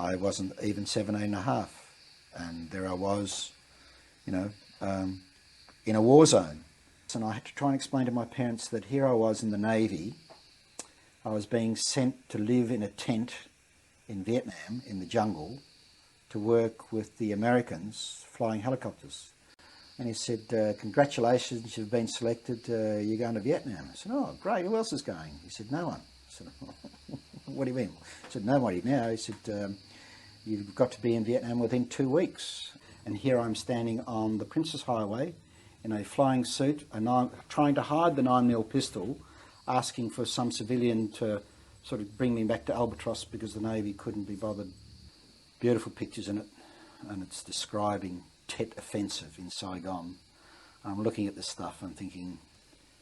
I wasn't even 17 and a half, and there I was, you know, in a war zone. And I had to try and explain to my parents that here I was in the Navy. I was being sent to live in a tent in Vietnam, in the jungle, to work with the Americans flying helicopters. And he said, congratulations, you've been selected, you're going to Vietnam. I said, oh, great, who else is going? He said, no one. I said, what do you mean? I said, nobody now. He said, you've got to be in Vietnam within 2 weeks. And here I'm standing on the Princess Highway in a flying suit, trying to hide the 9mm pistol, asking for some civilian to sort of bring me back to Albatross because the Navy couldn't be bothered. Beautiful pictures in it, and it's describing Tet Offensive in Saigon. I'm looking at this stuff and thinking,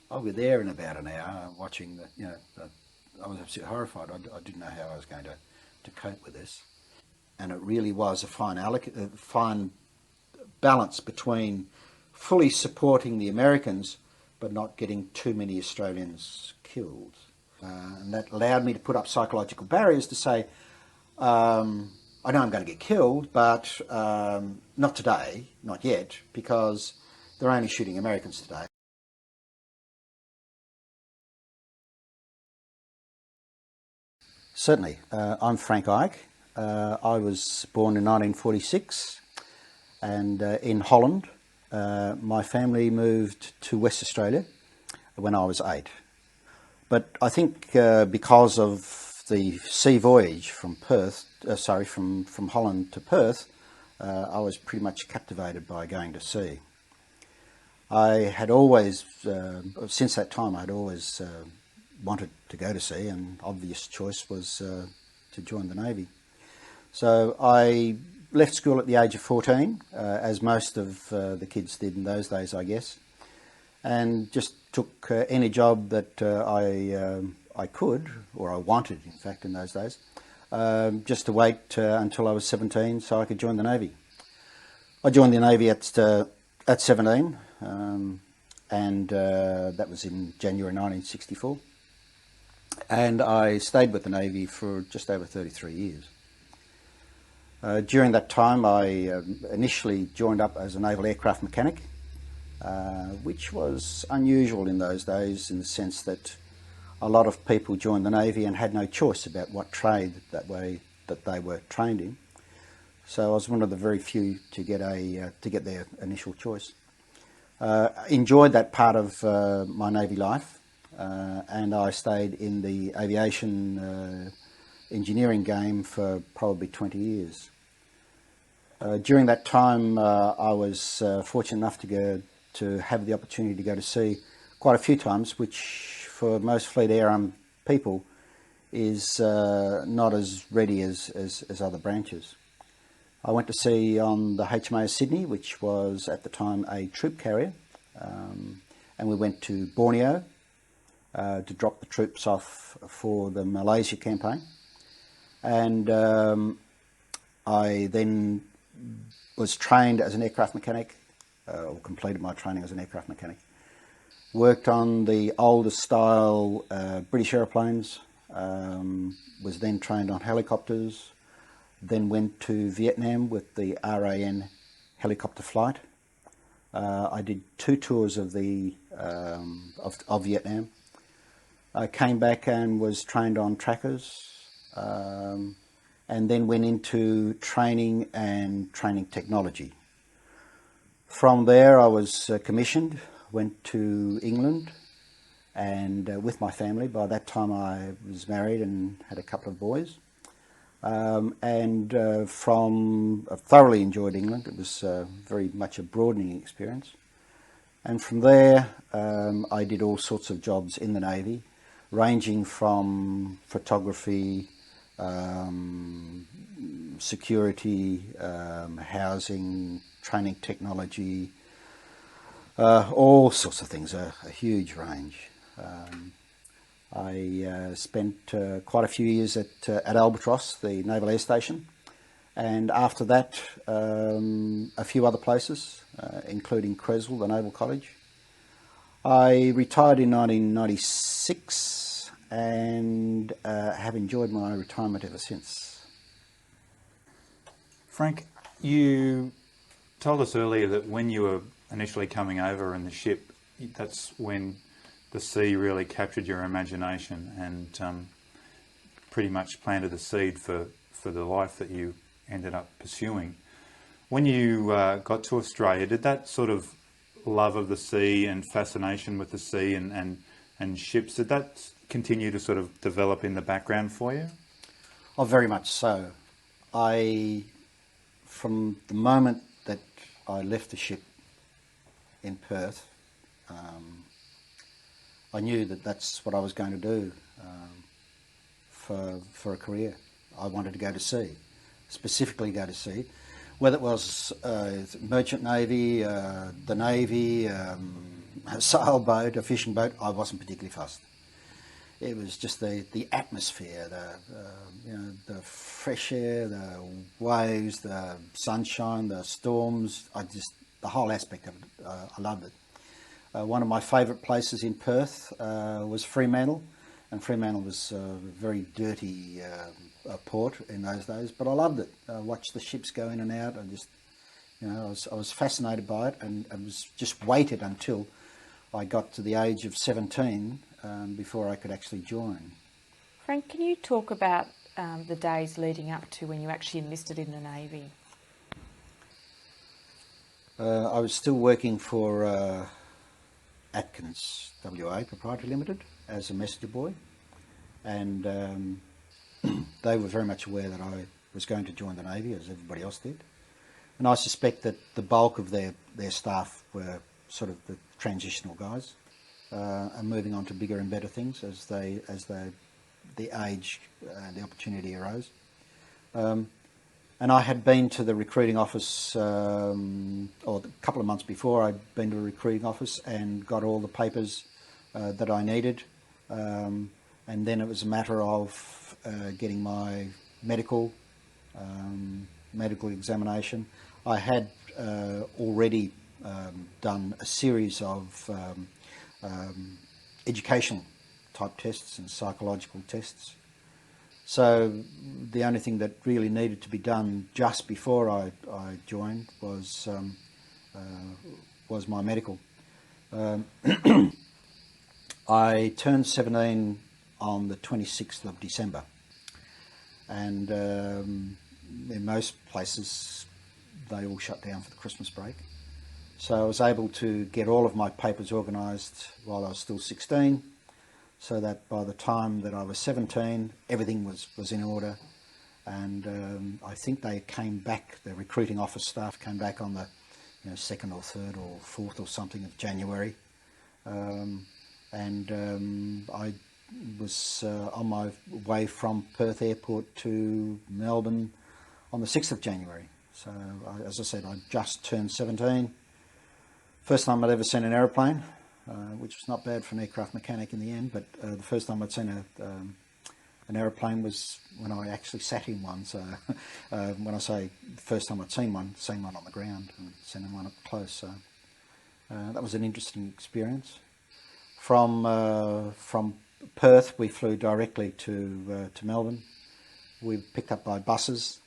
I'll be there in about an hour watching the, I was absolutely horrified. I didn't know how I was going to cope with this. And it really was a fine balance between fully supporting the Americans but not getting too many Australians killed. And that allowed me to put up psychological barriers to say, I know I'm going to get killed, but not today, not yet, because they're only shooting Americans today. Certainly. I'm Frank Eyck. I was born in 1946, and in Holland. My family moved to West Australia when I was 8. But I think because of the sea voyage from from Holland to Perth, I was pretty much captivated by going to sea. I had always, since that time, I'd always wanted to go to sea, and obvious choice was to join the Navy. So I left school at the age of 14, as most of the kids did in those days, I guess, and just took any job that I could, or I wanted, in fact, in those days, just to wait until I was 17 so I could join the Navy. I joined the Navy at 17, and that was in January 1964, and I stayed with the Navy for just over 33 years. During that time, I initially joined up as a naval aircraft mechanic, which was unusual in those days in the sense that a lot of people joined the Navy and had no choice about what trade that they were trained in. So I was one of the very few to get their initial choice. Enjoyed that part of my Navy life, and I stayed in the aviation engineering game for probably 20 years. During that time, I was fortunate enough to have the opportunity to go to sea quite a few times, which for most Fleet Air people is not as ready as other branches. I went to sea on the HMAS Sydney, which was at the time a troop carrier, and we went to Borneo to drop the troops off for the Malaysia campaign. And I then was trained as an aircraft mechanic, or completed my training as an aircraft mechanic. Worked on the older style British aeroplanes, was then trained on helicopters, then went to Vietnam with the RAN helicopter flight. I did 2 tours of of Vietnam. I came back and was trained on trackers, and then went into training and training technology. From there I was commissioned, went to England, and with my family. By that time I was married and had a couple of boys. Thoroughly enjoyed England. It was very much a broadening experience. And from there I did all sorts of jobs in the Navy, ranging from photography, security, housing, training technology, all sorts of things, a huge range. I spent quite a few years at Albatross, the Naval Air Station, and after that a few other places, including Creswell, the Naval College. I retired in 1996 and have enjoyed my retirement ever since. Frank, you told us earlier that when you were initially coming over in the ship, that's when the sea really captured your imagination and pretty much planted the seed for the life that you ended up pursuing. When you got to Australia, did that sort of love of the sea and fascination with the sea and ships, did that continue to sort of develop in the background for you? Oh, very much so. From the moment that I left the ship in Perth, I knew that that's what I was going to do for a career. I wanted to go to sea, specifically go to sea. Whether it was merchant navy, the navy, a sailboat, a fishing boat, I wasn't particularly fussed. It was just the atmosphere, the fresh air, the waves, the sunshine, the storms. The whole aspect of it, I loved it. One of my favourite places in Perth was Fremantle, and Fremantle was a very dirty port in those days, but I loved it. I watched the ships go in and out. I was fascinated by it, and was just waited until I got to the age of 17 before I could actually join. Frank, can you talk about the days leading up to when you actually enlisted in the Navy? I was still working for Atkins WA Proprietary Limited as a messenger boy, and they were very much aware that I was going to join the Navy, as everybody else did. And I suspect that the bulk of their staff were sort of the transitional guys, and moving on to bigger and better things as the age and the opportunity arose. And I had been to the recruiting office, or a couple of months before, I'd been to a recruiting office and got all the papers that I needed. And then it was a matter of getting my medical examination. I had already done a series of education type tests and psychological tests. So the only thing that really needed to be done just before I joined was my medical. I turned 17 on the 26th of December, and in most places they all shut down for the Christmas break. So I was able to get all of my papers organised while I was still 16, so that by the time that I was 17, everything was in order. And I think they came back, the recruiting office staff came back on the 2nd or 3rd or 4th or something of January. I was on my way from Perth Airport to Melbourne on the 6th of January. So, as I said, I just turned 17. First time I'd ever seen an aeroplane, which was not bad for an aircraft mechanic in the end, but the first time I'd seen an aeroplane was when I actually sat in one. So when I say first time I'd seen one on the ground and seen one up close. So that was an interesting experience. From Perth, we flew directly to Melbourne. We were picked up by buses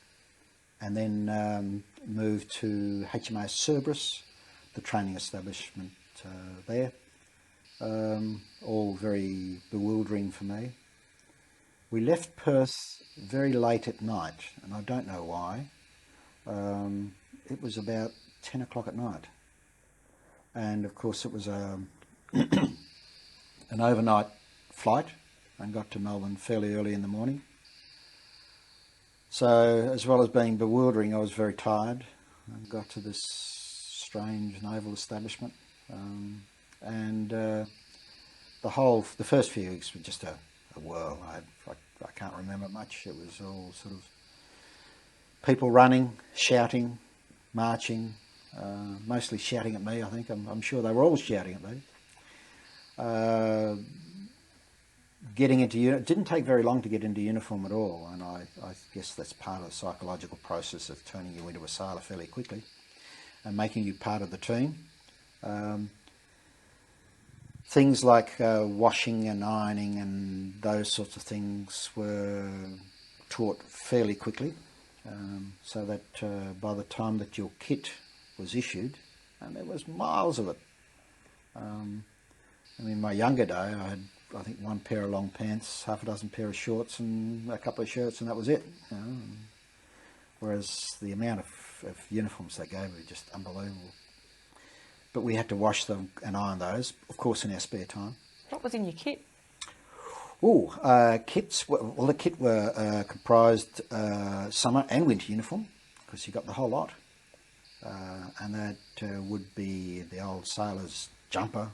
and then moved to HMAS Sydney, the training establishment there. All very bewildering for me. We left Perth very late at night, and I don't know why. It was about 10 o'clock at night. And of course it was an overnight flight, and got to Melbourne fairly early in the morning. So as well as being bewildering, I was very tired. I got to this strange naval establishment, and the first few weeks were just a whirl. I can't remember much. It was all sort of people running, shouting, marching, mostly shouting at me, I think. I'm sure they were all shouting at me. Getting into it didn't take very long to get into uniform at all, and I guess that's part of the psychological process of turning you into a sailor fairly quickly and making you part of the team. Things like washing and ironing and those sorts of things were taught fairly quickly. so that by the time that your kit was issued, and there was miles of it. In my younger day, I had, I think, one pair of long pants, half a dozen pair of shorts, and a couple of shirts, and that was it. Whereas the amount of uniforms they gave were just unbelievable. But we had to wash them and iron those, of course, in our spare time. What was in your kit? Kits. Well, the kit were comprised summer and winter uniform, because you got the whole lot. And that would be the old sailor's jumper,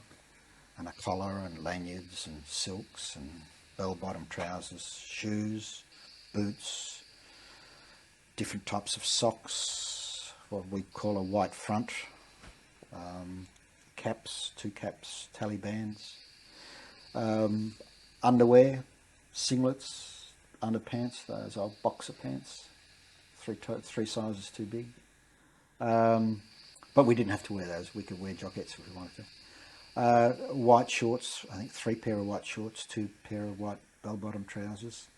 and a collar, and lanyards, and silks, and bell-bottom trousers, shoes, boots, different types of socks, what we call a white front, caps, 2 caps, tally bands, underwear, singlets, underpants, those old boxer pants, three sizes too big. But we didn't have to wear those. We could wear jackets if we wanted to. White shorts, I think 3 pair of white shorts, 2 pair of white bell-bottom trousers.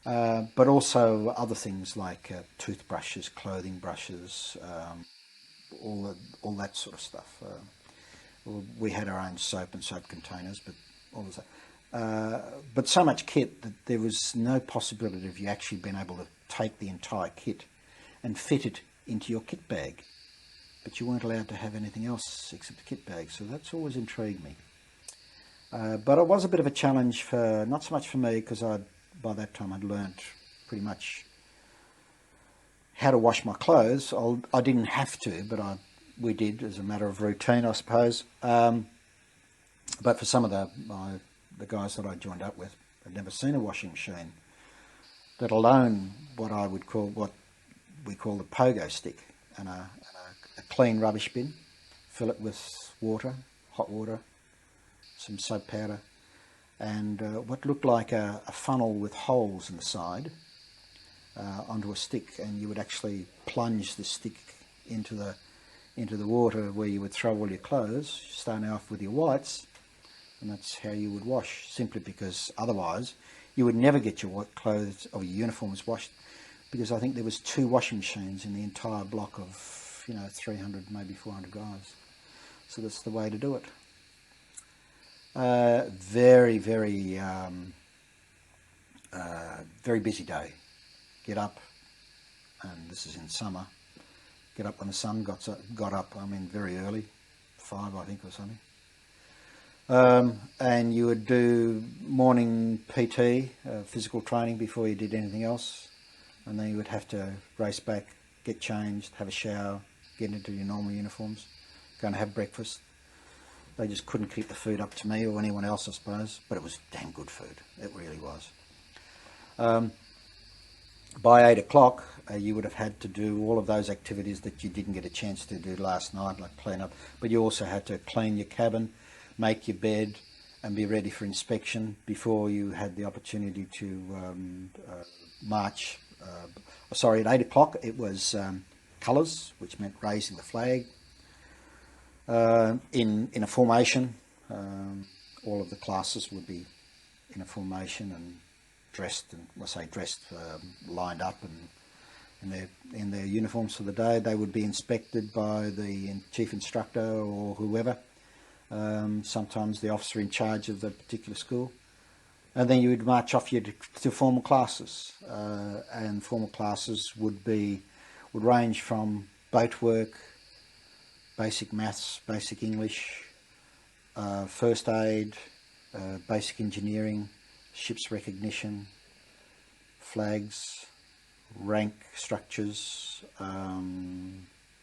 But also other things like toothbrushes, clothing brushes, all that sort of stuff. We had our own soap and soap containers, but all of that. But so much kit that there was no possibility of you actually being able to take the entire kit and fit it into your kit bag. But you weren't allowed to have anything else except a kit bag, so that's always intrigued me. But it was a bit of a challenge for, not so much for me, because by that time I'd learnt pretty much how to wash my clothes. I didn't have to, but we did as a matter of routine, I suppose. But for some of the guys that I joined up with, had never seen a washing machine, let alone what we call the pogo stick, and a clean rubbish bin, fill it with water, hot water, some soap powder, and what looked like a funnel with holes in the side onto a stick, and you would actually plunge the stick into the water where you would throw all your clothes, starting off with your whites, and that's how you would wash, simply because otherwise you would never get your clothes or your uniforms washed, because I think there was 2 washing machines in the entire block of 300, maybe 400 guys. So that's the way to do it. Very, very, very busy day. Get up, and this is in summer, get up when the sun got up, very early, 5 I think or something. And you would do morning PT, physical training, before you did anything else. And then you would have to race back, get changed, have a shower, get into your normal uniforms, go and have breakfast. They just couldn't keep the food up to me or anyone else, I suppose, but it was damn good food. It really was. By 8 o'clock, you would have had to do all of those activities that you didn't get a chance to do last night, like clean up, but you also had to clean your cabin, make your bed, and be ready for inspection before you had the opportunity to march. At 8 o'clock it was colours, which meant raising the flag. In a formation, all of the classes would be in a formation and dressed, lined up and in their uniforms for the day. They would be inspected by the chief instructor or whoever, sometimes the officer in charge of the particular school. And then you would march off to formal classes, and formal classes would range from boat work, basic maths, basic English, first aid, basic engineering, ship's recognition, flags, rank structures,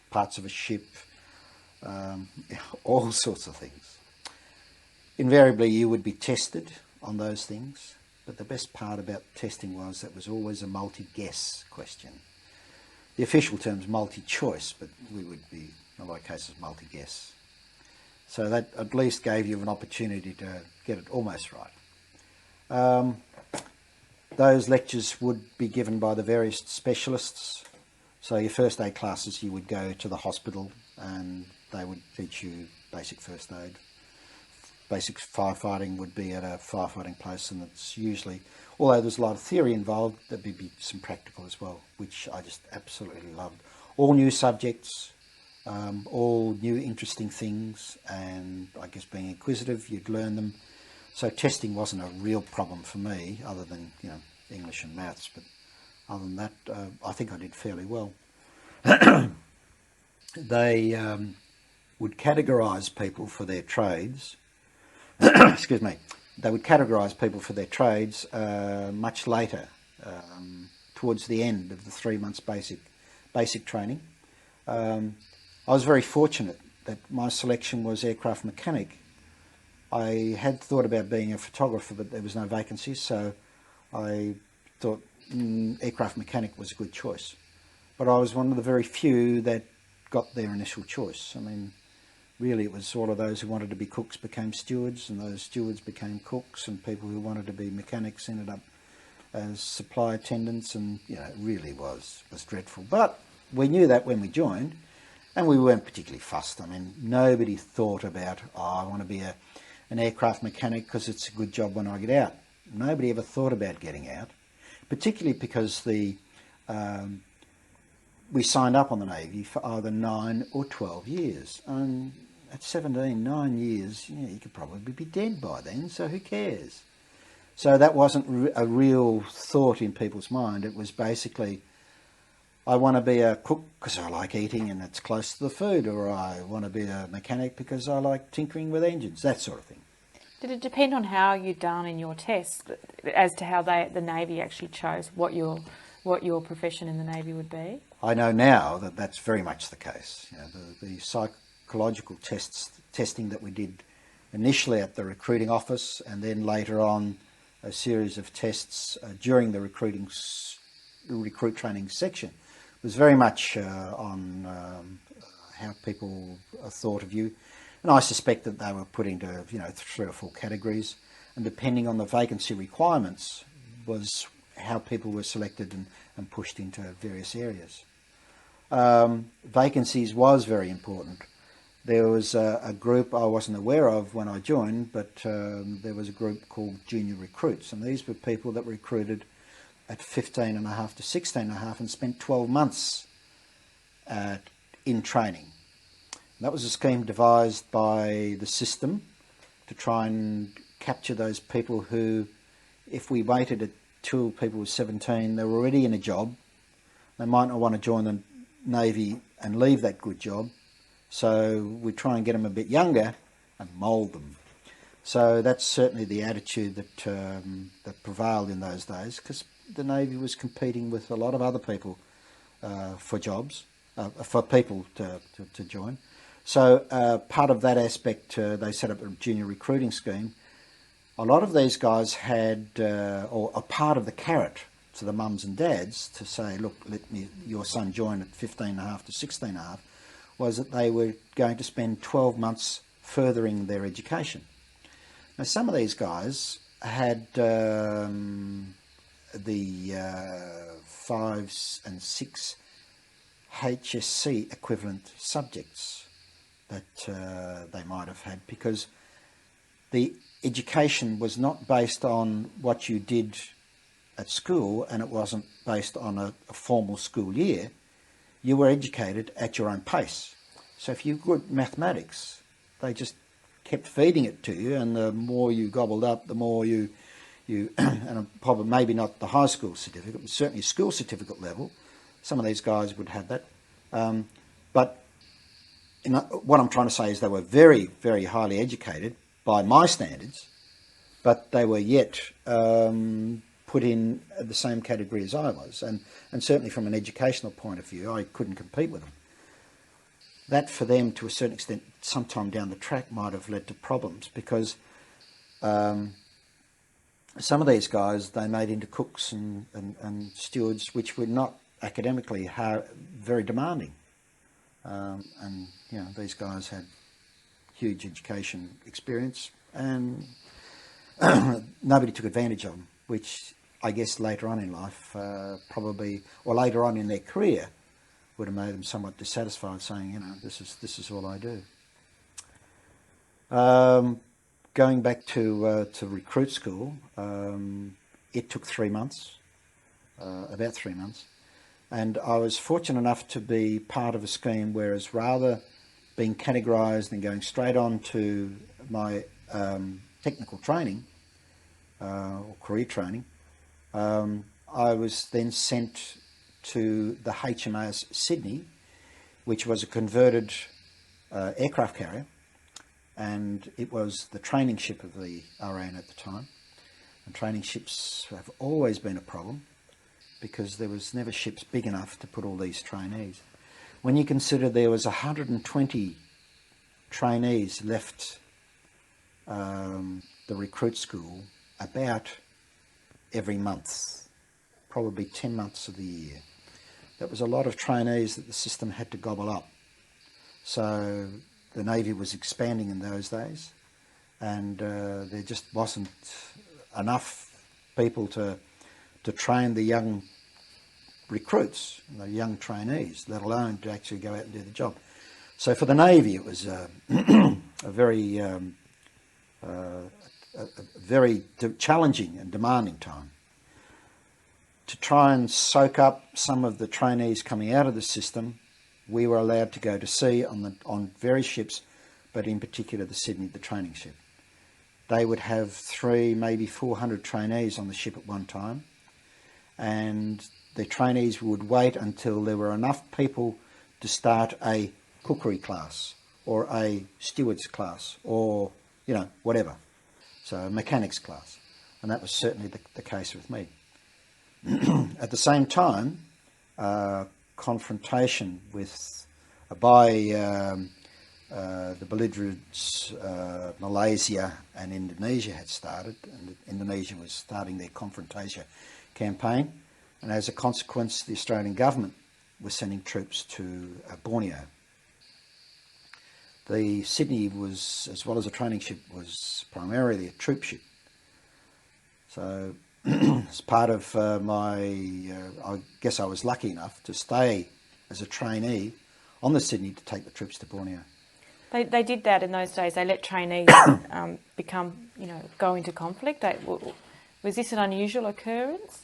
parts of a ship, all sorts of things. Invariably you would be tested on those things, but the best part about testing was that it was always a multi-guess question. The official term's multi-choice, but we would be, in a lot of cases, multi-guess. So that at least gave you an opportunity to get it almost right. Those lectures would be given by the various specialists. So your first aid classes, you would go to the hospital and they would teach you basic first aid. Basic firefighting would be at a firefighting place, and it's usually although there's a lot of theory involved, there'd be some practical as well, which I just absolutely loved. All new subjects, all new interesting things, and I guess being inquisitive, you'd learn them. So testing wasn't a real problem for me, other than, you know, English and maths, but other than that, I think I did fairly well. They would categorise people for their trades. Excuse me. They would categorise people for their trades much later, towards the end of the 3 months basic training. I was very fortunate that my selection was aircraft mechanic. I had thought about being a photographer, but there was no vacancies, so I thought aircraft mechanic was a good choice. But I was one of the very few that got their initial choice. I mean, really it was all of those who wanted to be cooks became stewards, and those stewards became cooks, and people who wanted to be mechanics ended up as supply attendants, and, you know, it really was dreadful. But we knew that when we joined, and we weren't particularly fussed. I mean, nobody thought about, oh, I want to be an aircraft mechanic because it's a good job when I get out. Nobody ever thought about getting out, particularly because we signed up on the Navy for either 9 or 12 years. And at 17, 9 years, you could probably be dead by then, so who cares? So that wasn't a real thought in people's mind. It was basically, I want to be a cook because I like eating and it's close to the food, or I want to be a mechanic because I like tinkering with engines, that sort of thing. Did it depend on how you'd done in your tests as to how the Navy actually chose what your profession in the Navy would be? I know now that that's very much the case. You know, the psychological testing that we did initially at the recruiting office, and then later on a series of tests during the recruit training section, was very much on how people thought of you. And I suspect that they were put into, 3 or 4 categories, and depending on the vacancy requirements was how people were selected and pushed into various areas. Vacancies was very important. There was a group I wasn't aware of when I joined, but there was a group called junior recruits, and these were people that were recruited at 15.5 to 16.5 and spent 12 months in training. And that was a scheme devised by the system to try and capture those people who, if we waited until people were 17, they were already in a job. They might not want to join the Navy and leave that good job. So we try and get them a bit younger and mould them. So that's certainly the attitude that prevailed in those days, because the Navy was competing with a lot of other people for jobs, for people to join. So part of that aspect, they set up a junior recruiting scheme. A lot of these guys had, or a part of the carrot to the mums and dads to say, look, let your son join at 15.5 to 16.5, was that they were going to spend 12 months furthering their education. Now, some of these guys had the 5 and 6 HSC equivalent subjects that they might have had, because the education was not based on what you did at school, and it wasn't based on a formal school year. You were educated at your own pace. So if you were good at mathematics, they just kept feeding it to you, and the more you gobbled up, the more you and probably maybe not the high school certificate, but certainly school certificate level. Some of these guys would have that. But what I'm trying to say is they were very, very highly educated by my standards, but they were yet put in the same category as I was. And certainly from an educational point of view, I couldn't compete with them. That for them, to a certain extent, sometime down the track might have led to problems, because some of these guys they made into cooks and stewards, which were not academically very demanding. And these guys had huge education experience, and nobody took advantage of them, which I guess later on in life, probably, or later on in their career, would have made them somewhat dissatisfied, saying, this is all I do. Going back to recruit school, it took 3 months, about 3 months. And I was fortunate enough to be part of a scheme whereas rather being categorised and going straight on to my technical training or career training, I was then sent to the HMAS Sydney, which was a converted aircraft carrier, and it was the training ship of the RAN at the time. And training ships have always been a problem because there was never ships big enough to put all these trainees. When you consider there was 120 trainees left the recruit school about every month, probably 10 months of the year. That was a lot of trainees that the system had to gobble up. So the Navy was expanding in those days, and there just wasn't enough people to train the young recruits, the young trainees, let alone to actually go out and do the job. So for the Navy, it was a very challenging and demanding time to try and soak up some of the trainees coming out of the system. We were allowed to go to sea on various ships, but in particular the Sydney, the training ship. They would have 300, maybe 400 trainees on the ship at one time, and the trainees would wait until there were enough people to start a cookery class or a steward's class or, you know, whatever. So a mechanics class. And that was certainly the case with me. At the same time, confrontation with by the belligerents Malaysia and Indonesia had started, and Indonesia was starting their confrontation campaign, and as a consequence the Australian government was sending troops to Borneo. The Sydney was, as well as a training ship, was primarily a troop ship. So as part of I guess I was lucky enough to stay as a trainee on the Sydney to take the troops to Borneo. They did that in those days. They let trainees go into conflict. Was this an unusual occurrence?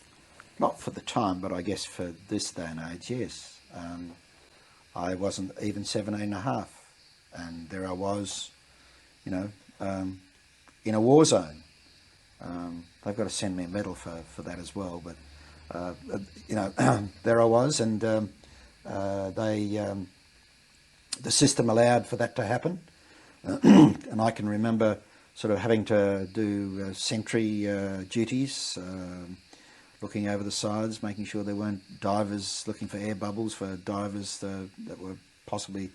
Not for the time, but I guess for this day and age, yes. I wasn't even 17 and a half, and there I was, in a war zone. They've got to send me a medal for that as well, but, there I was, and the system allowed for that to happen. And I can remember sort of having to do sentry duties, looking over the sides, making sure there weren't divers looking for air bubbles for divers that were possibly,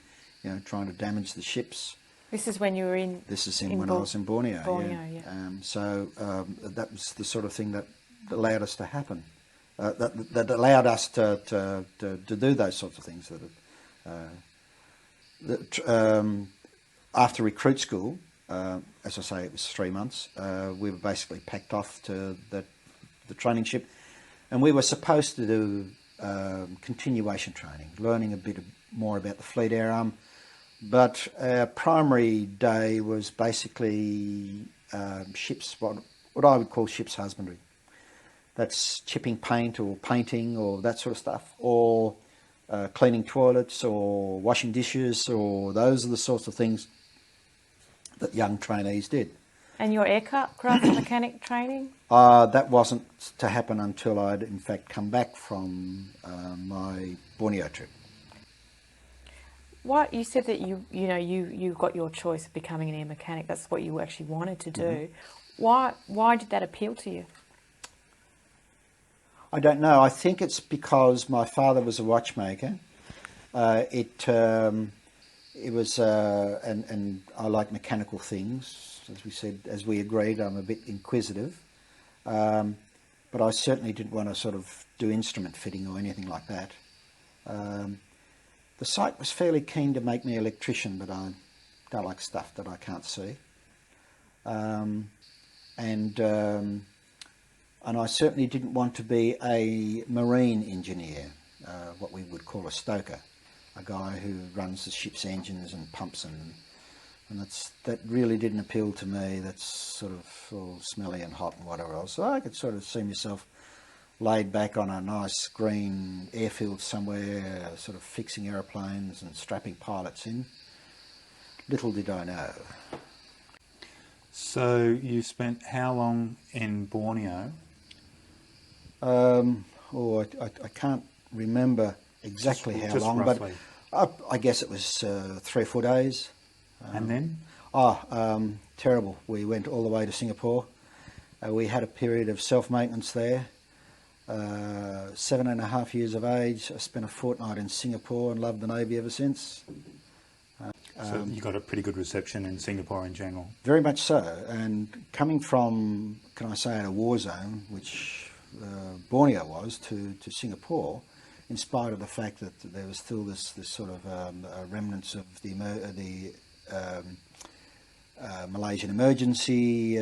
trying to damage the ships. This is when you were in... This is when I was in Borneo. Borneo, yeah. So that was the sort of thing that allowed us to happen. That allowed us to do those sorts of things. After recruit school, as I say, it was 3 months. We were basically packed off to the training ship, and we were supposed to do continuation training, learning a bit more about the fleet air arm. But our primary day was basically ships, what I would call ship's husbandry. That's chipping paint or painting or that sort of stuff, or cleaning toilets or washing dishes, or those are the sorts of things that young trainees did. And your aircraft mechanic training? That wasn't to happen until I'd in fact come back from my Borneo trip. What you said that you got your choice of becoming an air mechanic. That's what you actually wanted to do. Mm-hmm. Why did that appeal to you? I don't know. I think it's because my father was a watchmaker. It was, and I like mechanical things. As we said, as we agreed, I'm a bit inquisitive. But I certainly didn't want to sort of do instrument fitting or anything like that. The site was fairly keen to make me an electrician, but I don't like stuff that I can't see. And I certainly didn't want to be a marine engineer, what we would call a stoker, a guy who runs the ship's engines and pumps and And that really didn't appeal to me. That's sort of all smelly and hot and whatever else. So I could sort of see myself laid back on a nice green airfield somewhere, sort of fixing aeroplanes and strapping pilots in. Little did I know. So you spent how long in Borneo? I can't remember exactly how Just long, roughly. but I guess it was 3 or 4 days. And then? Terrible. We went all the way to Singapore. We had a period of self-maintenance there. 7.5 years of age. I spent a fortnight in Singapore and loved the Navy ever since. So you got a pretty good reception in Singapore in general? Very much so. And coming from, can I say, a war zone, which Borneo was, to Singapore, in spite of the fact that there was still this sort of remnants of the Malaysian emergency,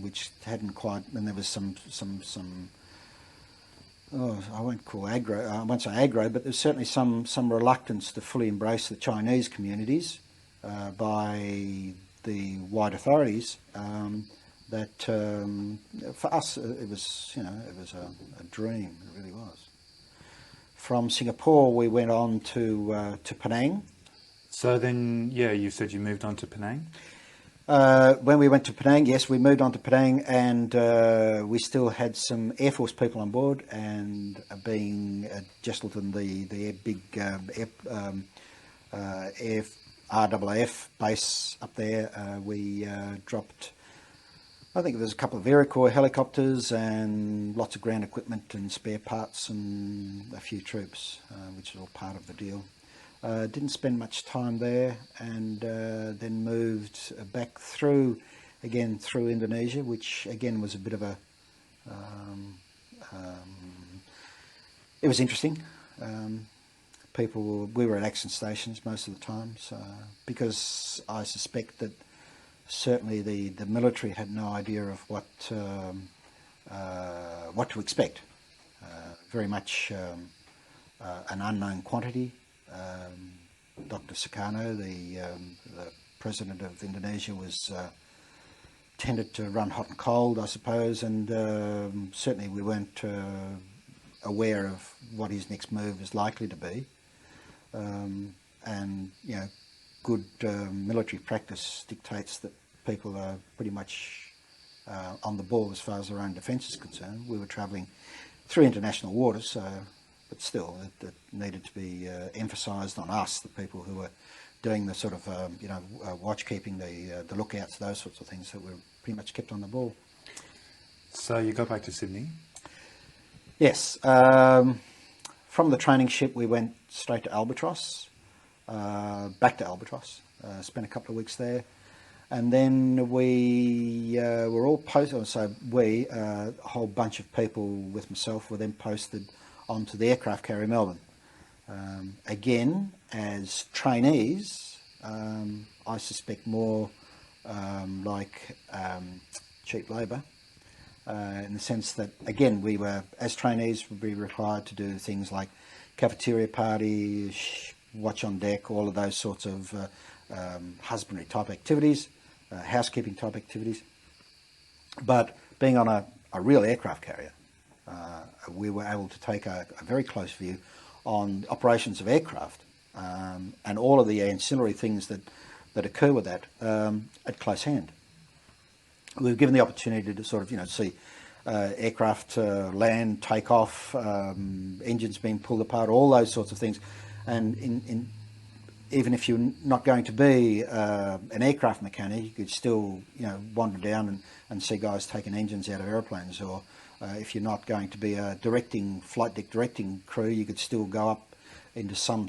which hadn't quite, and there was some I won't call aggro, I won't say aggro, but there's certainly some reluctance to fully embrace the Chinese communities by the white authorities. That for us it was a dream. It really was. From Singapore we went on to Penang. So then, you said you moved on to Penang? When we went to Penang, yes, we moved on to Penang, and we still had some Air Force people on board. And being at Jesselton, the big RAAF base up there, we dropped. I think there was a couple of Iroquois helicopters and lots of ground equipment and spare parts and a few troops, which is all part of the deal. Didn't spend much time there, and then moved back through Indonesia, which again was a bit of a it was interesting. We were at action stations most of the time, so because I suspect that certainly the military had no idea of what to expect. Very much an unknown quantity. Dr. Sukarno, the president of Indonesia, was tended to run hot and cold, I suppose, and certainly we weren't aware of what his next move is likely to be. And good military practice dictates that people are pretty much on the ball as far as their own defence is concerned. We were travelling through international waters, but still, it needed to be emphasised on us, the people who were doing the sort of, watch keeping, the lookouts, those sorts of things, that were pretty much kept on the ball. So you got back to Sydney? Yes. From the training ship, we went straight to Albatross, back to Albatross, spent a couple of weeks there. And then we were all posted, a whole bunch of people with myself were then posted onto the aircraft carrier Melbourne. Again, as trainees, I suspect more like cheap labour, in the sense that, again, we were, as trainees, would be required to do things like cafeteria parties, watch on deck, all of those sorts of husbandry type activities, housekeeping type activities. But being on a real aircraft carrier, we were able to take a very close view on operations of aircraft, and all of the ancillary things that occur with that at close hand. We were given the opportunity to sort of see aircraft land, take off, engines being pulled apart, all those sorts of things. And even if you're not going to be an aircraft mechanic, you could still wander down and see guys taking engines out of aeroplanes, or if you're not going to be a flight deck directing crew, you could still go up into some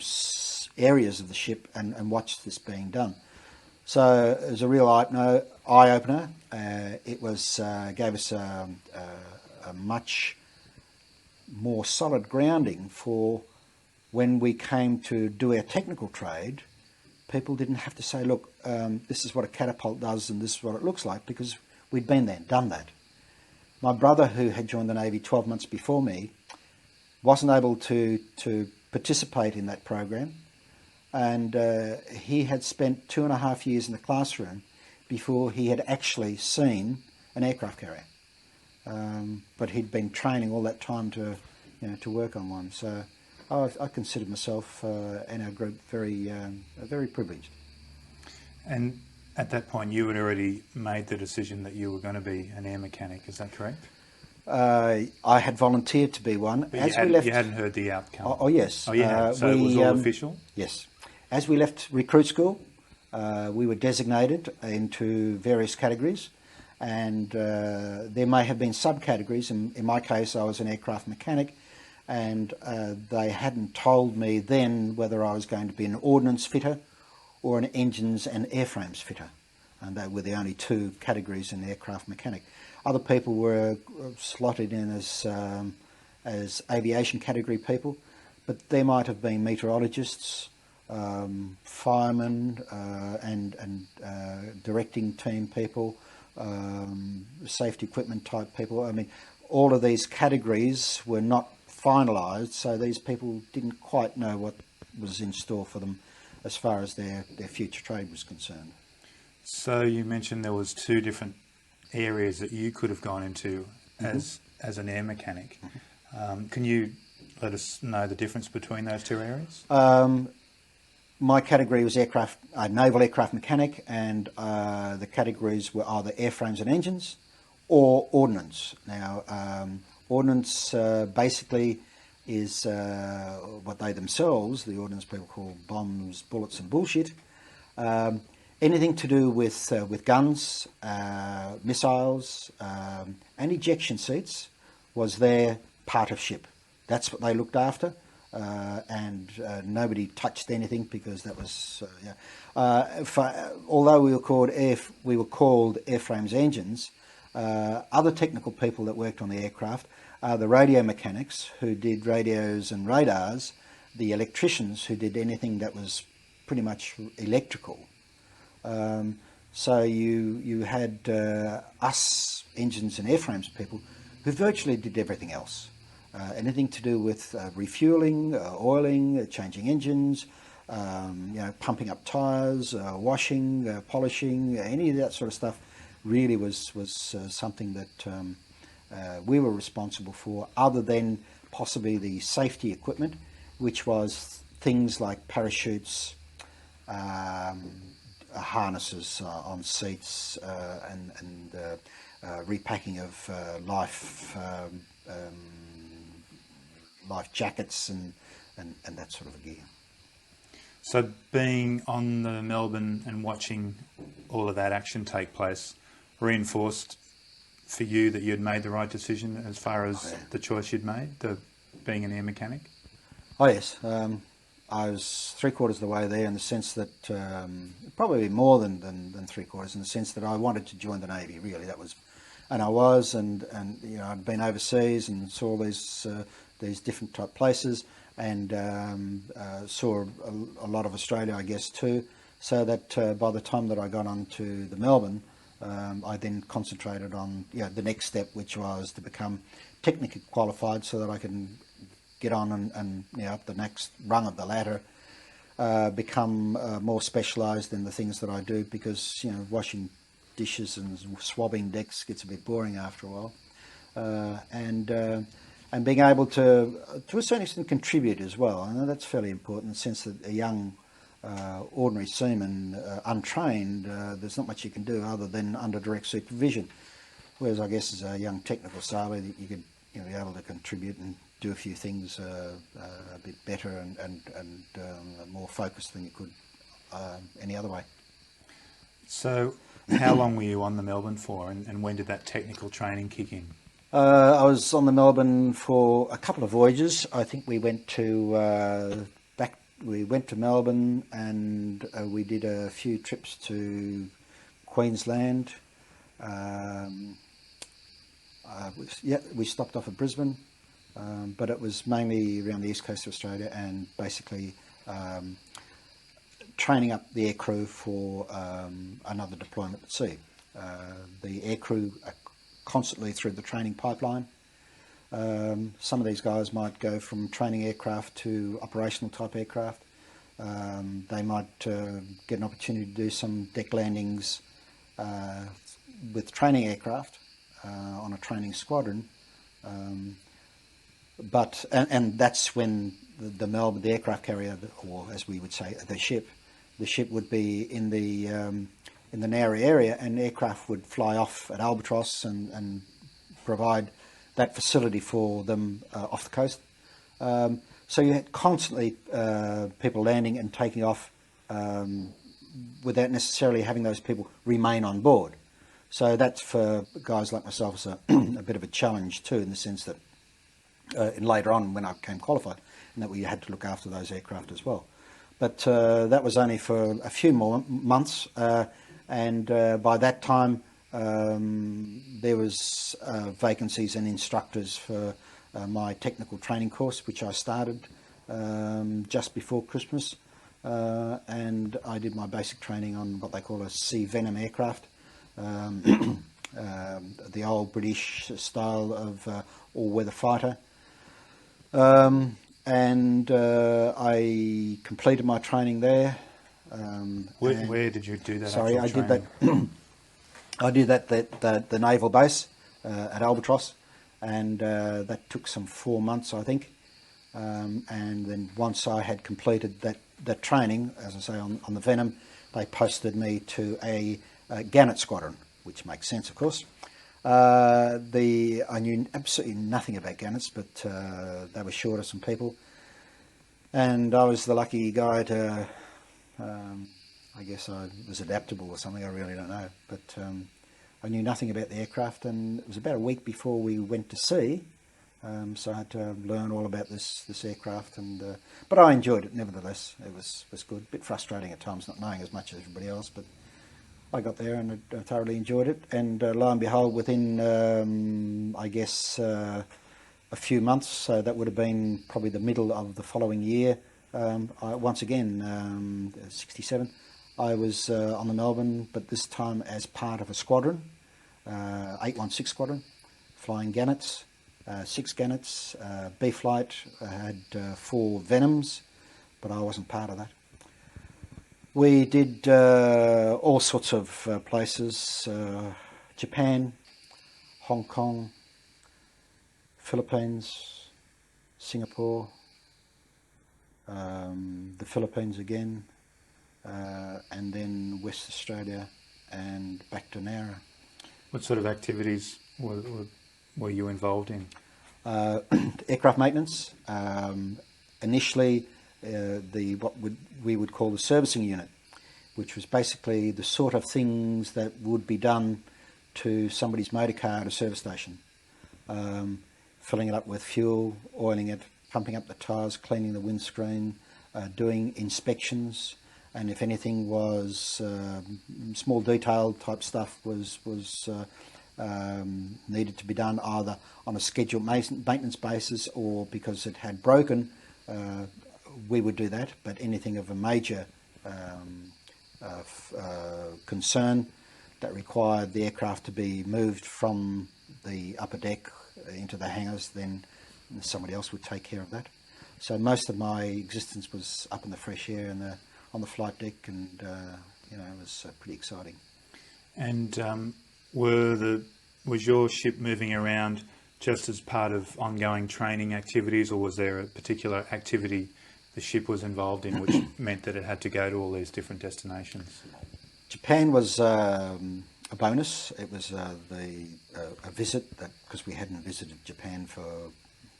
areas of the ship and watch this being done. So it was a real eye-opener. It gave us a much more solid grounding for when we came to do our technical trade. People didn't have to say, look, this is what a catapult does and this is what it looks like, because we'd been there and done that. My brother, who had joined the Navy 12 months before me, wasn't able to participate in that program. and he had spent 2.5 years in the classroom before he had actually seen an aircraft carrier. But he'd been training all that time to, to work on one. So I consider myself and our group very privileged. And at that point, you had already made the decision that you were going to be an air mechanic. Is that correct? I had volunteered to be one. But you hadn't heard the outcome. Oh yes. Oh, you had. So it was all official? Yes. As we left recruit school, we were designated into various categories, and there may have been subcategories. In my case, I was an aircraft mechanic, and they hadn't told me then whether I was going to be an ordnance fitter or an engines and airframes fitter, and they were the only two categories in aircraft mechanic. Other people were slotted in as aviation category people, but there might have been meteorologists, firemen, and directing team people, safety equipment type people. I mean, all of these categories were not finalised, so these people didn't quite know what was in store for them as far as their future trade was concerned. So you mentioned there was two different areas that you could have gone into as an air mechanic. Can you let us know the difference between those two areas? My category was naval aircraft mechanic, and the categories were either airframes and engines or ordnance. Now, ordnance basically is what they themselves, the ordnance people, call bombs, bullets and bullshit. Anything to do with guns, missiles, and ejection seats was their part of ship. That's what they looked after, and nobody touched anything because that was. Although we were called airframes engines, other technical people that worked on the aircraft are the radio mechanics who did radios and radars, the electricians who did anything that was pretty much electrical. So you had us engines and airframes people who virtually did everything else. Anything to do with refueling, oiling, changing engines, pumping up tyres, washing, polishing, any of that sort of stuff really was something that we were responsible for, other than possibly the safety equipment, which was things like parachutes, harnesses on seats, and repacking of life jackets and that sort of gear. So being on the Melbourne and watching all of that action take place reinforced for you that you'd made the right decision as far as the choice you'd made, being an air mechanic? Oh yes, I was 3/4 of the way there, in the sense that probably more than 3/4, in the sense that I wanted to join the Navy. Really, that was, and I was, and I'd been overseas and saw these different type places, and saw a lot of Australia, I guess, too. So that by the time that I got on to the Melbourne, I then concentrated on the next step, which was to become technically qualified, so that I can get on and up the next rung of the ladder, become more specialised in the things that I do, because washing dishes and swabbing decks gets a bit boring after a while, and being able to a certain extent contribute as well. I know that's fairly important, in the sense that a young ordinary seaman, untrained, there's not much you can do other than under direct supervision. Whereas I guess as a young technical sailor, you could be able to contribute and do a few things a bit better and more focused than you could any other way. So how long were you on the Melbourne for, and when did that technical training kick in? I was on the Melbourne for a couple of voyages. I think we went to Melbourne, and we did a few trips to Queensland. We stopped off at Brisbane, but it was mainly around the east coast of Australia, and basically training up the aircrew for another deployment at sea. The aircrew are constantly through the training pipeline. Some of these guys might go from training aircraft to operational type aircraft. They might get an opportunity to do some deck landings with training aircraft on a training squadron. And that's when the Melbourne, the aircraft carrier, or as we would say, the ship would be in the Narre area, and aircraft would fly off at Albatross and provide that facility for them off the coast. So you had constantly people landing and taking off without necessarily having those people remain on board. So that's for guys like myself is a bit of a challenge too, in the sense that and later on when I became qualified, and that we had to look after those aircraft as well. But that was only for a few more months, and by that time there was vacancies and instructors for my technical training course, which I started just before Christmas, and I did my basic training on what they call a Sea Venom aircraft, the old British style of all-weather fighter. And I completed my training there. Where did you do that? Sorry, I did that. I did that at the naval base at Albatross, and that took some 4 months, I think. And then once I had completed that training, as I say, on the Venom, they posted me to a Gannet squadron, which makes sense, of course. I knew absolutely nothing about Gannets, but they were short of some people, and I was the lucky guy to, I guess I was adaptable or something, I really don't know, but I knew nothing about the aircraft, and it was about a week before we went to sea, so I had to learn all about this aircraft, but I enjoyed it nevertheless. It was good, a bit frustrating at times not knowing as much as everybody else, but I got there and I thoroughly enjoyed it, and lo and behold, within I guess a few months, so that would have been probably the middle of the following year, once again, 67, I was on the Melbourne, but this time as part of a squadron, 816 squadron, flying Gannets, 6 Gannets, B-flight. I had 4 Venoms, but I wasn't part of that. We did all sorts of places, Japan, Hong Kong, Philippines, Singapore, the Philippines again, and then West Australia and back to Narre. What sort of activities were you involved in? Aircraft maintenance. Initially, we would call the servicing unit, which was basically the sort of things that would be done to somebody's motor car at a service station. Filling it up with fuel, oiling it, pumping up the tyres, cleaning the windscreen, doing inspections, and if anything was small detail type stuff was needed to be done either on a scheduled maintenance basis or because it had broken, we would do that. But anything of a major concern that required the aircraft to be moved from the upper deck into the hangars, then somebody else would take care of that. So most of my existence was up in the fresh air and on the flight deck, and it was pretty exciting. And was your ship moving around just as part of ongoing training activities, or was there a particular activity the ship was involved in which meant that it had to go to all these different destinations? Japan was a bonus. It was a visit, because we hadn't visited Japan for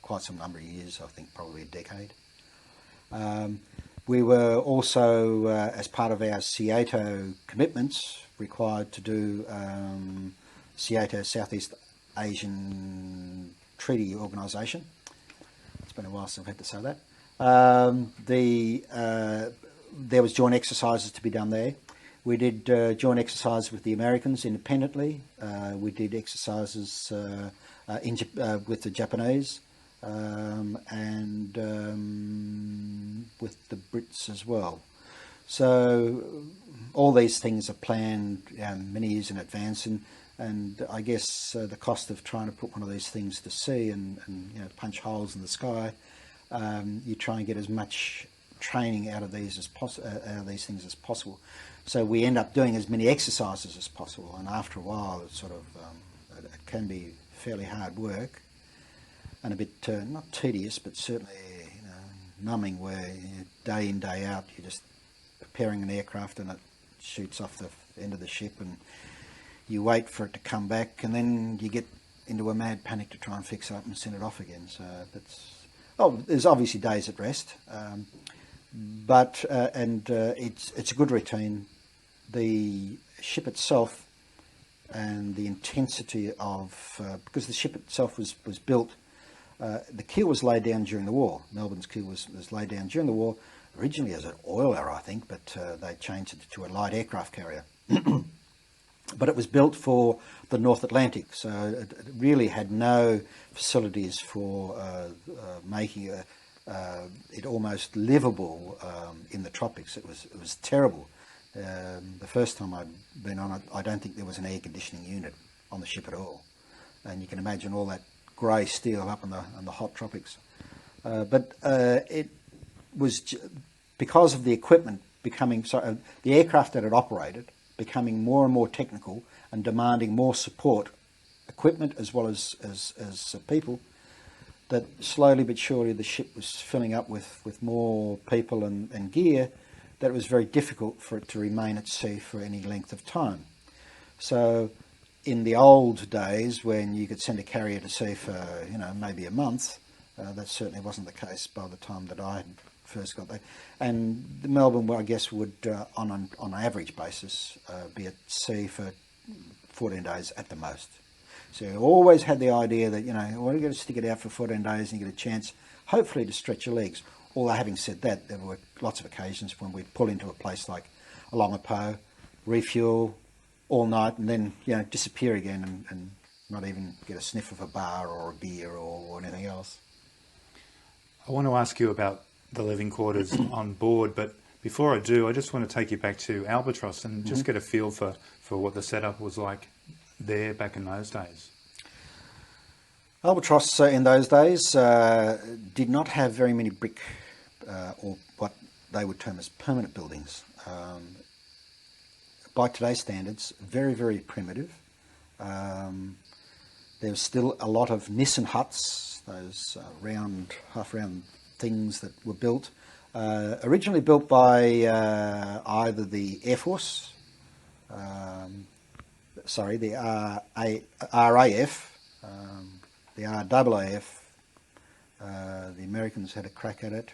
quite some number of years, I think probably a decade. We were also, as part of our SEATO commitments, required to do SEATO, Southeast Asian Treaty Organisation. It's been a while since I've had to say that. There was joint exercises to be done there. We did joint exercises with the Americans independently. We did exercises with the Japanese and with the Brits as well. So all these things are planned many years in advance, and I guess the cost of trying to put one of these things to sea and punch holes in the sky, you try and get as much training out of these things as possible. So we end up doing as many exercises as possible, and after a while, it's sort of it can be fairly hard work and a bit not tedious, but certainly numbing. Where day in day out, you're just preparing an aircraft and it shoots off the end of the ship, and you wait for it to come back, and then you get into a mad panic to try and fix it up and send it off again. So there's obviously days at rest, but it's a good routine. The ship itself and the intensity of because the ship itself was built, the keel was laid down during the war. Melbourne's keel was laid down during the war, originally as an oiler, I think, but they changed it to a light aircraft carrier. But it was built for the North Atlantic, so it really had no facilities for making it almost livable in the tropics. It was terrible. The first time I'd been on it, I don't think there was an air conditioning unit on the ship at all, and you can imagine all that grey steel up in the hot tropics. But it was because of the equipment the aircraft that it operated becoming more and more technical and demanding more support, equipment as well as people, that slowly but surely the ship was filling up with more people and gear, that it was very difficult for it to remain at sea for any length of time. So in the old days, when you could send a carrier to sea for maybe a month, that certainly wasn't the case by the time that I first got there. And Melbourne, I guess, would on an average basis be at sea for 14 days at the most. So you always had the idea that you've got to stick it out for 14 days and you get a chance, hopefully, to stretch your legs. Although having said that, there were lots of occasions when we'd pull into a place like Alongapo, refuel all night, and then disappear again and not even get a sniff of a bar or a beer or anything else. I want to ask you about the living quarters on board, but before I do, I just want to take you back to Albatross and just get a feel for what the setup was like there back in those days. Albatross in those days did not have very many brick or what they would term as permanent buildings. By today's standards, very, very primitive. There was still a lot of Nissen huts, those half round things that were built, originally built by either the Air Force, the RAF, the RAAF, the Americans had a crack at it.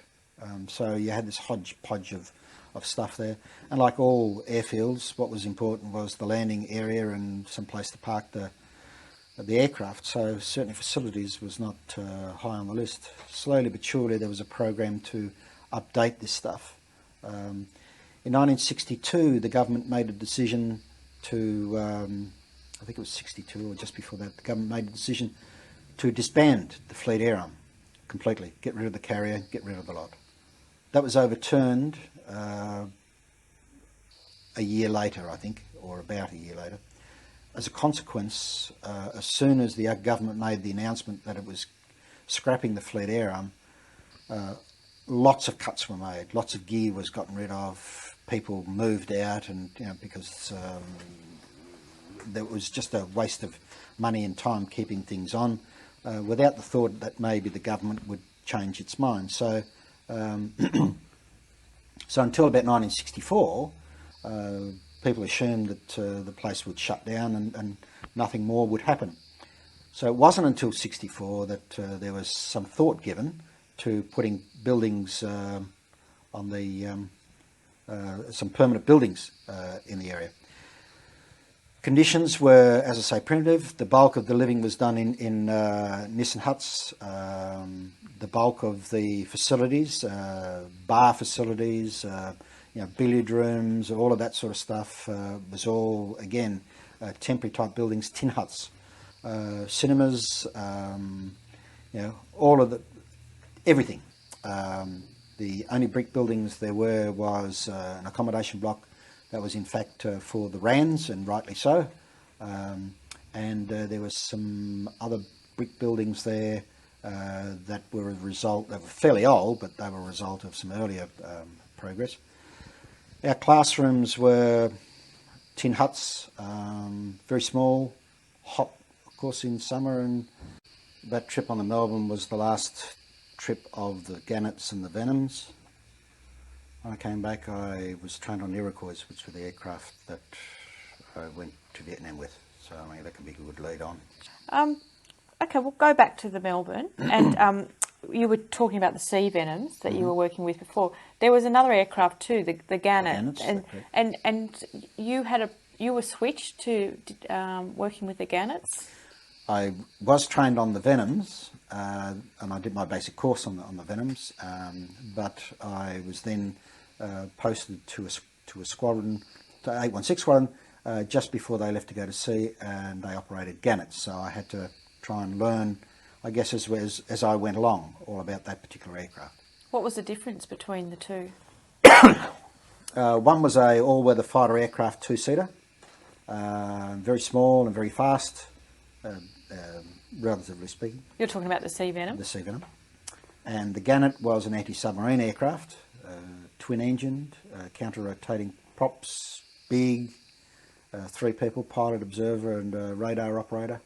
So you had this hodgepodge of stuff there. And like all airfields, what was important was the landing area and some place to park the aircraft. So certainly facilities was not high on the list. Slowly but surely there was a program to update this stuff. In 1962, the government made a decision to, I think it was 62 or just before that, the government made a decision to disband the Fleet Air Arm completely, get rid of the carrier, get rid of the lot. That was overturned a year later, I think, or about a year later. As a consequence, as soon as the government made the announcement that it was scrapping the Fleet Air Arm, lots of cuts were made, lots of gear was gotten rid of, people moved out, and because there was just a waste of money and time keeping things on, without the thought that maybe the government would change its mind. So, so until about 1964, people assumed that the place would shut down and nothing more would happen. So it wasn't until 64 that there was some thought given to putting buildings on the some permanent buildings in the area. Conditions were, as I say, primitive. The bulk of the living was done in Nissen huts. The bulk of the facilities, bar facilities, billiard rooms, all of that sort of stuff was all, again, temporary type buildings, tin huts. Cinemas, all of everything. The only brick buildings there was an accommodation block that was in fact for the RANs, and rightly so. And there was some other brick buildings there that were a result, they were fairly old, but they were a result of some earlier progress. Our classrooms were tin huts, very small, hot, of course, in summer, and that trip on the Melbourne was the last trip of the Gannets and the Venoms. When I came back, I was trained on Iroquois, which were the aircraft that I went to Vietnam with. So, I mean, that can be a good lead on. Okay, we'll go back to the Melbourne, and you were talking about the sea Venoms that you were working with before. There was another aircraft too, the Gannet, and you were switched to working with the Gannets. I was trained on the Venoms, and I did my basic course on the Venoms, but I was then posted to a squadron, to 816 Squadron, just before they left to go to sea, and they operated Gannets. So I had to try and learn, I guess, as I went along, all about that particular aircraft. What was the difference between the two? One was a all-weather fighter aircraft two-seater, very small and very fast, relatively speaking. You're talking about the Sea Venom? The Sea Venom. And the Gannet was an anti-submarine aircraft, twin-engined, counter-rotating props, big, 3 people, pilot, observer and radar operator.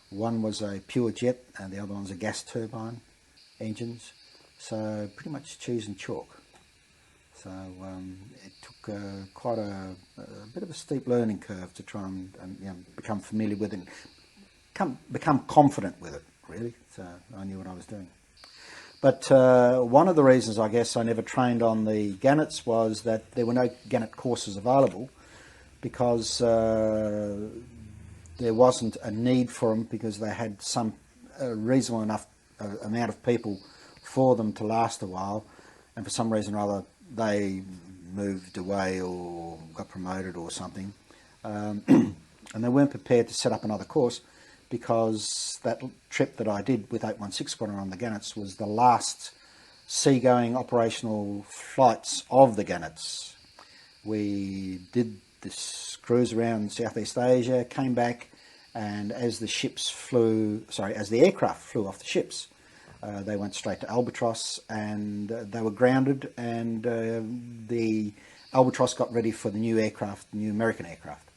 One was a pure jet and the other one's a gas turbine engines. So pretty much cheese and chalk. So it took quite a bit of a steep learning curve to try and become familiar with it, and become confident with it, really. So I knew what I was doing. But one of the reasons, I guess, I never trained on the Gannets was that there were no Gannet courses available, because there wasn't a need for them, because they had some reasonable enough amount of people for them to last a while, and for some reason or other they moved away or got promoted or something, and they weren't prepared to set up another course, because that trip that I did with 816 Squadron on the Gannets was the last seagoing operational flights of the Gannets. We did this cruise around Southeast Asia, came back, and as the aircraft flew off the ships, they went straight to Albatross, and they were grounded, and the Albatross got ready for the new aircraft, the new American aircraft.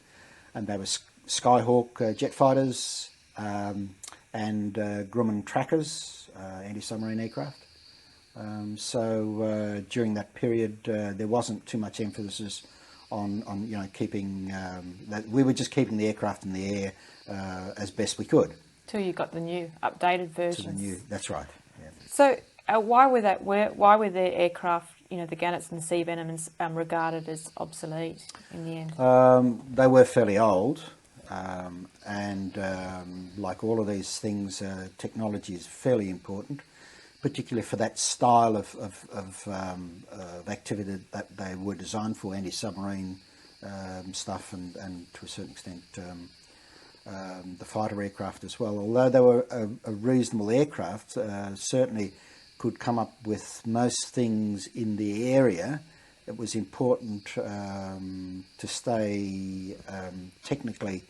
And they were Skyhawk jet fighters, and Grumman trackers, anti-submarine aircraft. So during that period, there wasn't too much emphasis on keeping that. We were just keeping the aircraft in the air as best we could. Till you got the new updated versions. That's right. Yeah. So why were the aircraft, the Gannets and the Sea Venoms, regarded as obsolete in the end? They were fairly old, and like all of these things, technology is fairly important, particularly for that style of activity that they were designed for, anti-submarine stuff, and to a certain extent the fighter aircraft as well. Although they were a reasonable aircraft, certainly could come up with most things in the area, it was important to stay technically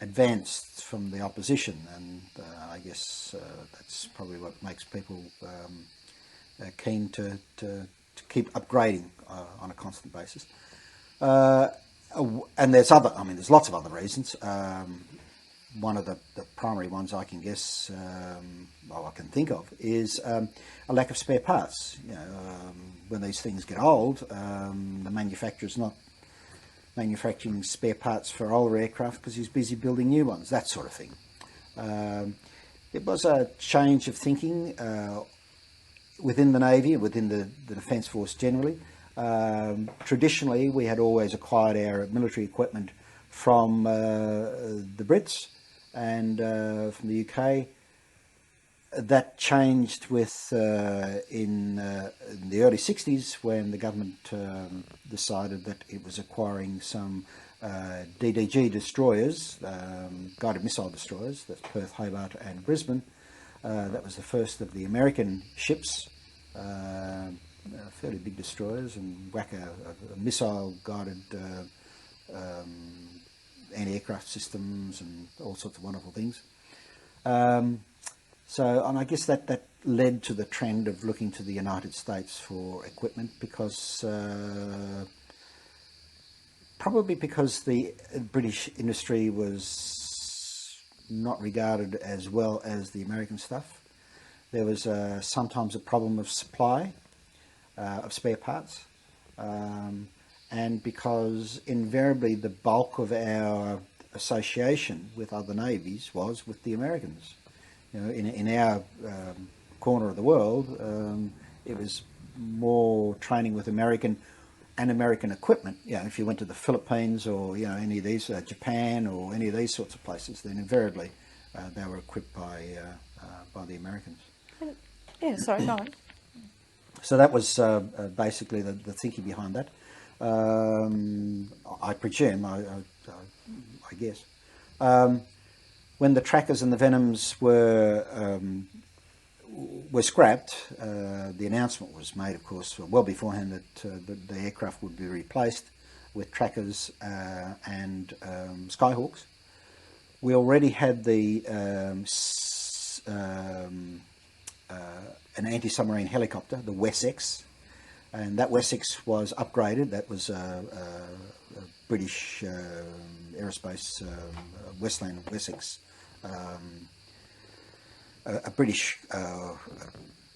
advanced from the opposition, and I guess that's probably what makes people keen to keep upgrading on a constant basis. And there's lots of other reasons. One of the primary ones I can guess, I can think of, is a lack of spare parts. When these things get old, the manufacturer's not manufacturing spare parts for older aircraft because he's busy building new ones, that sort of thing. It was a change of thinking within the Navy, within the Defence Force generally. Traditionally, we had always acquired our military equipment from the Brits and from the UK. That changed with in the early 60s, when the government decided that it was acquiring some DDG destroyers, guided missile destroyers. That's Perth, Hobart and Brisbane. That was the first of the American ships, fairly big destroyers, and whack a missile-guided anti-aircraft systems and all sorts of wonderful things. So, and I guess that led to the trend of looking to the United States for equipment, because probably because the British industry was not regarded as well as the American stuff. There was sometimes a problem of supply of spare parts, and because invariably the bulk of our association with other navies was with the Americans. You know, in our corner of the world, it was more training with American equipment. You know, if you went to the Philippines or, you know, any of these, Japan or any of these sorts of places, then invariably they were equipped by the Americans. Yeah, sorry, go on. So that was basically the thinking behind that. I presume, I guess. When the trackers and the Venoms were scrapped, the announcement was made, of course, well beforehand, that the aircraft would be replaced with trackers and Skyhawks. We already had an anti-submarine helicopter, the Wessex, and that Wessex was upgraded. That was a British aerospace Westland Wessex, a British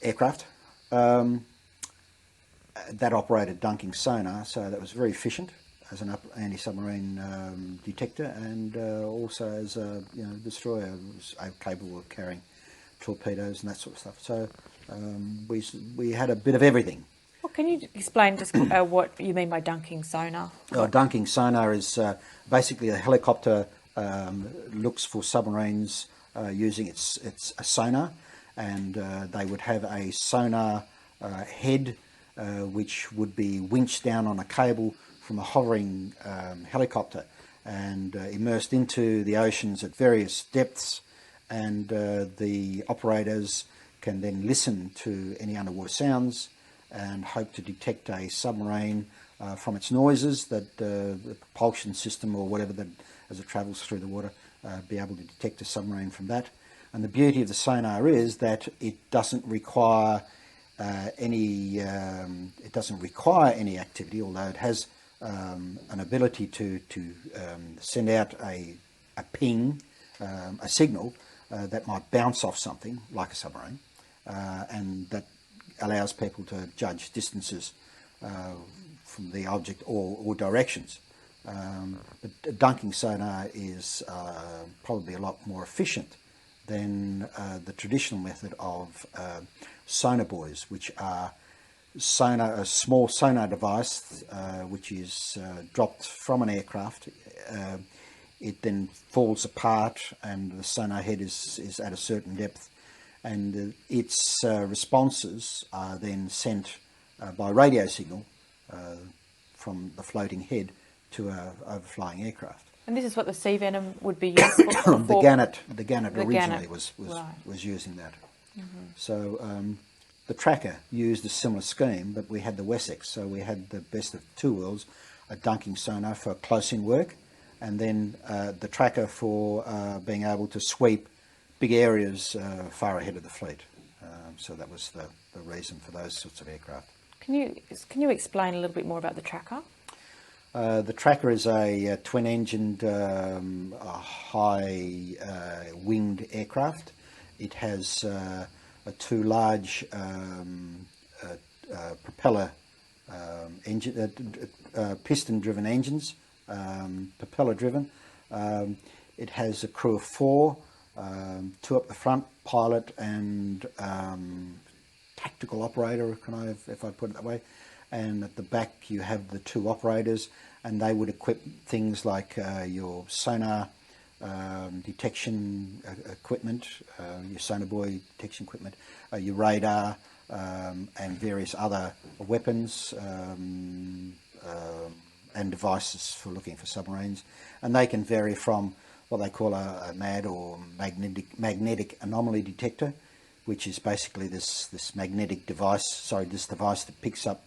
aircraft that operated dunking sonar, so that was very efficient as an anti-submarine detector, and also as a destroyer. It was capable of carrying torpedoes and that sort of stuff. So we had a bit of everything. Well, can you explain just what you mean by dunking sonar? Dunking sonar is basically a helicopter looks for submarines using its sonar, and they would have a sonar head which would be winched down on a cable from a hovering helicopter and immersed into the oceans at various depths, and the operators can then listen to any underwater sounds and hope to detect a submarine from its noises, that the propulsion system or whatever that, as it travels through the water, be able to detect a submarine from that. And the beauty of the sonar is that it doesn't require any activity, although it has an ability to send out a ping, a signal that might bounce off something like a submarine, and that allows people to judge distances from the object or directions. But dunking sonar is probably a lot more efficient than the traditional method of sonar buoys, which are a small sonar device which is dropped from an aircraft. It then falls apart, and the sonar head is at a certain depth, and its responses are then sent by radio signal from the floating head to a overflying aircraft. And this is what the Sea Venom would be used for? The Gannet originally Gannet. was Right. using that. Mm-hmm. So the Tracker used a similar scheme, but we had the Wessex, so we had the best of two worlds: a dunking sonar for close-in work, and then the Tracker for being able to sweep big areas far ahead of the fleet. So that was the reason for those sorts of aircraft. Can you explain a little bit more about the Tracker? The Tracker is a twin-engined, high-winged aircraft. It has two large propeller piston-driven engines, propeller-driven. It has a crew of four, two up the front, pilot and tactical operator, if I put it that way. And at the back you have the two operators, and they would equip things like your sonar detection equipment, your sonar buoy detection equipment, your radar, and various other weapons and devices for looking for submarines. And they can vary from what they call a MAD, or magnetic anomaly detector, which is basically this device that picks up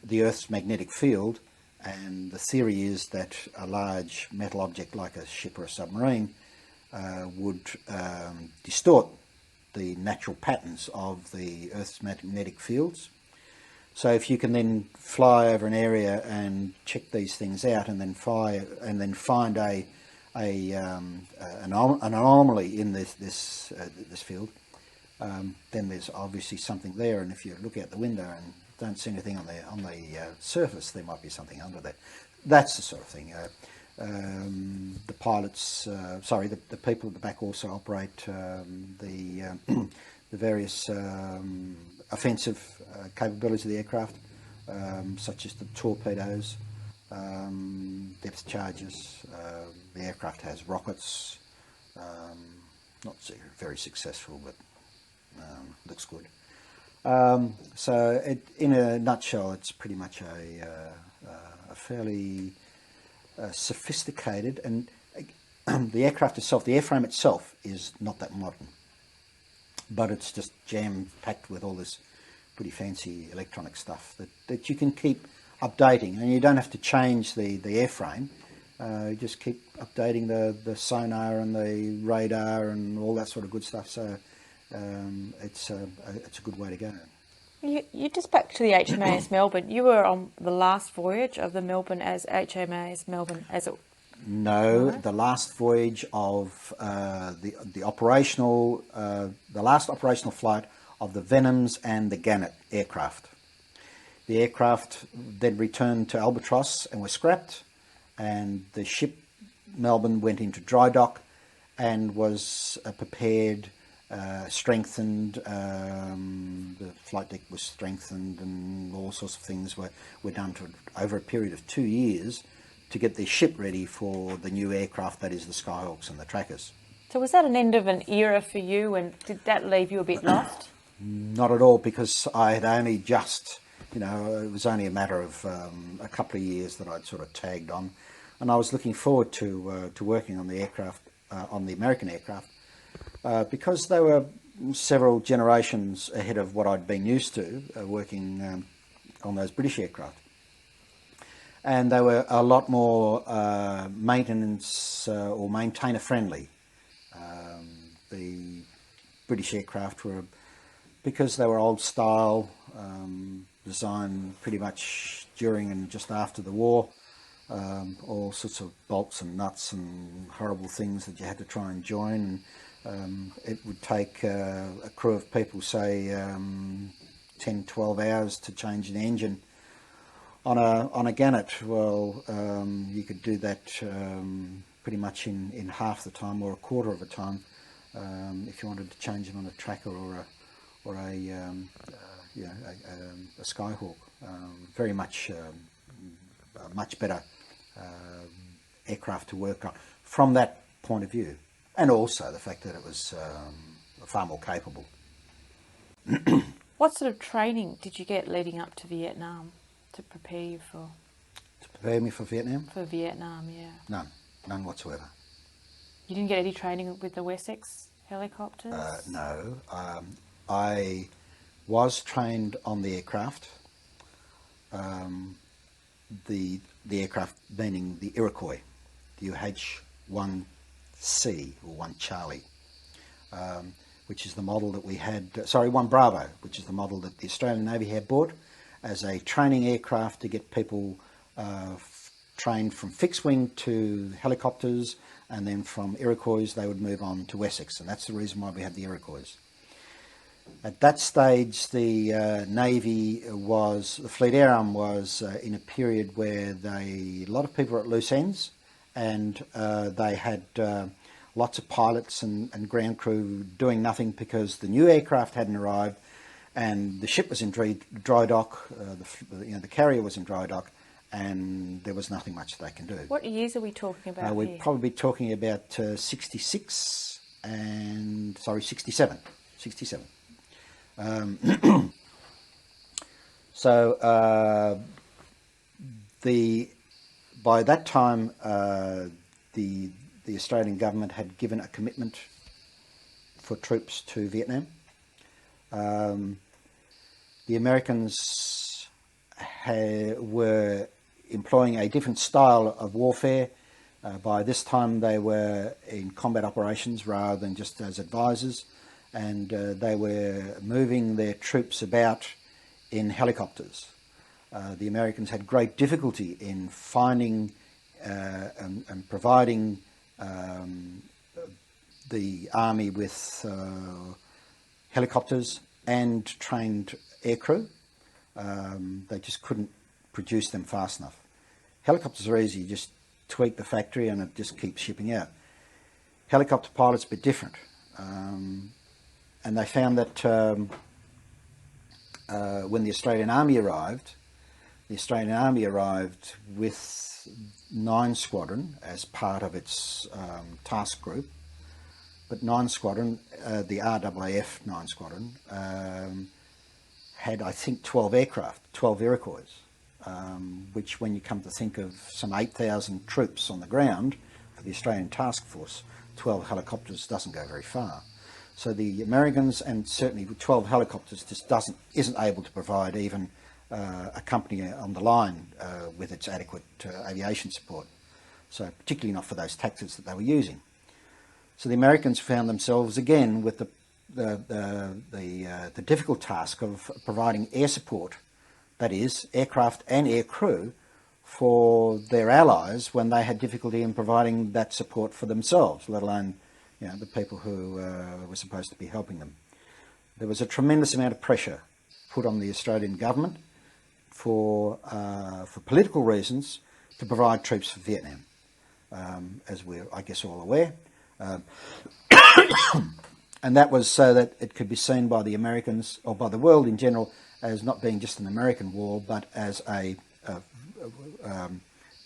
the Earth's magnetic field, and the theory is that a large metal object like a ship or a submarine would distort the natural patterns of the Earth's magnetic fields. So if you can then fly over an area and check these things out, and then find an anomaly in this field, then there's obviously something there. And if you look out the window and don't see anything on the surface, there might be something under there. That's the sort of thing. The pilots, the people at the back also operate the various offensive capabilities of the aircraft, such as the torpedoes, depth charges. The aircraft has rockets, not very successful, but looks good. So in a nutshell, it's pretty much a fairly sophisticated, and the aircraft itself, the airframe itself, is not that modern, but it's just jam-packed with all this pretty fancy electronic stuff that you can keep updating, and you don't have to change the airframe. You just keep updating the sonar and the radar and all that sort of good stuff. So it's a good way to go. You just back to the HMAS Melbourne. You were on the last voyage of the Melbourne as HMAS Melbourne as it. No, Right. the last voyage of the operational, the last operational flight of the Venoms and the Gannet aircraft. The aircraft then returned to Albatross and were scrapped, and the ship Melbourne went into dry dock and was prepared, strengthened. The flight deck was strengthened, and all sorts of things were done over a period of 2 years to get the ship ready for the new aircraft, that is the Skyhawks and the Trackers. So was that an end of an era for you, and did that leave you a bit lost? Not at all, because I had only just, it was only a matter of a couple of years that I'd sort of tagged on, and I was looking forward to working on the aircraft, on the American aircraft, because they were several generations ahead of what I'd been used to working on those British aircraft. And they were a lot more maintenance or maintainer friendly. The British aircraft were, because they were old style, designed pretty much during and just after the war, all sorts of bolts and nuts and horrible things that you had to try and join. It would take a crew of people, say 10, 12 hours to change an engine. On a Gannet, well, you could do that pretty much in half the time or a quarter of the time if you wanted to change them on a Tracker or a Skyhawk. Very much a much better aircraft to work on from that point of view, and also the fact that it was far more capable. What sort of training did you get leading up to Vietnam to prepare you for? To prepare me for Vietnam? For Vietnam, yeah. None whatsoever. You didn't get any training with the Wessex helicopters? No. I was trained on the aircraft. The aircraft meaning the Iroquois, the UH-1C or 1 Charlie, which is the model that we had, 1 Bravo, which is the model that the Australian Navy had bought as a training aircraft to get people trained from fixed wing to helicopters, and then from Iroquois they would move on to Wessex, and that's the reason why we had the Iroquois. At that stage, the Navy the Fleet Air Arm was in a period where a lot of people were at loose ends, and they had lots of pilots and ground crew doing nothing because the new aircraft hadn't arrived, and the ship was in dry dock, the carrier was in dry dock, and there was nothing much they can do. What years are we talking about We'd here? probably be talking about 67. So by that time, the Australian government had given a commitment for troops to Vietnam. The Americans were employing a different style of warfare. By this time they were in combat operations rather than just as advisors, and they were moving their troops about in helicopters. The Americans had great difficulty in finding and providing the army with helicopters and trained aircrew. They just couldn't produce them fast enough. Helicopters are easy, you just tweak the factory and it just keeps shipping out. Helicopter pilots are a bit different. And they found that when the Australian Army arrived with 9 Squadron as part of its task group. But 9 Squadron, the RAAF 9 Squadron, had, I think, 12 aircraft, 12 Iroquois, which, when you come to think of some 8,000 troops on the ground for the Australian Task Force, 12 helicopters doesn't go very far. So the Americans, and certainly with 12 helicopters, just isn't able to provide even a company on the line with its adequate aviation support. So particularly not for those tactics that they were using. So the Americans found themselves again with the difficult task of providing air support, that is, aircraft and air crew, for their allies when they had difficulty in providing that support for themselves, let alone, you know, the people who were supposed to be helping them. There was a tremendous amount of pressure put on the Australian government for political reasons to provide troops for Vietnam, as we're, I guess, all aware. And that was so that it could be seen by the Americans, or by the world in general, as not being just an American war, but as a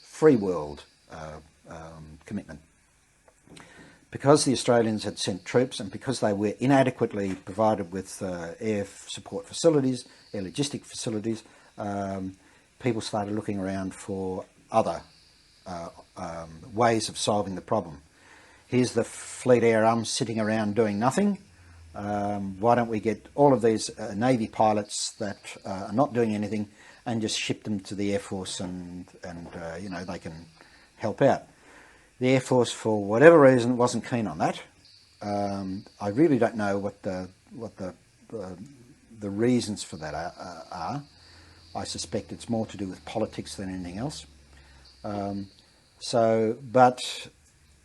free world commitment. Because the Australians had sent troops, and because they were inadequately provided with air support facilities, air logistic facilities, people started looking around for other ways of solving the problem. Here's the Fleet Air sitting around doing nothing. Why don't we get all of these Navy pilots that are not doing anything and just ship them to the Air Force, and you know, they can help out. The Air Force, for whatever reason, wasn't keen on that. I really don't know what the reasons for that are. I suspect it's more to do with politics than anything else. But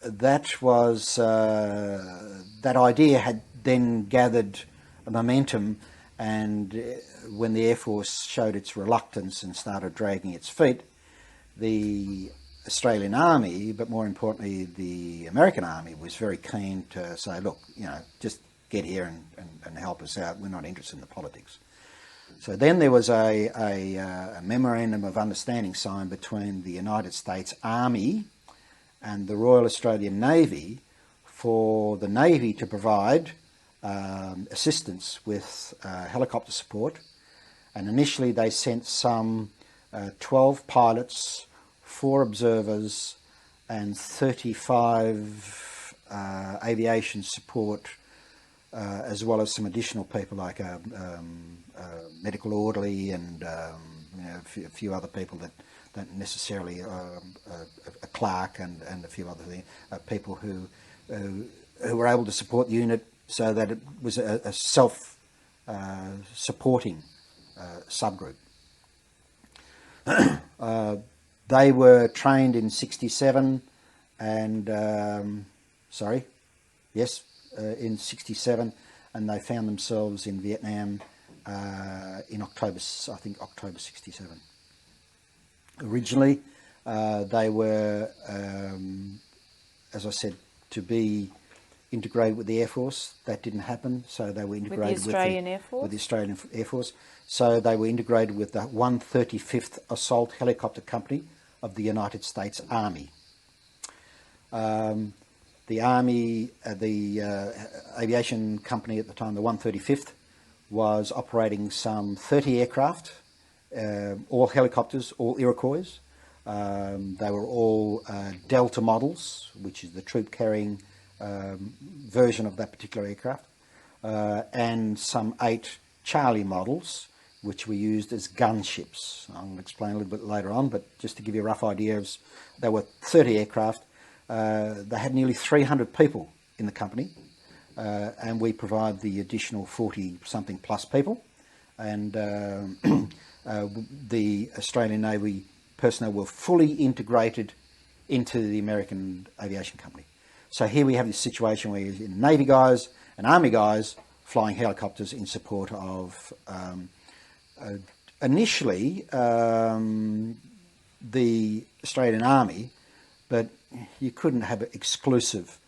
that was that idea had then gathered a momentum, and when the Air Force showed its reluctance and started dragging its feet, the Australian Army, but more importantly the American Army, was very keen to say, look, you know, just get here and help us out. We're not interested in the politics. So then there was a memorandum of understanding signed between the United States Army and the Royal Australian Navy for the Navy to provide assistance with helicopter support. And initially they sent some 12 pilots, 4 observers and 35 aviation support, as well as some additional people like a medical orderly and you know, a few other people that don't necessarily a clerk and a few other things, people who were able to support the unit so that it was a self-supporting subgroup. They were trained in 67 and, in 67, and they found themselves in Vietnam in October 67. Originally, they were, as I said, to be integrated with the Air Force. That didn't happen, so they were integrated with the Australian Air Force? With the Australian Air Force. So they were integrated with the 135th Assault Helicopter Company of the United States Army. The Army, the aviation company at the time, the 135th, was operating some 30 aircraft, all helicopters, all Iroquois. They were all Delta models, which is the troop-carrying version of that particular aircraft, and some 8 Charlie models, which were used as gunships. I'll explain a little bit later on, but just to give you a rough idea, there were 30 aircraft. They had nearly 300 people in the company. and we provide the additional 40-something plus people. And the Australian Navy personnel were fully integrated into the American Aviation Company. So here we have this situation where you're Navy guys and Army guys flying helicopters in support of initially the Australian Army, but you couldn't have exclusive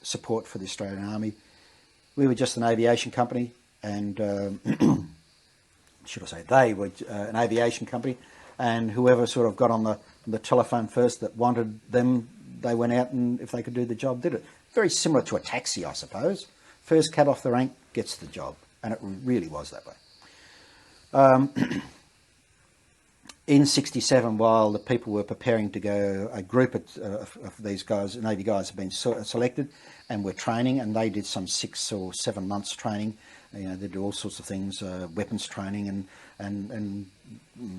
support for the Australian Army. We were just an aviation company, and should I say they were an aviation company, and whoever sort of got on the telephone first that wanted them, they went out and if they could do the job, did it. Very similar to a taxi, I suppose. First cab off the rank gets the job, and it really was that way. In '67, while the people were preparing to go, a group of these guys, Navy guys, had been selected and were training, and they did some 6 or 7 months training. You know, they did all sorts of things, weapons training and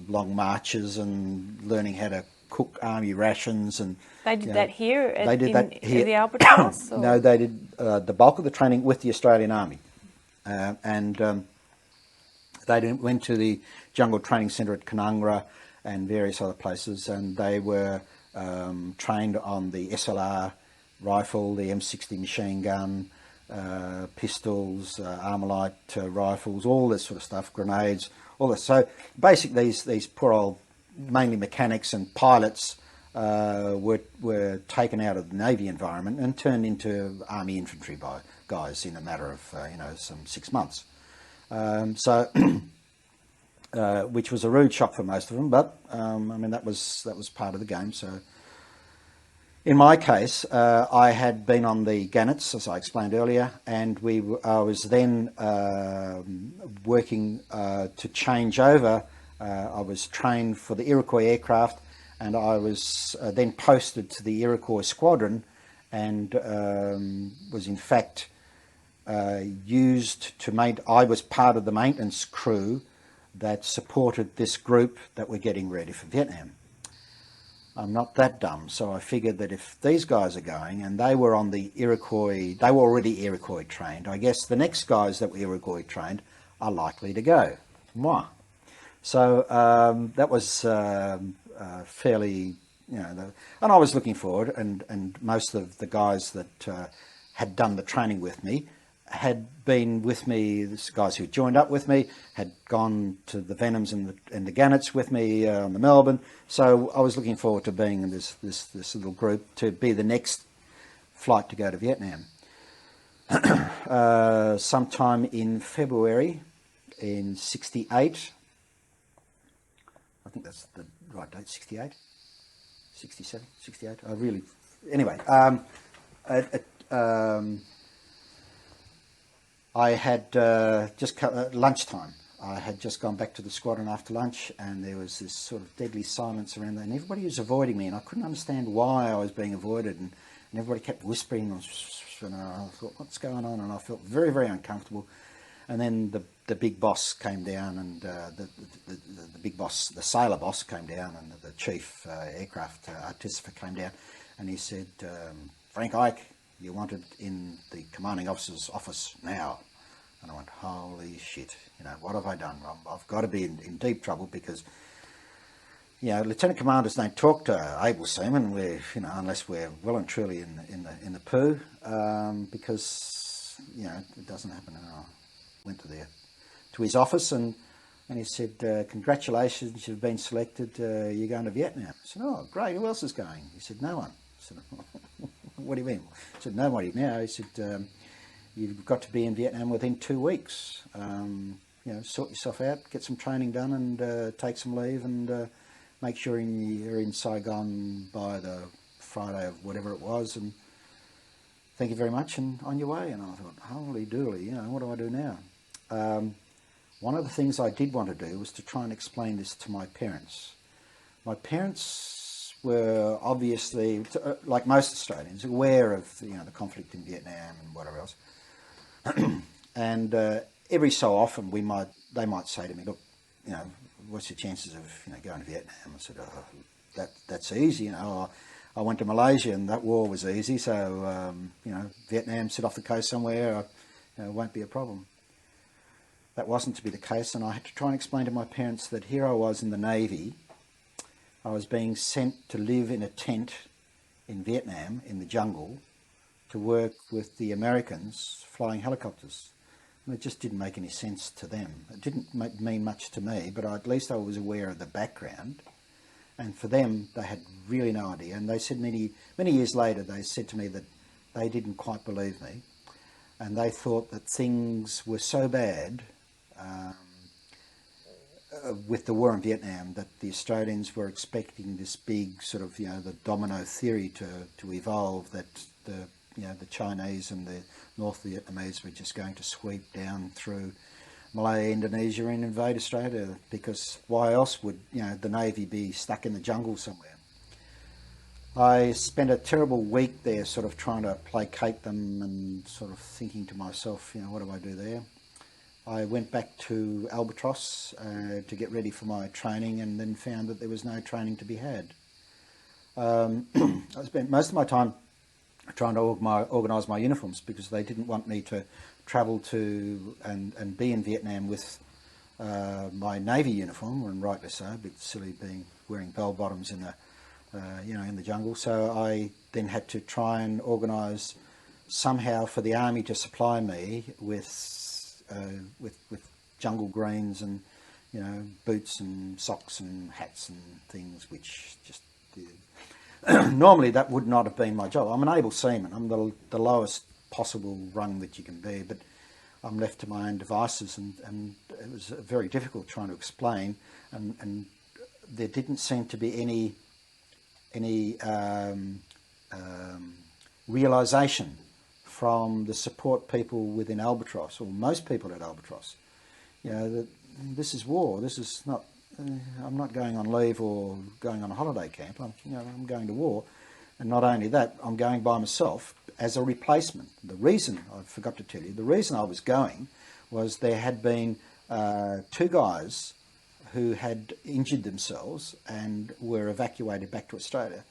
long marches and learning how to cook army rations. And they did that here. They did that here. In the Albatross. No, they did the bulk of the training with the Australian Army, and they went to the Jungle Training Centre at Canungra and various other places, and they were trained on the SLR rifle, the M60 machine gun, pistols, Armalite rifles, all this sort of stuff, grenades, all this. So basically these poor old, mainly mechanics and pilots were taken out of the Navy environment and turned into Army infantry guys in a matter of some 6 months. Which was a rude shock for most of them, but I mean that was part of the game. So, in my case, I had been on the Gannets, as I explained earlier, and I was then working to change over. I was trained for the Iroquois aircraft, and I was then posted to the Iroquois squadron, and was in fact used to I was part of the maintenance crew that supported this group that were getting ready for Vietnam. I'm not that dumb, so I figured that if these guys are going, and they were on the Iroquois, they were already Iroquois trained, I guess the next guys that were Iroquois trained are likely to go. Moi. So that was fairly, and I was looking forward, and most of the guys that had done the training with me had been with me, the guys who joined up with me, had gone to the Venoms and the Gannets with me on the Melbourne. So I was looking forward to being in this little group to be the next flight to go to Vietnam. Sometime in February in '68, I think that's the right date, 68, 67, 68, anyway, I had just lunchtime. I had just gone back to the squadron after lunch, and there was this sort of deadly silence around there, and everybody was avoiding me, and I couldn't understand why I was being avoided, and everybody kept whispering, and I thought, what's going on? And I felt very, very uncomfortable. And then the big boss came down, and the big boss, the sailor boss, came down, and the chief aircraft artificer came down, and he said, Frank Eyck, you're wanted in the commanding officer's office now. And I went, holy shit, what have I done? I've got to be in deep trouble, because lieutenant commanders don't talk to able seamen, unless we're well and truly in the poo, because it doesn't happen. And I went to his office, and he said, congratulations, you've been selected. You're going to Vietnam. I said, oh great, who else is going? He said, no one. I said, what do you mean? I said, nobody now. He said, you've got to be in Vietnam within 2 weeks. Sort yourself out, get some training done, and take some leave, and make sure you're in Saigon by the Friday of whatever it was, and thank you very much, and on your way. And I thought, holy dooly, what do I do now? One of the things I did want to do was to try and explain this to my parents. My parents were obviously, like most Australians, aware of the conflict in Vietnam and whatever else. And every so often they might say to me, look, what's your chances of going to Vietnam? I said, oh, that's easy. I went to Malaysia and that war was easy, so, you know, Vietnam, sit off the coast somewhere, you know, won't be a problem. That wasn't to be the case, and I had to try and explain to my parents that here I was in the Navy. I was being sent to live in a tent in Vietnam, in the jungle, to work with the Americans flying helicopters. And it just didn't make any sense to them. It didn't mean much to me, but at least I was aware of the background. And for them, they had really no idea. And they said many years later, they said to me that they didn't quite believe me. And they thought that things were so bad with the war in Vietnam that the Australians were expecting this big sort of, you know, the domino theory to evolve, that the, you know, the Chinese and the North Vietnamese were just going to sweep down through Malaya, Indonesia and invade Australia, because why else would, you know, the Navy be stuck in the jungle somewhere? I spent a terrible week there sort of trying to placate them and sort of thinking to myself, you know, what do I do there? I went back to Albatross to get ready for my training, and then found that there was no training to be had. I spent most of my time trying to organise my uniforms, because they didn't want me to travel to and be in Vietnam with my Navy uniform, and rightly so, a bit silly wearing bell bottoms in the you know, in the jungle. So I then had to try and organise somehow for the army to supply me with jungle greens and, you know, boots and socks and hats and things, which just normally that would not have been my job. I'm an able seaman. I'm the lowest possible rung that you can be, but I'm left to my own devices, and it was very difficult trying to explain, and there didn't seem to be any realisation from the support people within Albatross, or most people at Albatross, you know, that this is war. This is not. I'm not going on leave or going on a holiday camp. I'm going to war, and not only that, I'm going by myself as a replacement. The reason, I forgot to tell you, the reason I was going was there had been 2 guys who had injured themselves and were evacuated back to Australia,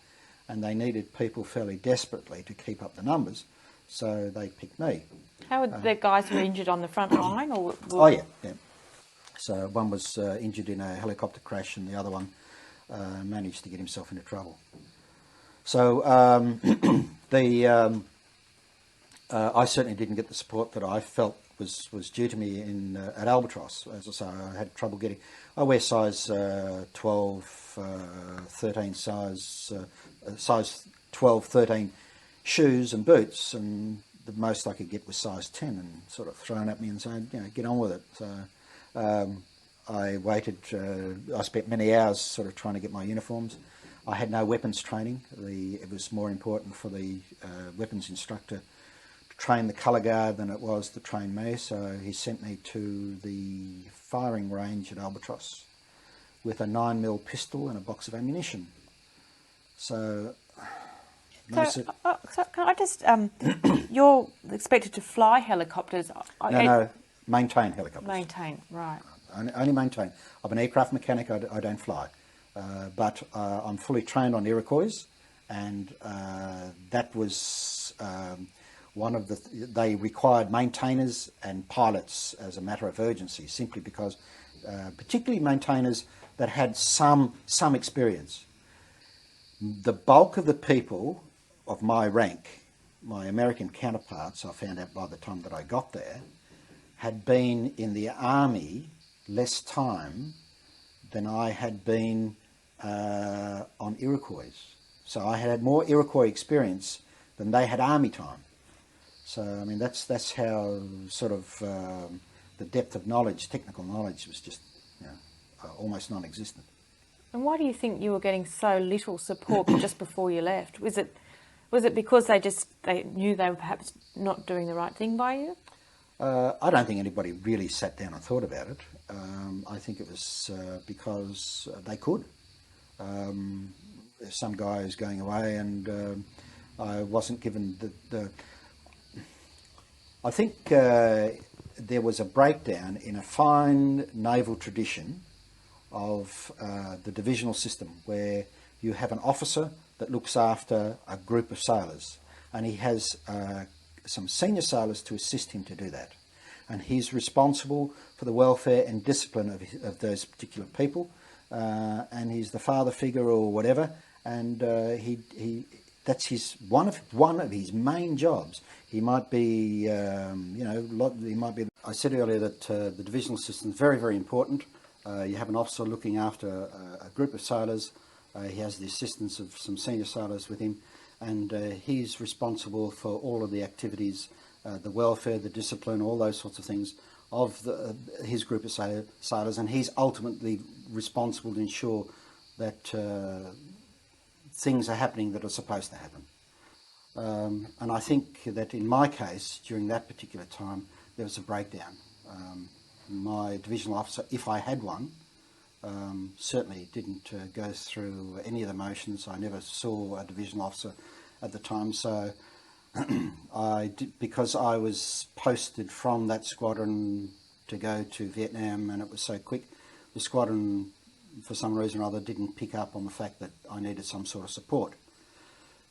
and they needed people fairly desperately to keep up the numbers, so they picked me. How were the guys who were injured on the front line? Or Oh, yeah. So one was injured in a helicopter crash, and the other one managed to get himself into trouble. So I certainly didn't get the support that I felt was due to me at Albatross. As I say, I had trouble getting. I wear size 12, 13 size 12, 13 shoes and boots, and the most I could get was size 10, and sort of thrown at me and saying, you know, get on with it. So I waited. I spent many hours sort of trying to get my uniforms. I had no weapons training. It was more important for the weapons instructor to train the colour guard than it was to train me. So he sent me to the firing range at Albatross with a 9mm pistol and a box of ammunition. So can I just, you're expected to fly helicopters. No, maintain helicopters. Maintain, right. Only maintain. I'm an aircraft mechanic, I don't fly. But I'm fully trained on Iroquois, and that was one of they required maintainers and pilots as a matter of urgency, simply because, particularly maintainers that had some experience. The bulk of the people of my rank, my American counterparts, I found out by the time that I got there, had been in the army less time than I had been on Iroquois. So I had more Iroquois experience than they had army time. So I mean, that's how sort of the depth of knowledge, technical knowledge, was just, you know, almost non-existent. And why do you think you were getting so little support just before you left? Was it because they knew they were perhaps not doing the right thing by you? I don't think anybody really sat down and thought about it. I think it was because they could. Some guy was going away, and I wasn't given the I think there was a breakdown in a fine naval tradition of the divisional system, where you have an officer that looks after a group of sailors, and he has some senior sailors to assist him to do that. And he's responsible for the welfare and discipline of those particular people, and he's the father figure or whatever, and that's one of his main jobs. He might be, he might be. I said earlier that the divisional system is very, very important. You have an officer looking after a group of sailors. He has the assistance of some senior sailors with him, and he's responsible for all of the activities, the welfare, the discipline, all those sorts of things of his group of sailors, and he's ultimately responsible to ensure that things are happening that are supposed to happen. And I think that in my case, during that particular time, there was a breakdown. My divisional officer, if I had one, certainly didn't go through any of the motions. I never saw a divisional officer at the time, so because I was posted from that squadron to go to Vietnam, and it was so quick, the squadron, for some reason or other, didn't pick up on the fact that I needed some sort of support.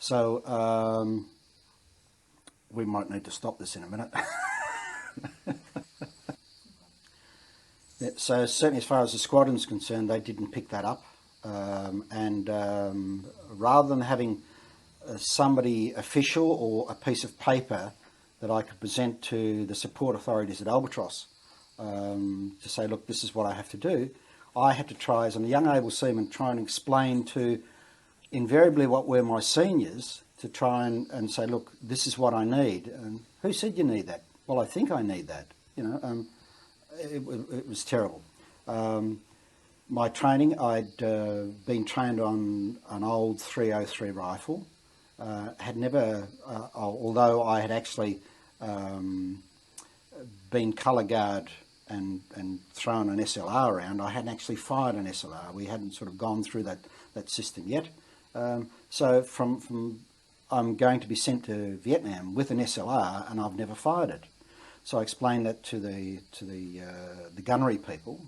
So we might need to stop this in a minute. So certainly as far as the squadron's concerned, they didn't pick that up. And rather than having somebody official or a piece of paper that I could present to the support authorities at Albatross to say, look, this is what I have to do, I had to try, as a young able seaman, try and explain to invariably what were my seniors, to try and say, look, this is what I need. And who said you need that? Well, I think I need that. It was terrible. My training, I'd been trained on an old 303 rifle. Had never, although I had actually been colour guard and thrown an SLR around, I hadn't actually fired an SLR. We hadn't sort of gone through that system yet. So from I'm going to be sent to Vietnam with an SLR, and I've never fired it. So I explained that to the gunnery people,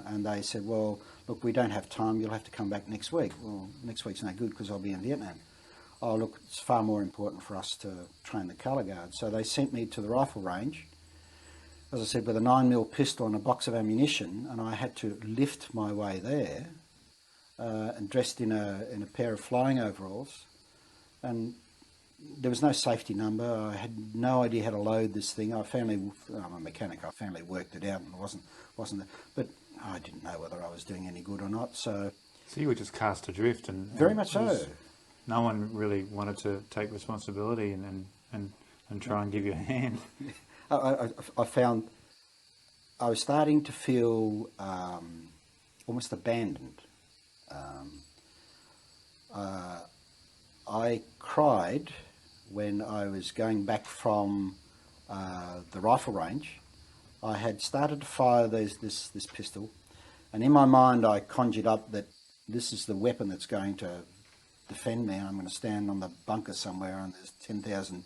and they said, well, look, we don't have time, you'll have to come back next week. Well, next week's no good because I'll be in Vietnam. Oh, look, it's far more important for us to train the colour guard. So they sent me to the rifle range, as I said, with a 9mm pistol and a box of ammunition, and I had to lift my way there, and dressed in a pair of flying overalls, and there was no safety number. I had no idea how to load this thing. I'm a mechanic. I finally worked it out, and it wasn't. But I didn't know whether I was doing any good or not. So you were just cast adrift, and very much so. No one really wanted to take responsibility and try and give you a hand. I found I was starting to feel almost abandoned. I cried when I was going back from the rifle range. I had started to fire this pistol, and in my mind I conjured up that this is the weapon that's going to defend me. I'm going to stand on the bunker somewhere, and there's 10,000,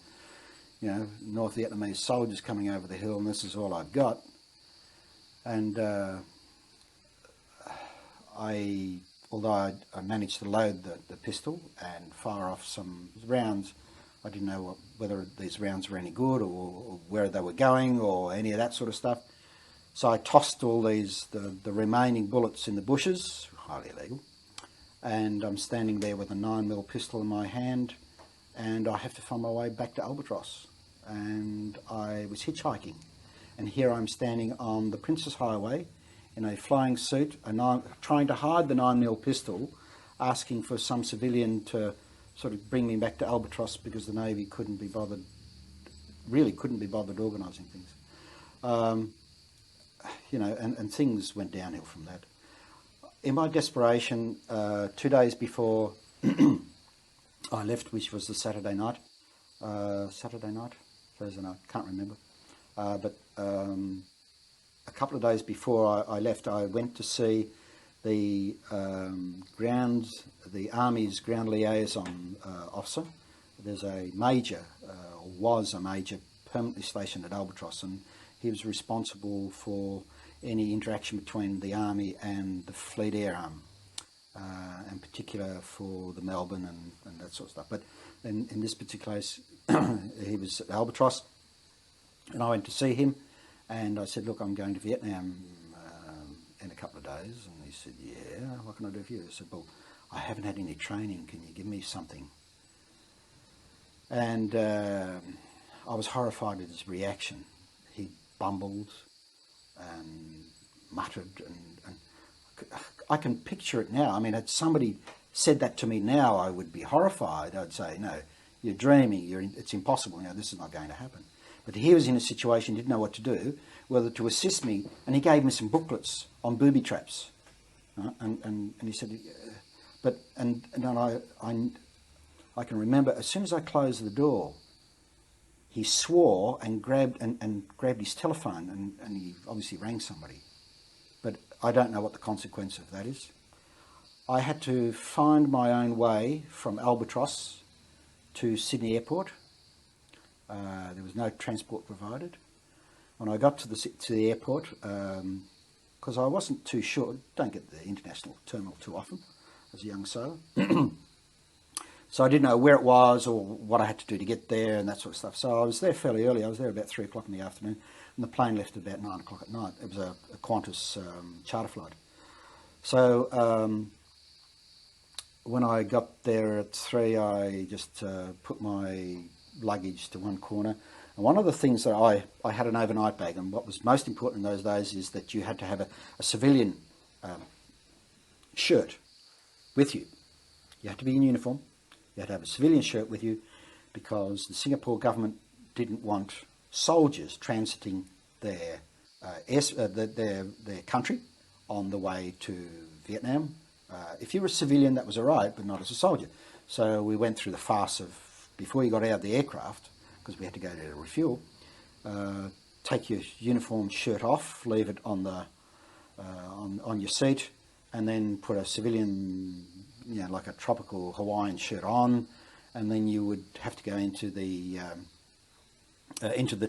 North Vietnamese soldiers coming over the hill, and this is all I've got. And although I managed to load the pistol and fire off some rounds, I didn't know whether these rounds were any good or where they were going or any of that sort of stuff. So I tossed all the remaining bullets in the bushes, highly illegal, and I'm standing there with a 9mm pistol in my hand, and I have to find my way back to Albatross. And I was hitchhiking, and here I'm standing on the Princess Highway in a flying suit, trying to hide the 9mm pistol, asking for some civilian to sort of bring me back to Albatross because the Navy couldn't be bothered organising things. And things went downhill from that. In my desperation, 2 days before I left, which was the Thursday night, can't remember, but a couple of days before I left, I went to see the Army's ground liaison officer. There's a major, or was a major, permanently stationed at Albatross, and he was responsible for any interaction between the Army and the Fleet Air Arm. in particular for the Melbourne and that sort of stuff. But in this particular case, he was at Albatross, and I went to see him, and I said, look, I'm going to Vietnam in a couple of days. And he said, yeah, what can I do for you? I said, well, I haven't had any training. Can you give me something? And I was horrified at his reaction. He bumbled and muttered, and I can picture it now. I mean, had somebody said that to me now, I would be horrified. I'd say, no, you're dreaming, it's impossible, this is not going to happen. But he was in a situation, didn't know what to do, whether to assist me, and he gave me some booklets on booby traps. And he said, and then I can remember, as soon as I closed the door, he swore and grabbed his telephone, and he obviously rang somebody. But I don't know what the consequence of that is. I had to find my own way from Albatross to Sydney Airport. There was no transport provided. When I got to the airport, because I wasn't too sure, don't get the international terminal too often as a young sailor, so I didn't know where it was or what I had to do to get there and that sort of stuff. So I was there fairly early. I was there about 3 o'clock in the afternoon, and the plane left at about 9 o'clock at night. It was a Qantas charter flight. So when I got there at 3, I just put my luggage to one corner. And one of the things that I had an overnight bag, and what was most important in those days is that you had to have a civilian shirt with you. You had to be in uniform. You had to have a civilian shirt with you, because the Singapore government didn't want soldiers transiting their country on the way to Vietnam. If you were a civilian, that was all right, but not as a soldier. So we went through the farce of, before you got out of the aircraft, because we had to go to refuel, take your uniform shirt off, leave it on the on your seat, and then put a civilian, like a tropical Hawaiian shirt on, and then you would have to go into the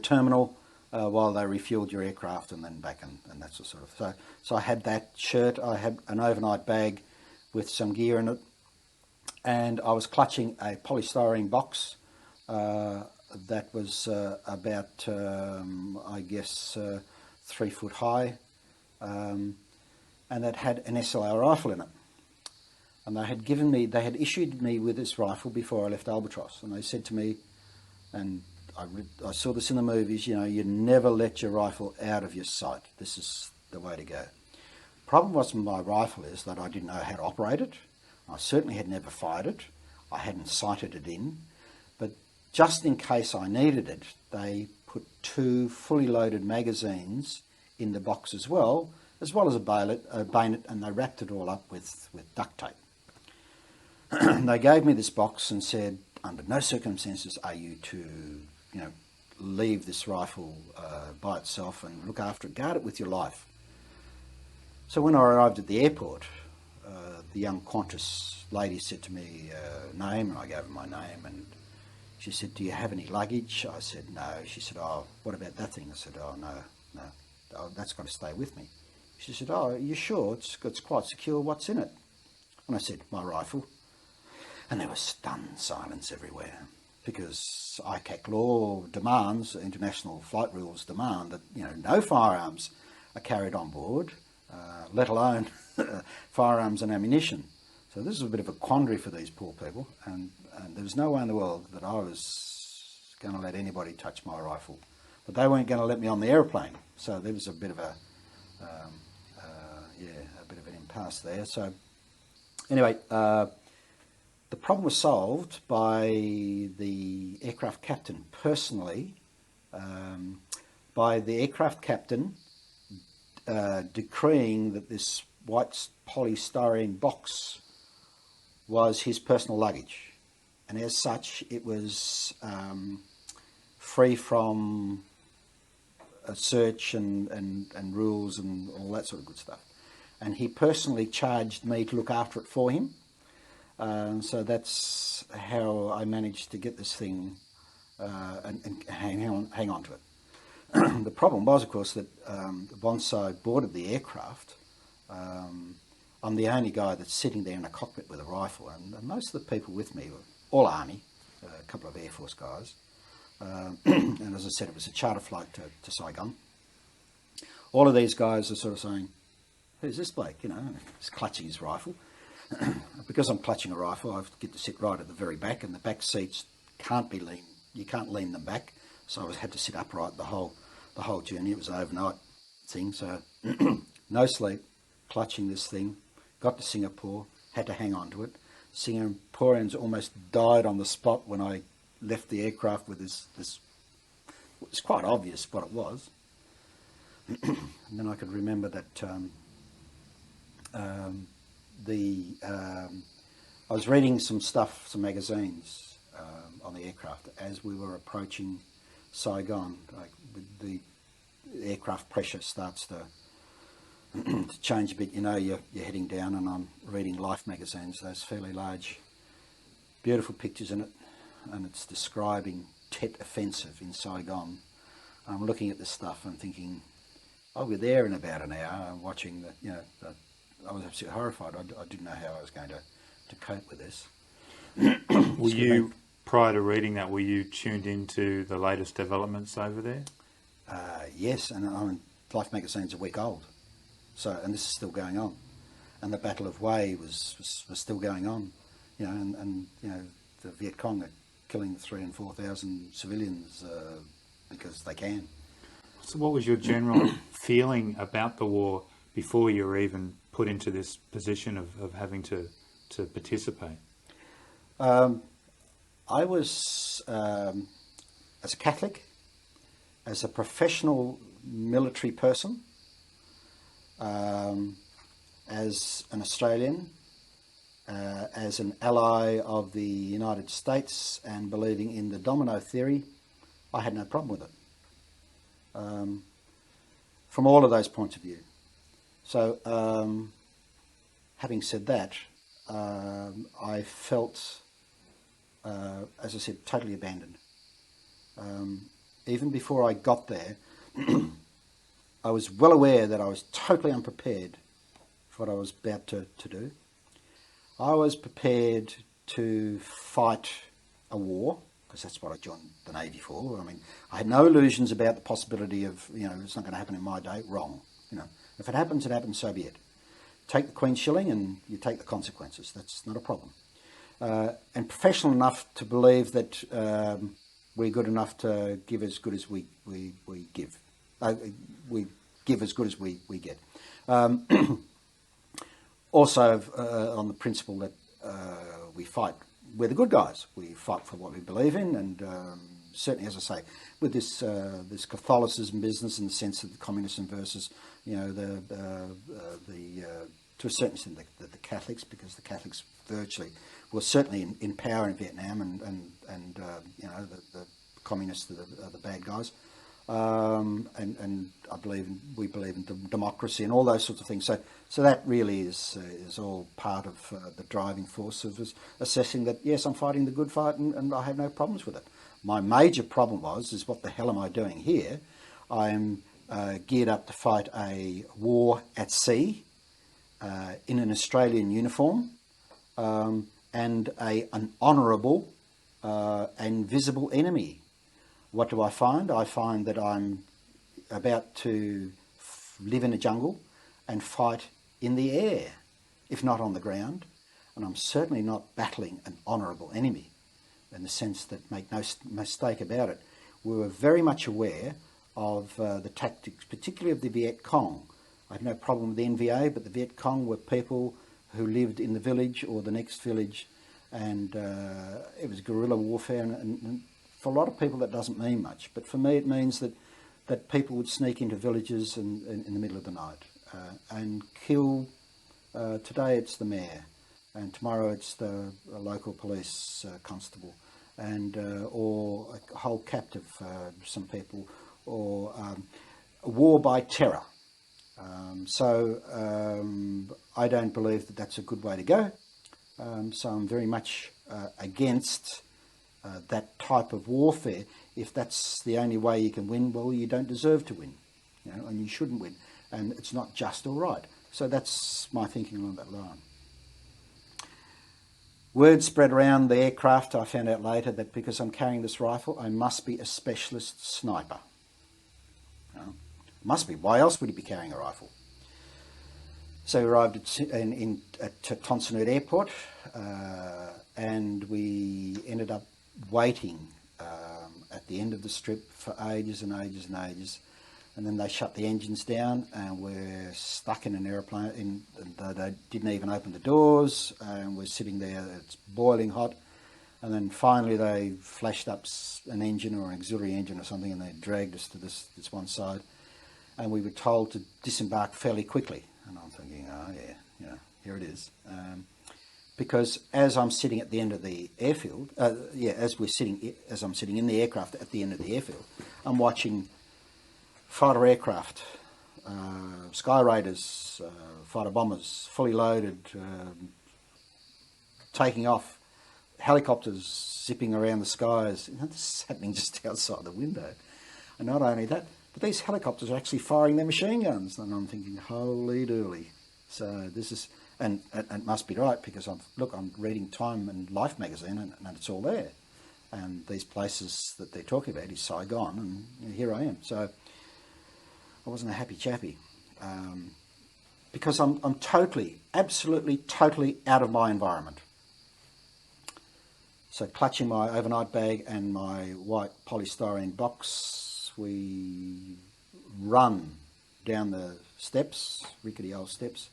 terminal while they refueled your aircraft, and then back and that sort of. So I had that shirt. I had an overnight bag with some gear in it, and I was clutching a polystyrene box that was about, I guess, 3 foot high, and that had an SLR rifle in it. And they had issued me with this rifle before I left Albatross, and they said to me, and I saw this in the movies, you never let your rifle out of your sight. This is the way to go. The problem was with my rifle is that I didn't know how to operate it. I certainly had never fired it. I hadn't sighted it in. But just in case I needed it, they put 2 fully loaded magazines in the box as well as a bayonet, and they wrapped it all up with duct tape. They gave me this box and said, under no circumstances are you to, leave this rifle by itself, and look after it, guard it with your life. So when I arrived at the airport, the young Qantas lady said to me name, and I gave her my name, and she said, do you have any luggage? I said, no. She said, oh, what about that thing? I said, oh, no, that's got to stay with me. She said, oh, are you sure? It's quite secure. What's in it? And I said, my rifle. And there was stunned silence everywhere, because ICAC law demands, international flight rules demand that, no firearms are carried on board, let alone firearms and ammunition. So this is a bit of a quandary for these poor people, and there was no way in the world that I was going to let anybody touch my rifle. But they weren't going to let me on the aeroplane, so there was a bit of a bit of an impasse there. So anyway, the problem was solved by the aircraft captain personally, by the aircraft captain decreeing that this white polystyrene box was his personal luggage, and as such it was free from a search and rules and all that sort of good stuff. And he personally charged me to look after it for him. So that's how I managed to get this thing and hang on to it. The problem was, of course, that once I boarded the aircraft, I'm the only guy that's sitting there in a cockpit with a rifle, and most of the people with me were all Army, a couple of Air Force guys. And as I said, it was a charter flight to Saigon. All of these guys are sort of saying, who's this bloke? You know, he's clutching his rifle. Because I'm clutching a rifle, I get to sit right at the very back, and the back seats can't be lean. You can't lean them back, so I had to sit upright the whole journey. It was an overnight thing, so no sleep, clutching this thing. Got to Singapore, had to hang on to it. Singaporeans almost died on the spot when I left the aircraft with this. It was quite obvious what it was. And then I could remember that I was reading some magazines on the aircraft as we were approaching Saigon. Like the aircraft pressure starts to change a bit. You know, you're heading down, and I'm reading Life magazines, those fairly large, beautiful pictures in it, and it's describing Tet Offensive in Saigon. I'm looking at this stuff and thinking, I'll be there in about an hour. I'm watching I was absolutely horrified. I didn't know how I was going to cope with this. Were you, prior to reading that, were you tuned into the latest developments over there? Yes, and Life magazine's a week old, and this is still going on, and the Battle of Hue was still going on, you know, and you know the Viet Cong are killing 3,000 and 4,000 civilians because they can. So, what was your general feeling about the war before you were even put into this position of having to participate? I was, as a Catholic, as a professional military person, as an Australian, as an ally of the United States, and believing in the domino theory, I had no problem with it. From all of those points of view. So, having said that, I felt, as I said, totally abandoned. Even before I got there, I was well aware that I was totally unprepared for what I was about to do. I was prepared to fight a war, because that's what I joined the Navy for. I mean, I had no illusions about the possibility of, you know, it's not going to happen in my day. Wrong. You know, if it happens, so be it. Take the Queen's shilling and you take the consequences. That's not a problem. And professional enough to believe that we're good enough to give as good as we give. We give as good as we get. Also, on the principle that we fight. We're the good guys. We fight for what we believe in, and certainly, as I say, with this Catholicism business, in the sense of the communism versus, you know, to a certain extent the Catholics, because the Catholics virtually were certainly in power in Vietnam, and you know, the communists are the bad guys, and we believe in democracy and all those sorts of things. So that really is all part of the driving force of us assessing that, yes, I'm fighting the good fight, and I have no problems with it. My major problem is what the hell am I doing here? I'm geared up to fight a war at sea in an Australian uniform, and an honourable and visible enemy. What do I find? I find that I'm about to live in a jungle and fight in the air, if not on the ground. And I'm certainly not battling an honourable enemy, in the sense that, make no mistake about it, we were very much aware of the tactics, particularly of the Viet Cong. I have no problem with the NVA, but the Viet Cong were people who lived in the village or the next village, and it was guerrilla warfare, and for a lot of people that doesn't mean much, but for me it means that people would sneak into villages in the middle of the night and kill. Today it's the mayor, and tomorrow it's the local police constable, and or a whole captive, some people, or a war by terror. So I don't believe that that's a good way to go. So I'm very much against that type of warfare. If that's the only way you can win, well, you don't deserve to win, you know, and you shouldn't win, and it's not just or right. So that's my thinking along that line. Word spread around the aircraft. I found out later that because I'm carrying this rifle, I must be a specialist sniper. Must be. Why else would he be carrying a rifle? So we arrived at Tonsanut Airport, and we ended up waiting at the end of the strip for ages and ages and ages. And then they shut the engines down, and we're stuck in an aeroplane. They didn't even open the doors, and we're sitting there. It's boiling hot. And then finally they flashed up an engine or an auxiliary engine or something, and they dragged us to this one side. And we were told to disembark fairly quickly. And I'm thinking, oh yeah, here it is. Because as I'm sitting at the end of the airfield, as I'm sitting in the aircraft at the end of the airfield, I'm watching fighter aircraft, Sky Raiders, fighter bombers, fully loaded, taking off, helicopters zipping around the skies. This is happening just outside the window. And not only that, but these helicopters are actually firing their machine guns. And I'm thinking, holy dooly. So this is, and it must be right, because I'm reading Time and Life magazine, and it's all there. And these places that they're talking about is Saigon, and here I am. So I wasn't a happy chappy, because I'm absolutely totally out of my environment. So clutching my overnight bag and my white polystyrene box, we run down the steps, rickety old steps,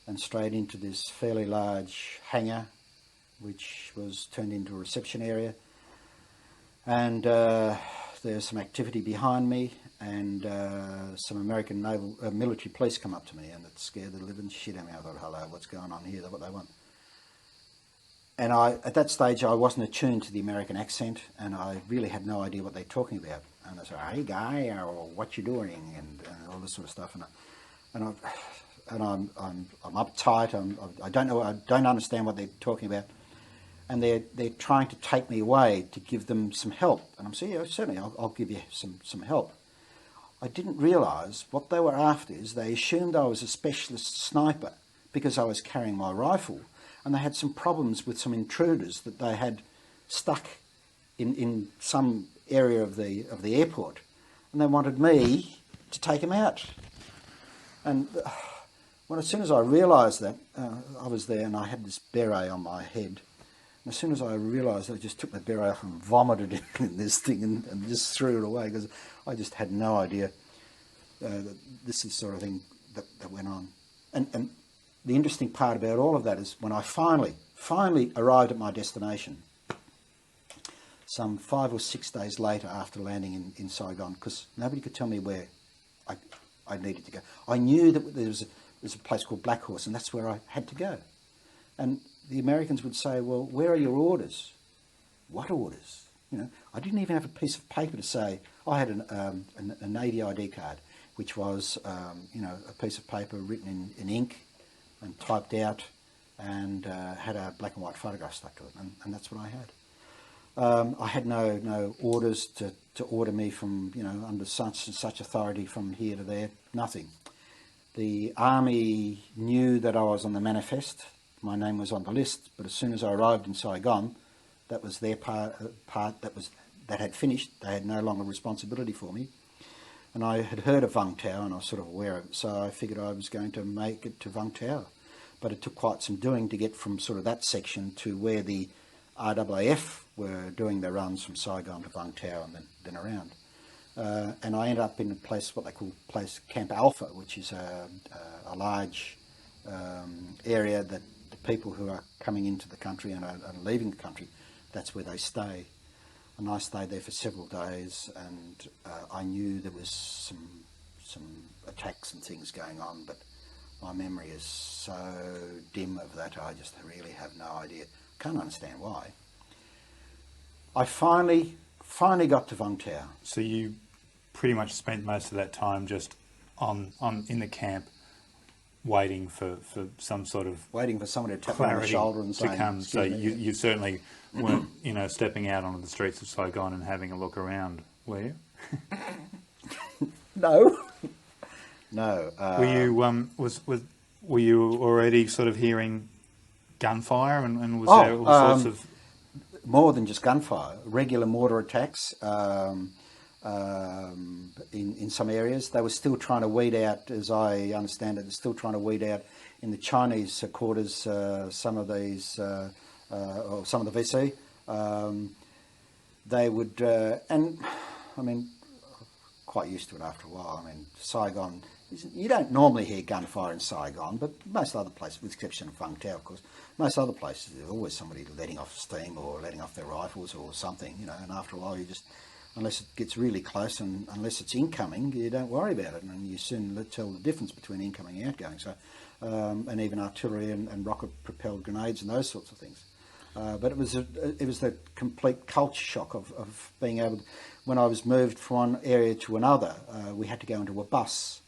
and straight into this fairly large hangar, which was turned into a reception area. And there's some activity behind me, and some American naval military police come up to me, and it scared the living shit out of me. I thought, hello, what's going on here? What they want? And at that stage, I wasn't attuned to the American accent, and I really had no idea what they're talking about. And I said, hey guy, or what you doing, and all this sort of stuff. And I'm uptight. I don't understand what they're talking about. And they're trying to take me away to give them some help. And I'm saying, yeah, certainly, I'll give you some help. I didn't realise what they were after is they assumed I was a specialist sniper because I was carrying my rifle, and they had some problems with some intruders that they had stuck in some area of the airport, and they wanted me to take them out. And as soon as I realised that, I was there and I had this beret on my head. As soon as I realised, I just took the beret off and vomited it in this thing and just threw it away, because I just had no idea that this is the sort of thing that went on. And the interesting part about all of that is when I finally arrived at my destination, some 5 or 6 days later after landing in Saigon, because nobody could tell me where I needed to go. I knew that there's a place called Black Horse, and that's where I had to go. And the Americans would say, well, where are your orders? What orders? I didn't even have a piece of paper to say. I had a Navy ID card, which was, a piece of paper written in ink and typed out, and had a black and white photograph stuck to it, and that's what I had. I had no orders to order me from, under such and such authority from here to there, nothing. The Army knew that I was on the manifest. My name was on the list, but as soon as I arrived in Saigon, that was their part that had finished. They had no longer responsibility for me. And I had heard of Vung Tau, and I was sort of aware of it, so I figured I was going to make it to Vung Tau. But it took quite some doing to get from sort of that section to where the RAAF were doing their runs from Saigon to Vung Tau and then around. And I ended up in a place, what they call Camp Alpha, which is a large area that the people who are coming into the country and are leaving the country, that's where they stay. And I stayed there for several days, and I knew there was some attacks and things going on, but my memory is so dim of that, I just really have no idea. Can't understand why. I finally got to Vung Tau. So you pretty much spent most of that time just on in the camp, waiting for some sort of someone to tap me on the shoulder and say, to come. So you certainly weren't stepping out onto the streets of Saigon and having a look around, were you? No. No. Were you were you already sort of hearing gunfire, and was there all sorts of... More than just gunfire, regular mortar attacks in some areas. They were still trying to weed out, as I understand it, they're still trying to weed out in the Chinese quarters some of these, or some of the VC. They would, and I mean, quite used to it after a while. I mean, Saigon, you don't normally hear gunfire in Saigon, but most other places, with the exception of Vung Tau, of course, most other places, there's always somebody letting off steam or letting off their rifles or something, you know, and after a while you just, unless it gets really close and unless it's incoming, you don't worry about it, and you soon tell the difference between incoming and outgoing. So, and even artillery and rocket-propelled grenades and those sorts of things. But it was the complete culture shock of being able to, when I was moved from one area to another, we had to go into a bus,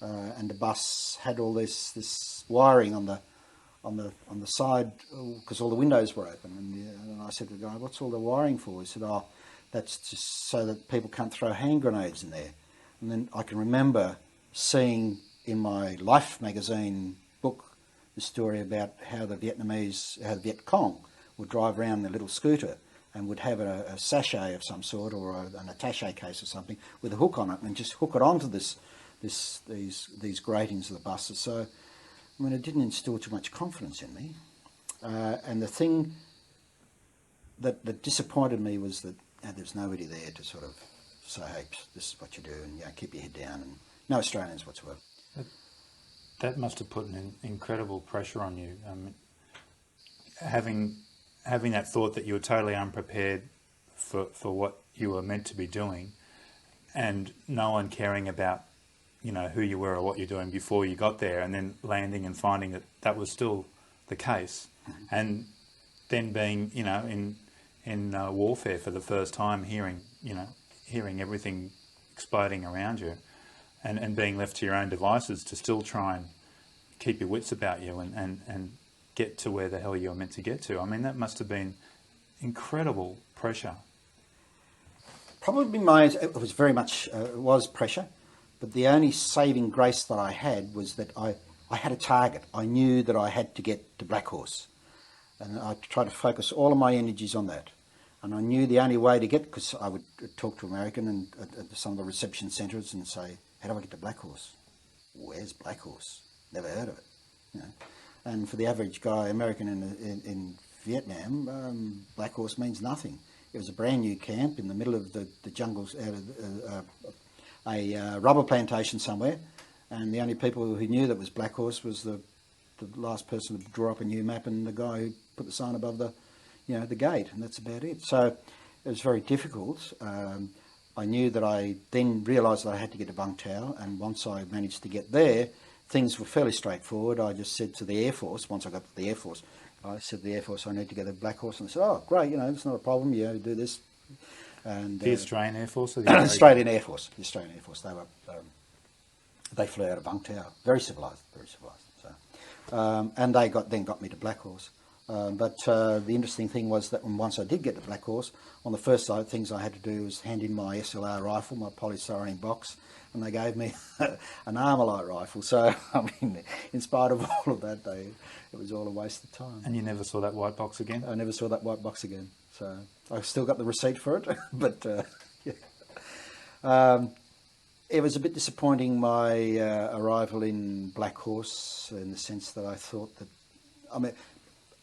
and the bus had all this wiring on the side because all the windows were open. And I said to the guy, "What's all the wiring for?" He said, "Oh, that's just so that people can't throw hand grenades in there." And then I can remember seeing in my Life magazine book the story about how the Viet Cong would drive around in a little scooter and would have a sachet of some sort or an attaché case or something with a hook on it and just hook it onto these gratings of the buses. So, I mean, it didn't instill too much confidence in me. And the thing that disappointed me was that there's nobody there to sort of say, "Hey, this is what you do," and keep your head down, and no Australians whatsoever. That must have put an incredible pressure on you. Having that thought that you were totally unprepared for what you were meant to be doing, and no one caring about, you know, who you were or what you're doing before you got there, and then landing and finding that that was still the case, and then being, you know, in warfare for the first time, hearing everything exploding around you, and being left to your own devices to still try and keep your wits about you and get to where the hell you were meant to get to. I mean, that must have been incredible pressure. Probably it was very much, it was pressure, but the only saving grace that I had was that I had a target. I knew that I had to get to Black Horse, and I tried to focus all of my energies on that. And I knew the only way to get, because I would talk to American and at some of the reception centres and say, "How do I get to Black Horse?" "Where's Black Horse?" Never heard of it. You know? And for the average guy, American in Vietnam, Black Horse means nothing. It was a brand new camp in the middle of the jungles, out of a rubber plantation somewhere, and the only people who knew that was Black Horse was the last person to draw up a new map and the guy who put the sign above the gate, and that's about it. So it was very difficult. I knew that I then realised that I had to get to Vung Tau, and once I managed to get there, things were fairly straightforward. I just said to the Air Force, once I got to the Air Force, I said to the Air Force, "I need to go to Black Horse," and they said, "Oh, great, it's not a problem, you do this." And The Australian Air Force or the Australian Air Force. The Australian Air Force. They flew out of Vung Tau. Very civilised, very civilised. So, and they got me to Black Horse. But the interesting thing was that once I did get to Black Horse, one of the first things I had to do was hand in my SLR rifle, my polystyrene box, and they gave me an Armalite rifle. So, I mean, in spite of all of that, it was all a waste of time. And you never saw that white box again? I never saw that white box again. So I've still got the receipt for it, but yeah. It was a bit disappointing, my arrival in Black Horse, in the sense that I thought that, I mean,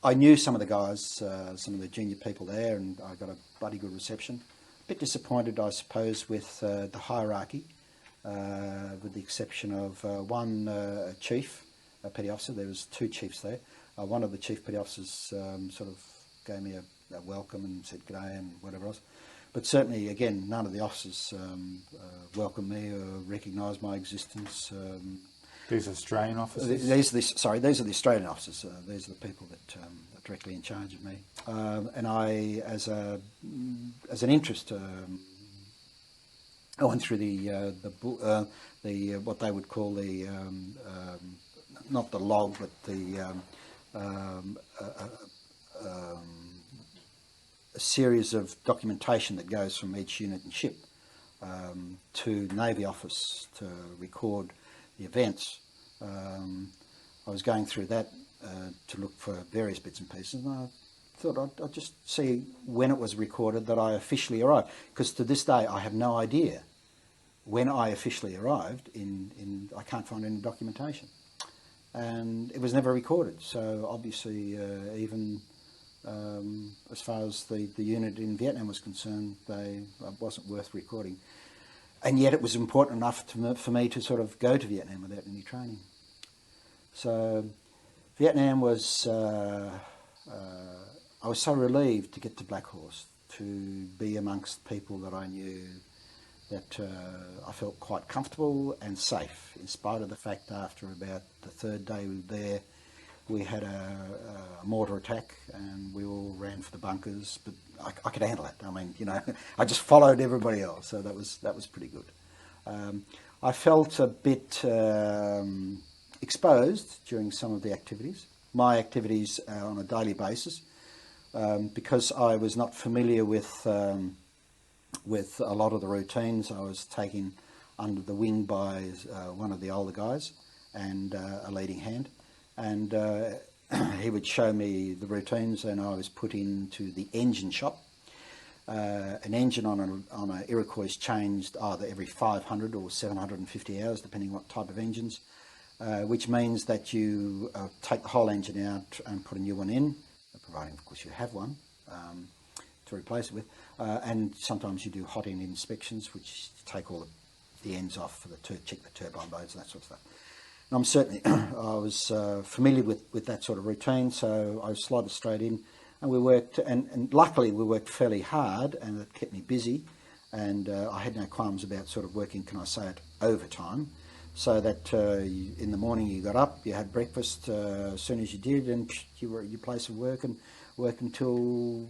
I knew some of the guys, some of the junior people there, and I got a bloody good reception. A bit disappointed, I suppose, with the hierarchy, with the exception of one chief, a petty officer. There was two chiefs there. One of the chief petty officers sort of gave me a welcome and said g'day and whatever else. But certainly, again, none of the officers welcomed me or recognised my existence. These Australian officers? These are the Australian officers. These are the people that are directly in charge of me. And I, as an interest, I went through the what they would call the not the log, but the a series of documentation that goes from each unit and ship to Navy office to record the events. I was going through that to look for various bits and pieces, and I thought I'd just see when it was recorded that I officially arrived, because to this day I have no idea when I officially arrived. I can't find any documentation, and it was never recorded. So obviously, even as far as the unit in Vietnam was concerned, it wasn't worth recording. And yet it was important enough for me to sort of go to Vietnam without any training. So Vietnam was, I was so relieved to get to Black Horse, to be amongst people that I knew, that I felt quite comfortable and safe, in spite of the fact after about the third day we were there, we had a mortar attack and we all ran for the bunkers, but I could handle it. I mean, you know, I just followed everybody else, so that was pretty good. I felt a bit exposed during some of the activities, my activities on a daily basis, because I was not familiar with a lot of the routines. I was taken under the wing by one of the older guys and a leading hand, and he would show me the routines, and I was put into the engine shop. An engine on a Iroquois is changed either every 500 or 750 hours, depending what type of engines, which means that you take the whole engine out and put a new one in, providing of course you have one to replace it with, and sometimes you do hot end inspections, which take all the ends off to check the turbine blades and that sort of stuff. And I'm certainly, I was familiar with that sort of routine, so I slotted straight in, and we worked, and luckily we worked fairly hard, and it kept me busy, and I had no qualms about sort of working, can I say it, overtime, so that in the morning you got up, you had breakfast as soon as you did, and you were at your place of work and work until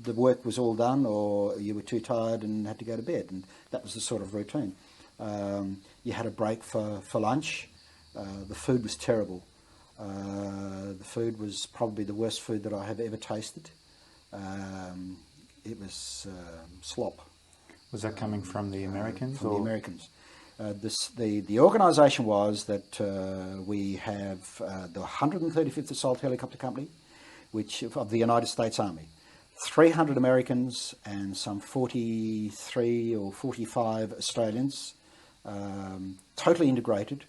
the work was all done, or you were too tired and had to go to bed, and that was the sort of routine. You had a break for lunch. The food was terrible. The food was probably the worst food that I have ever tasted. It was slop. Was that coming from the Americans? From the Americans. The organisation was that we have the 135th Assault Helicopter Company, which of the United States Army, 300 Americans and some 43 or 45 Australians, totally integrated,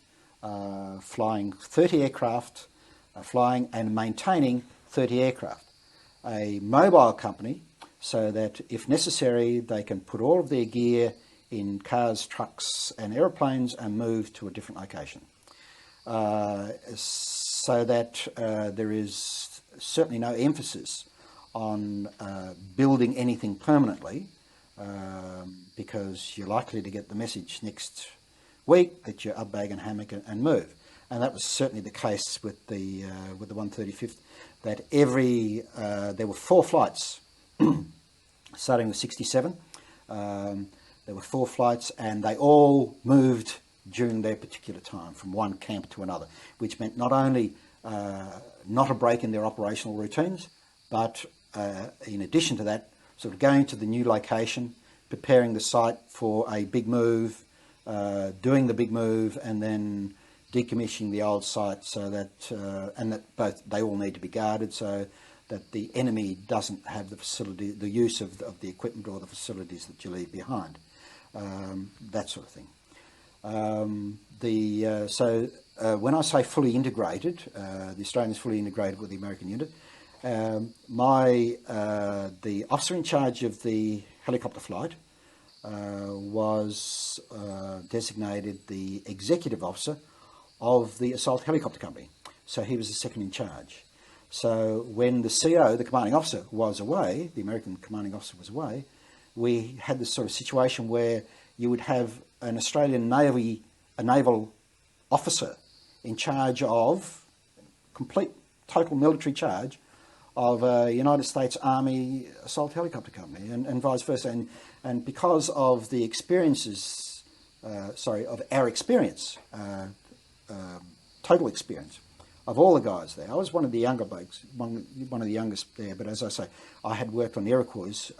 flying 30 aircraft, flying and maintaining 30 aircraft. A mobile company, so that if necessary they can put all of their gear in cars, trucks and aeroplanes and move to a different location. So that there is certainly no emphasis on building anything permanently, because you're likely to get the message next week that you're up bag and hammock and move. And that was certainly the case with the 135th, that there were 4 flights, starting with 67. There were 4 flights, and they all moved during their particular time from one camp to another, which meant not only not a break in their operational routines, but in addition to that, sort of going to the new location, preparing the site for a big move, doing the big move, and then decommissioning the old site, so that and that both they all need to be guarded, so that the enemy doesn't have the use of the equipment or the facilities that you leave behind, that sort of thing. When I say fully integrated, the Australians fully integrated with the American unit. The officer in charge of the helicopter flight was designated the executive officer of the Assault Helicopter Company. So he was the second in charge. So when the CO, the commanding officer, was away, the American commanding officer was away, we had this sort of situation where you would have an Australian naval officer in charge of, complete, total military charge of a United States Army Assault Helicopter Company, and vice versa. And because of the experiences, of our experience, total experience of all the guys there. I was one of the younger blokes, one of the youngest there, but as I say, I had worked on Iroquois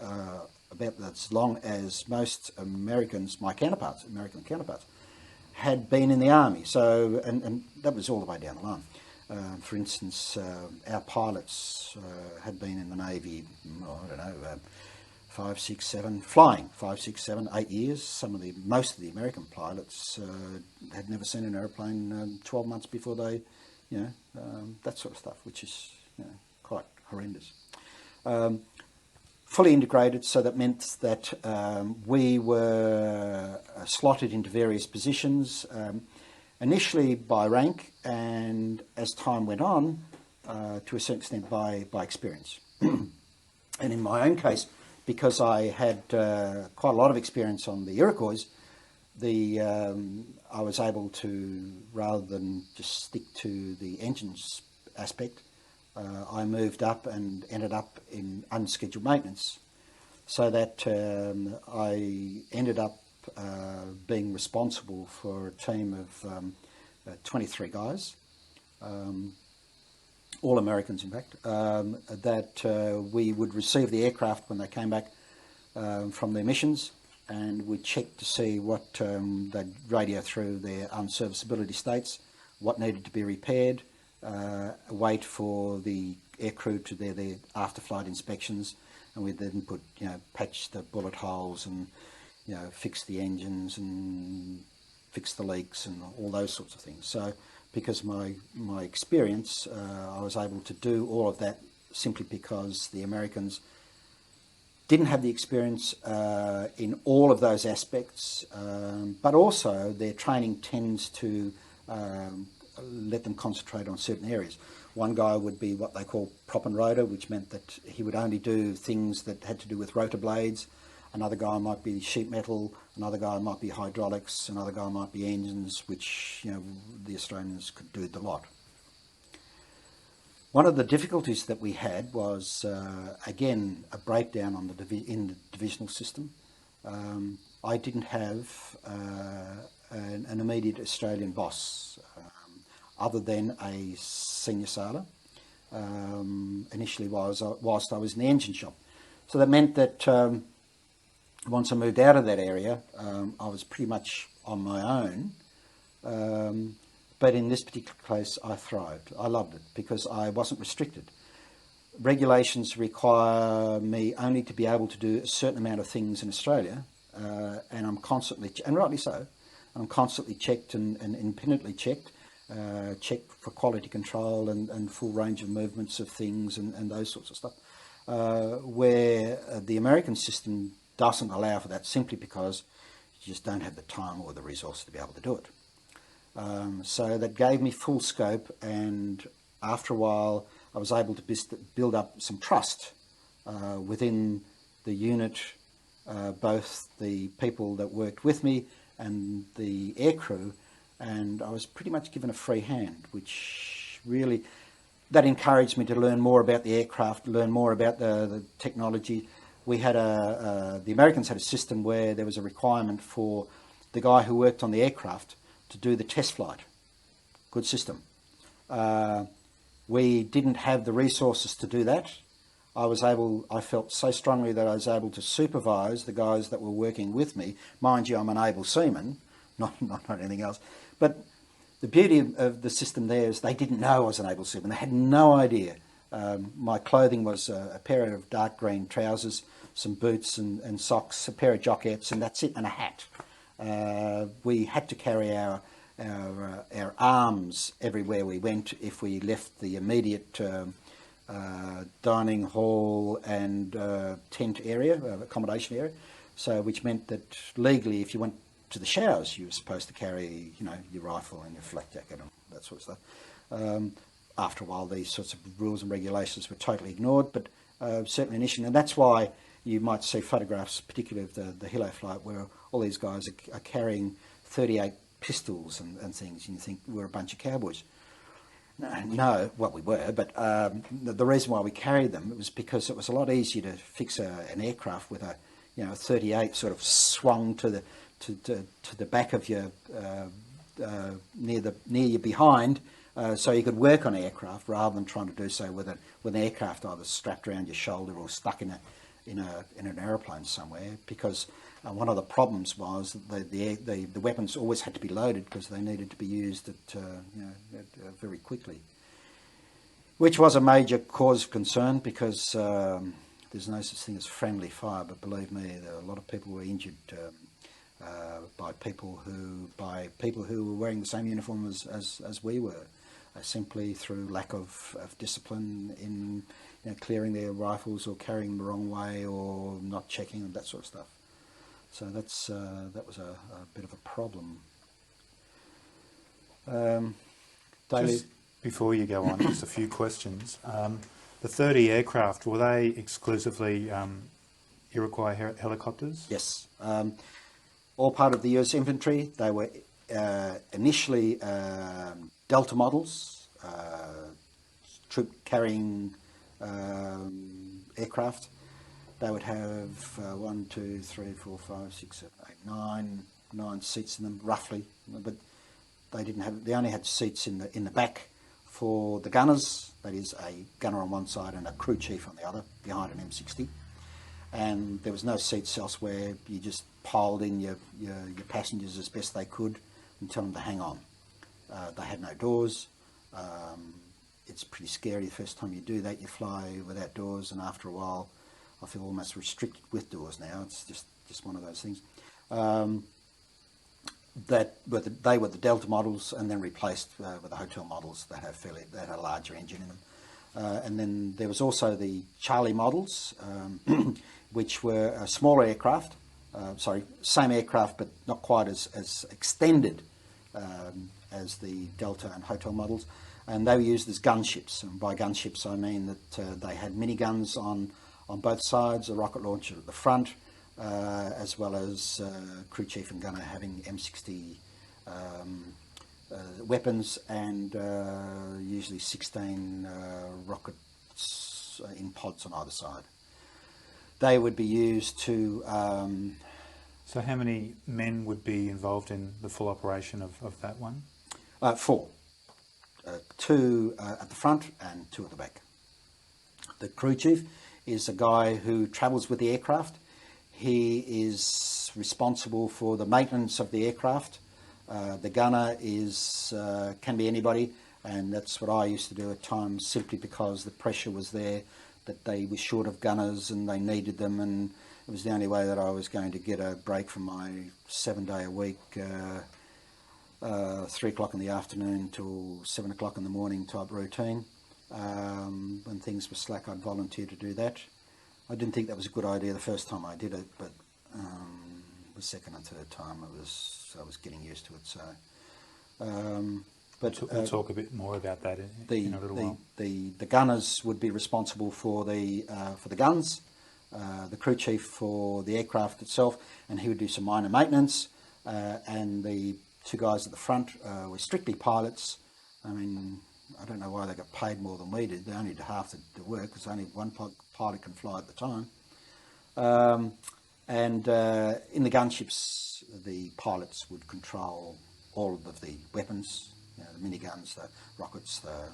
about as long as most Americans, American counterparts, had been in the Army. So, and that was all the way down the line. For instance, our pilots had been in the Navy, I don't know, 5, 6, 7, flying 5, 6, 7, 8 years. Most of the American pilots had never seen an aeroplane 12 months before they, that sort of stuff, which is quite horrendous. Fully integrated, so that meant that we were slotted into various positions, initially by rank, and as time went on, to a certain extent by experience. And in my own case, because I had quite a lot of experience on the Iroquois, I was able to, rather than just stick to the engines aspect, I moved up and ended up in unscheduled maintenance, so that I ended up being responsible for a team of 23 guys, all Americans in fact, that we would receive the aircraft when they came back from their missions, and we'd check to see what they'd radio through their unserviceability states, what needed to be repaired, wait for the aircrew to their after-flight inspections, and we'd then patch the bullet holes and fix the engines and fix the leaks and all those sorts of things. So because my experience, I was able to do all of that simply because the Americans didn't have the experience in all of those aspects, but also their training tends to let them concentrate on certain areas. One guy would be what they call prop and rotor, which meant that he would only do things that had to do with rotor blades. Another guy might be sheet metal, another guy might be hydraulics, another guy might be engines, which the Australians could do the lot. One of the difficulties that we had was, again, a breakdown on in the divisional system. I didn't have an immediate Australian boss, other than a senior sailor, initially whilst I was in the engine shop. So that meant that once I moved out of that area, I was pretty much on my own. But in this particular case, I thrived. I loved it because I wasn't restricted. Regulations require me only to be able to do a certain amount of things in Australia, and I'm constantly, and rightly so, I'm constantly checked and independently checked for quality control and full range of movements of things and those sorts of stuff, where the American system doesn't allow for that simply because you just don't have the time or the resources to be able to do it. So that gave me full scope, and after a while I was able to build up some trust within the unit, both the people that worked with me and the aircrew, and I was pretty much given a free hand, which really, that encouraged me to learn more about the aircraft, learn more about the technology. We had the Americans had a system where there was a requirement for the guy who worked on the aircraft to do the test flight. Good system. We didn't have the resources to do that. I felt so strongly that I was able to supervise the guys that were working with me. Mind you, I'm an able seaman, not anything else. But the beauty of the system there is they didn't know I was an able seaman. They had no idea. My clothing was a pair of dark green trousers, some boots and socks, a pair of jockettes, and that's it, and a hat. We had to carry our arms everywhere we went if we left the immediate dining hall and tent area, accommodation area. So, which meant that legally, if you went to the showers, you were supposed to carry, your rifle and your flak jacket and that sort of stuff. After a while, these sorts of rules and regulations were totally ignored, but certainly an issue, and that's why you might see photographs, particularly of the Hilo flight, where all these guys are carrying 38 pistols and things, and you think we're a bunch of cowboys. No, well, we were, but the reason why we carried them was because it was a lot easier to fix an aircraft with a 38 sort of swung to the back of your near your behind, so you could work on aircraft rather than trying to do so with an aircraft either strapped around your shoulder or stuck in an aeroplane somewhere. Because one of the problems was that the weapons always had to be loaded because they needed to be used very quickly. which was a major cause of concern because there's no such thing as friendly fire, but believe me, there were a lot of people who were injured by people who were wearing the same uniform as we were, simply through lack of discipline in clearing their rifles or carrying them the wrong way or not checking and that sort of stuff. So that was a bit of a problem. Just before you go on, just a few questions. The 30 aircraft, were they exclusively Iroquois helicopters? Yes. All part of the US infantry. They were initially Delta models, troop carrying aircraft. They would have 1, 2, 3, 4, 5, 6, 7, 8, 9 seats in them roughly, but they only had seats in the back for the gunners. That is a gunner on one side and a crew chief on the other behind an M60. And there was no seats elsewhere. You just piled in your passengers as best they could and tell them to hang on. They had no doors. It's pretty scary the first time you do that. You fly without doors, and after a while I feel almost restricted with doors now. It's just one of those things. They were the Delta models, and then replaced with the hotel models that had a larger engine in them. And then there was also the Charlie models, which were a smaller aircraft. Same aircraft, but not quite as extended as the Delta and hotel models. And they were used as gunships. And by gunships, I mean that they had miniguns on both sides, a rocket launcher at the front, as well as crew chief and gunner having M60 weapons, and usually 16 rockets in pods on either side. They would be used to... So how many men would be involved in the full operation of that one? 4. 2 at the front and 2 at the back. The crew chief is a guy who travels with the aircraft. He is responsible for the maintenance of the aircraft. The gunner can be anybody, and that's what I used to do at times, simply because the pressure was there, that they were short of gunners and they needed them, and it was the only way that I was going to get a break from my 7-day-a-week, 3 o'clock in the afternoon till 7 o'clock in the morning type routine. When things were slack, I'd volunteer to do that. I didn't think that was a good idea the first time I did it, but the second and third time I was getting used to it. So, We'll talk a bit more about that in a little while. The gunners would be responsible for the guns, the crew chief for the aircraft itself, and he would do some minor maintenance. And the 2 guys at the front were strictly pilots. I mean, I don't know why they got paid more than we did. They only did half the work, because only one pilot can fly at the time. And in the gunships, the pilots would control all of the weapons, the miniguns, the rockets, the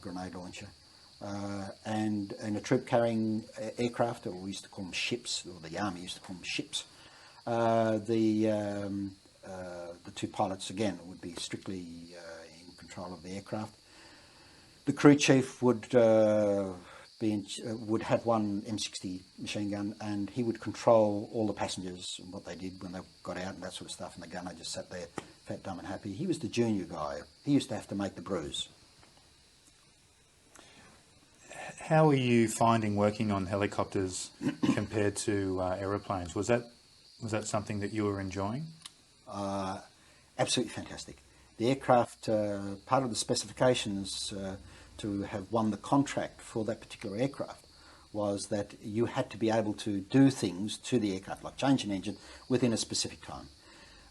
grenade launcher. And in a troop-carrying aircraft, or we used to call them ships, or the Army used to call them ships, the 2 pilots, again, would be strictly in control of the aircraft. The crew chief would have one M60 machine gun, and he would control all the passengers and what they did when they got out and that sort of stuff, and the gunner just sat there fat, dumb and happy. He was the junior guy. He used to have to make the brews. How are you finding working on helicopters compared to aeroplanes? Was that something that you were enjoying? Absolutely fantastic. The aircraft, part of the specifications to have won the contract for that particular aircraft was that you had to be able to do things to the aircraft, like change an engine, within a specific time.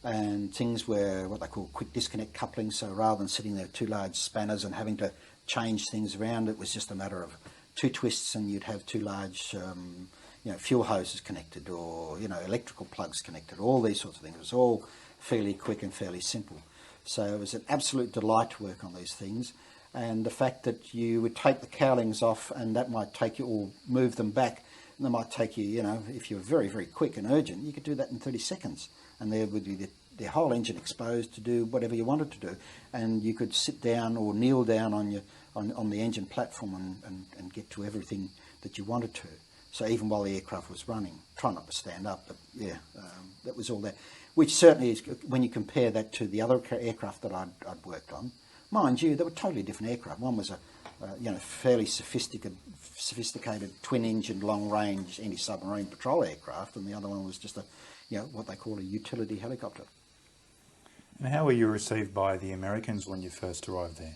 And things were what they call quick disconnect coupling, so rather than sitting there with 2 large spanners and having to change things around, it was just a matter of 2 twists and you'd have 2 large fuel hoses connected, or electrical plugs connected, all these sorts of things. It was all fairly quick and fairly simple. So it was an absolute delight to work on these things. And the fact that you would take the cowlings off, and that might take you, or move them back, and that might take you, if you're very, very quick and urgent, you could do that in 30 seconds. And there would be the whole engine exposed to do whatever you wanted to do. And you could sit down or kneel down on on the engine platform and get to everything that you wanted to. So even while the aircraft was running, try not to stand up, but yeah, that was all there. Which certainly is, when you compare that to the other aircraft that I'd worked on, mind you, they were totally different aircraft. One was a fairly sophisticated twin-engine, long-range anti-submarine patrol aircraft, and the other one was just a, what they call a utility helicopter. And how were you received by the Americans when you first arrived there?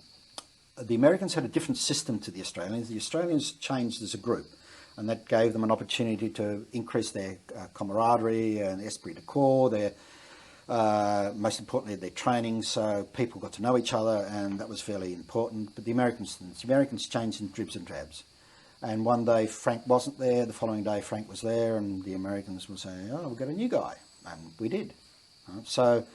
The Americans had a different system to the Australians. The Australians changed as a group, and that gave them an opportunity to increase their camaraderie and esprit de corps, their most importantly their training, so people got to know each other, and that was fairly important. But the Americans changed in dribs and drabs. And one day Frank wasn't there, the following day Frank was there, and the Americans were saying, oh, we've got a new guy, and we did. So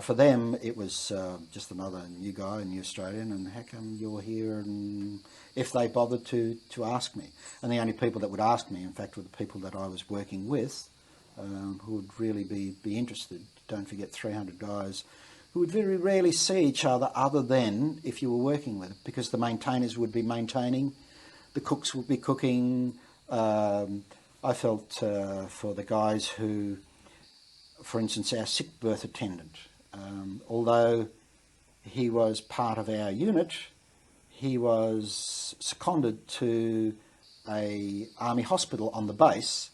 for them it was just another new guy, a new Australian, and how come you're here? And if they bothered to ask me. And the only people that would ask me, in fact, were the people that I was working with, who would really be interested. Don't forget 300 guys who would very rarely see each other than if you were working with it, because the maintainers would be maintaining, the cooks would be cooking. I felt for the guys who, for instance, our sick berth attendant, although he was part of our unit, he was seconded to a army hospital on the base,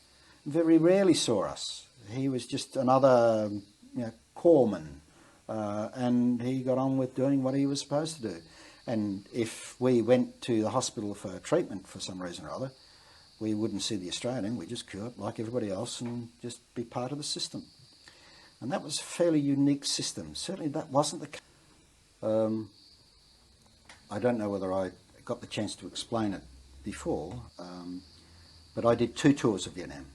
very rarely saw us. He was just another corpsman, and he got on with doing what he was supposed to do. And if we went to the hospital for treatment for some reason or other, we wouldn't see the Australian, we just queue up like everybody else and just be part of the system. And that was a fairly unique system. Certainly that wasn't the case. I don't know whether I got the chance to explain it before, but I did 2 tours of Vietnam.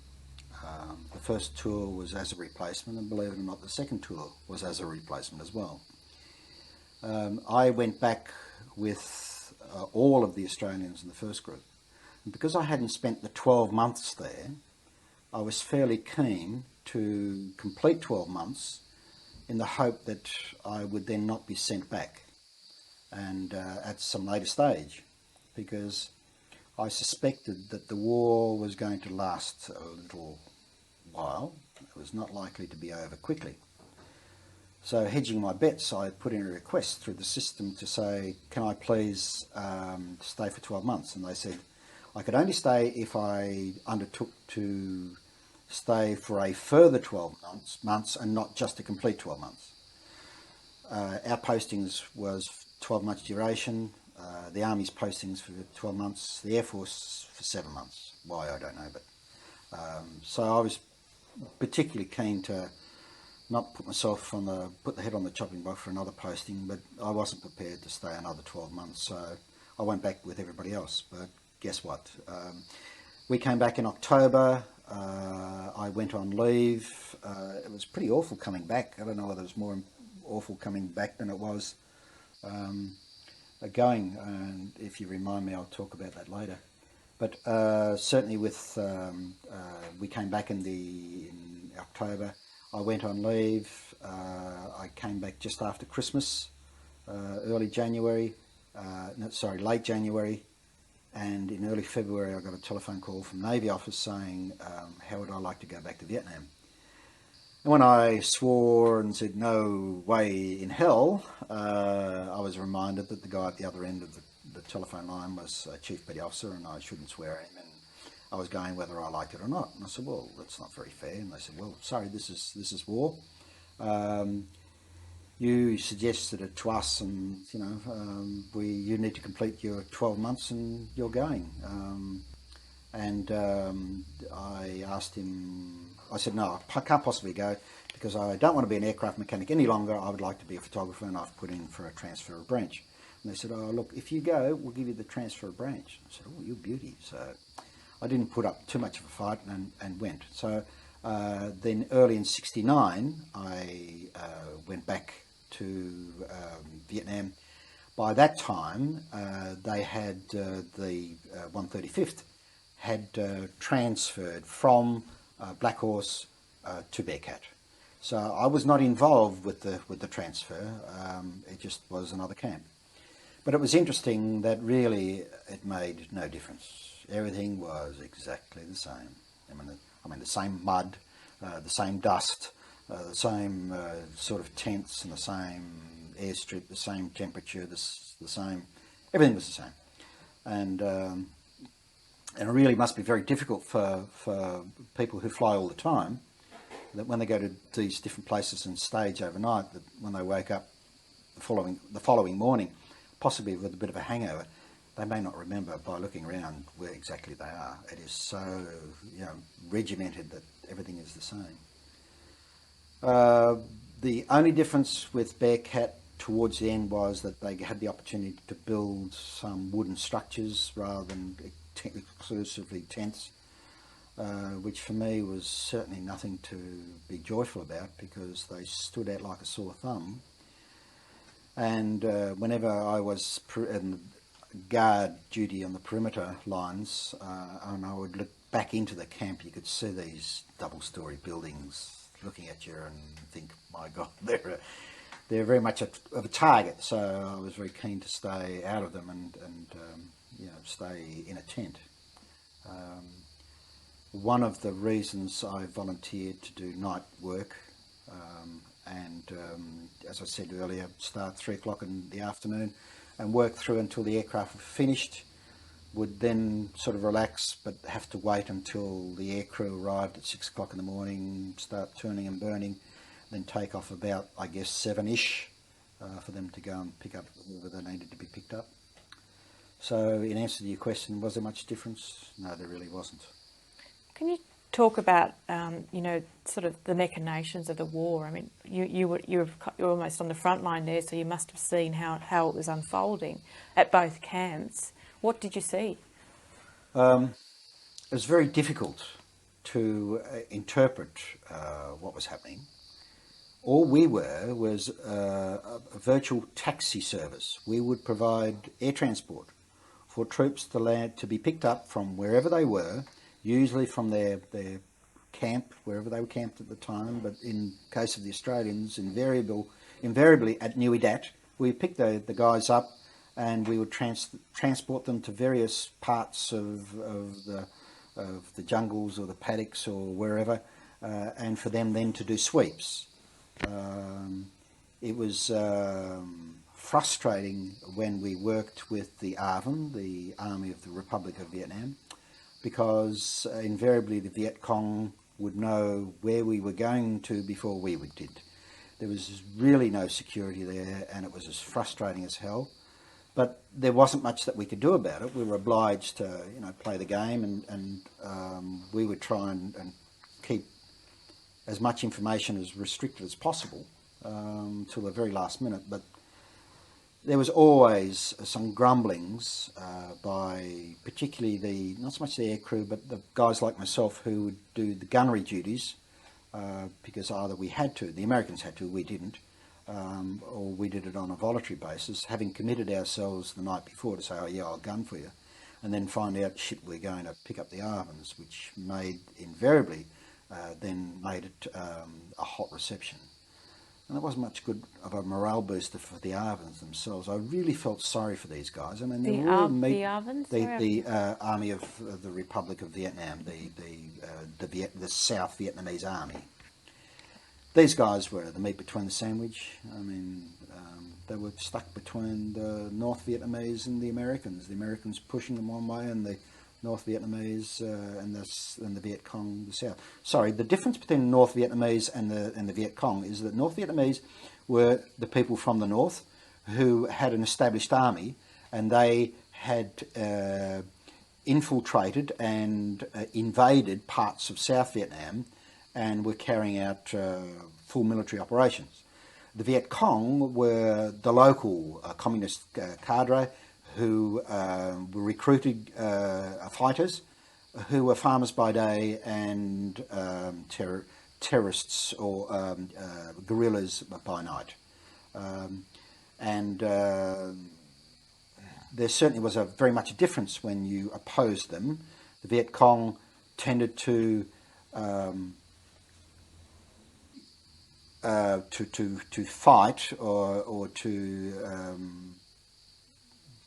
The first tour was as a replacement, and believe it or not, the second tour was as a replacement as well. I went back with all of the Australians in the first group. And because I hadn't spent the 12 months there, I was fairly keen to complete 12 months in the hope that I would then not be sent back and at some later stage, because I suspected that the war was going to last a little while. It was not likely to be over quickly. So hedging my bets, I put in a request through the system to say, can I please stay for 12 months? And they said I could only stay if I undertook to stay for a further 12 months and not just a complete 12 months. Our postings was 12 months duration, the Army's postings for 12 months, the Air Force for 7 months. Why, I don't know, but so I was particularly keen to not put the head on the chopping block for another posting, but I wasn't prepared to stay another 12 months, so I went back with everybody else. But guess what? We came back in October. I went on leave. It was pretty awful coming back. I don't know whether it was more awful coming back than it was going. And if you remind me, I'll talk about that later. But certainly with we came back in October. I went on leave. I came back just after Christmas, late January, and in early February I got a telephone call from Navy office saying, how would I like to go back to Vietnam? And when I swore and said no way in hell, I was reminded that the guy at the other end of the telephone line was a Chief Petty Officer, and I shouldn't swear at him, and I was going whether I liked it or not. And I said, well, that's not very fair. And they said, well, sorry, this is war. You suggested it to us, and you need to complete your 12 months, and you're going. I asked him. I said, no, I can't possibly go because I don't want to be an aircraft mechanic any longer. I would like to be a photographer, and I've put in for a transfer of branch. And they said, oh, look, if you go, we'll give you the transfer of branch. I said, oh, you beauty. So I didn't put up too much of a fight and went. So then early in '69, I went back to Vietnam. By that time, they had the 135th had transferred from Black Horse to Bearcat. So I was not involved with the transfer. It just was another camp. But it was interesting that really it made no difference. Everything was exactly the same. I mean the same mud, the same dust, the same sort of tents and the same airstrip, the same temperature, the same, everything was the same. And it really must be very difficult for people who fly all the time, that when they go to these different places and stage overnight, that when they wake up the following morning, possibly with a bit of a hangover, they may not remember by looking around where exactly they are. It is so, you know, regimented that everything is the same. The only difference with Bearcat towards the end was that they had the opportunity to build some wooden structures rather than exclusively tents, which for me was certainly nothing to be joyful about, because they stood out like a sore thumb. And whenever I was in guard duty on the perimeter lines, and I would look back into the camp, you could see these double-storey buildings looking at you and think, my God, they're very much of a target. So I was very keen to stay out of them and you know, stay in a tent. One of the reasons I volunteered to do night work, as I said earlier, start 3 o'clock in the afternoon and work through until the aircraft were finished, would then sort of relax but have to wait until the aircrew arrived at 6 o'clock in the morning, start turning and burning, then take off about, I guess, 7-ish for them to go and pick up whatever they needed to be picked up. So in answer to your question, was there much difference? No, there really wasn't. Can you talk about, you know, sort of the machinations of the war? I mean, you're almost on the front line there, so you must have seen how it was unfolding at both camps. What did you see? It was very difficult to interpret what was happening. All we were was a virtual taxi service. We would provide air transport for troops to land, to be picked up from wherever they were, usually from their camp, wherever they were camped at the time, but in case of the Australians, invariably at Nui Dat, we picked the guys up and we would transport them to various parts of the jungles or the paddocks or wherever, and for them then to do sweeps. It was frustrating when we worked with the ARVN, the Army of the Republic of Vietnam, because invariably the Viet Cong would know where we were going to before we did. There was really no security there, and it was as frustrating as hell. But there wasn't much that we could do about it. We were obliged to, you know, play the game, and we would try and keep as much information as restricted as possible till the very last minute. But there was always some grumblings by particularly not so much the aircrew, but the guys like myself who would do the gunnery duties, because either we had to, the Americans had to, we didn't, or we did it on a voluntary basis, having committed ourselves the night before to say, oh yeah, I'll gun for you, and then find out, shit, we're going to pick up the ARVNs, which invariably made it a hot reception. And that wasn't much good of a morale booster for the ARVNs themselves. I really felt sorry for these guys. I mean, they were all the ARVNs? the Army of the Republic of Vietnam, the South Vietnamese Army. These guys were the meat between the sandwich. I mean, they were stuck between the North Vietnamese and the Americans. The Americans pushing them one way, and the North Vietnamese and the Viet Cong the south. Sorry, the difference between the North Vietnamese and the Viet Cong is that North Vietnamese were the people from the north who had an established army, and they had infiltrated and invaded parts of South Vietnam and were carrying out full military operations. The Viet Cong were the local communist cadre who were recruited fighters who were farmers by day and terrorists or guerrillas by night. There certainly was very much a difference when you opposed them. The Viet Cong tended to fight or to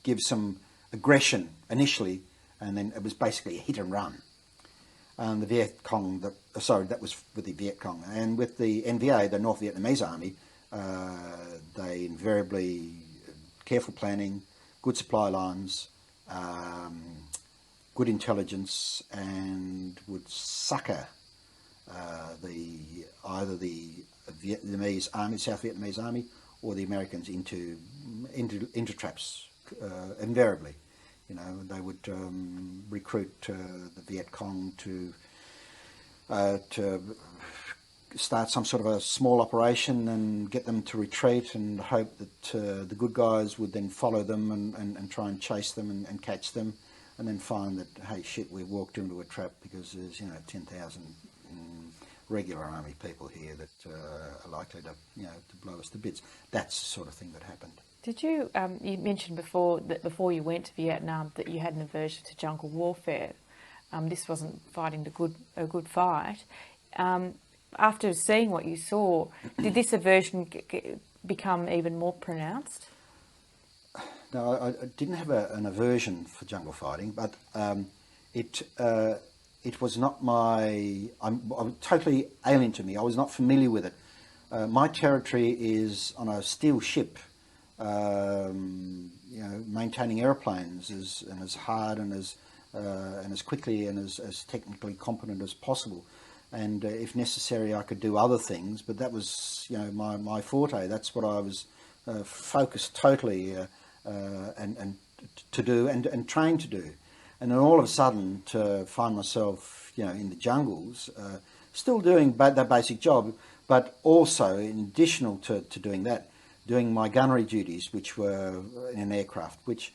give some aggression initially, and then it was basically a hit and run. The Viet Cong, that was with the Viet Cong, and with the NVA, the North Vietnamese Army, they invariably careful planning, good supply lines, good intelligence, and would sucker either the Vietnamese Army, South Vietnamese Army, or the Americans into traps. Invariably, they would recruit the Viet Cong to start some sort of a small operation and get them to retreat, and hope that the good guys would then follow them and try and chase them and catch them, and then find that, hey, shit, we've walked into a trap because there's 10,000 regular army people here that are likely to blow us to bits. That's the sort of thing that happened. Did you, you mentioned before that before you went to Vietnam that you had an aversion to jungle warfare. This wasn't fighting a good fight. After seeing what you saw, did this aversion become even more pronounced? No, I didn't have an aversion for jungle fighting, but it was not my... I'm totally alien to me. I was not familiar with it. My territory is on a steel ship, maintaining airplanes as hard and as quickly and as technically competent as possible. And if necessary, I could do other things, but that was my forte. That's what I was focused totally and to do and trained to do. And then all of a sudden, to find myself in the jungles, still doing that basic job, but also in additional to doing that, doing my gunnery duties, which were in an aircraft, which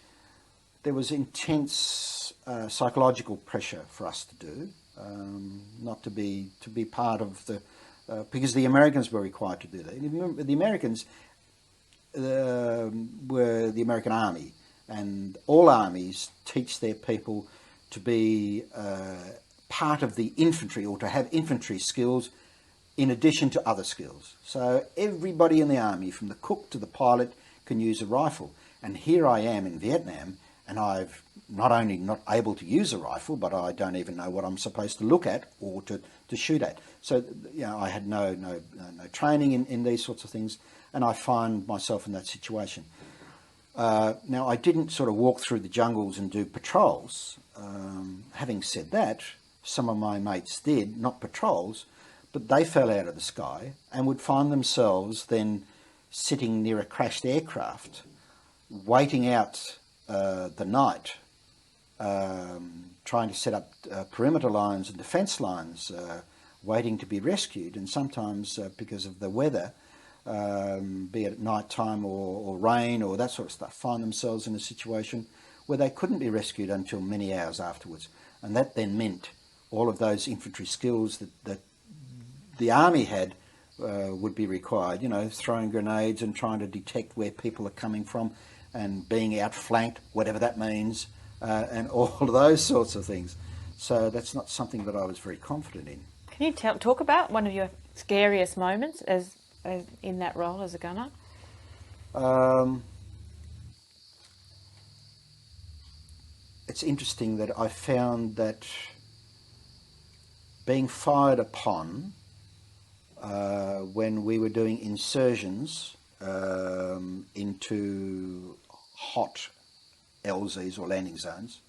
there was intense psychological pressure for us to do. Not to be part of the... because the Americans were required to do that. The Americans were the American Army, and all armies teach their people to be part of the infantry, or to have infantry skills in addition to other skills. So everybody in the army, from the cook to the pilot, can use a rifle. And here I am in Vietnam, and I've not only not able to use a rifle, but I don't even know what I'm supposed to look at or to shoot at. So I had no training in these sorts of things, and I find myself in that situation. Now, I didn't sort of walk through the jungles and do patrols. Having said that, some of my mates did, not patrols, but they fell out of the sky and would find themselves then sitting near a crashed aircraft, waiting out the night, trying to set up perimeter lines and defence lines, waiting to be rescued. And sometimes because of the weather, be it at night time or rain or that sort of stuff, find themselves in a situation where they couldn't be rescued until many hours afterwards. And that then meant all of those infantry skills that the army had would be required, throwing grenades and trying to detect where people are coming from and being outflanked, whatever that means, and all of those sorts of things. So that's not something that I was very confident in. Can you talk about one of your scariest moments as in that role as a gunner? It's interesting that I found that being fired upon when we were doing insertions into hot LZs or landing zones,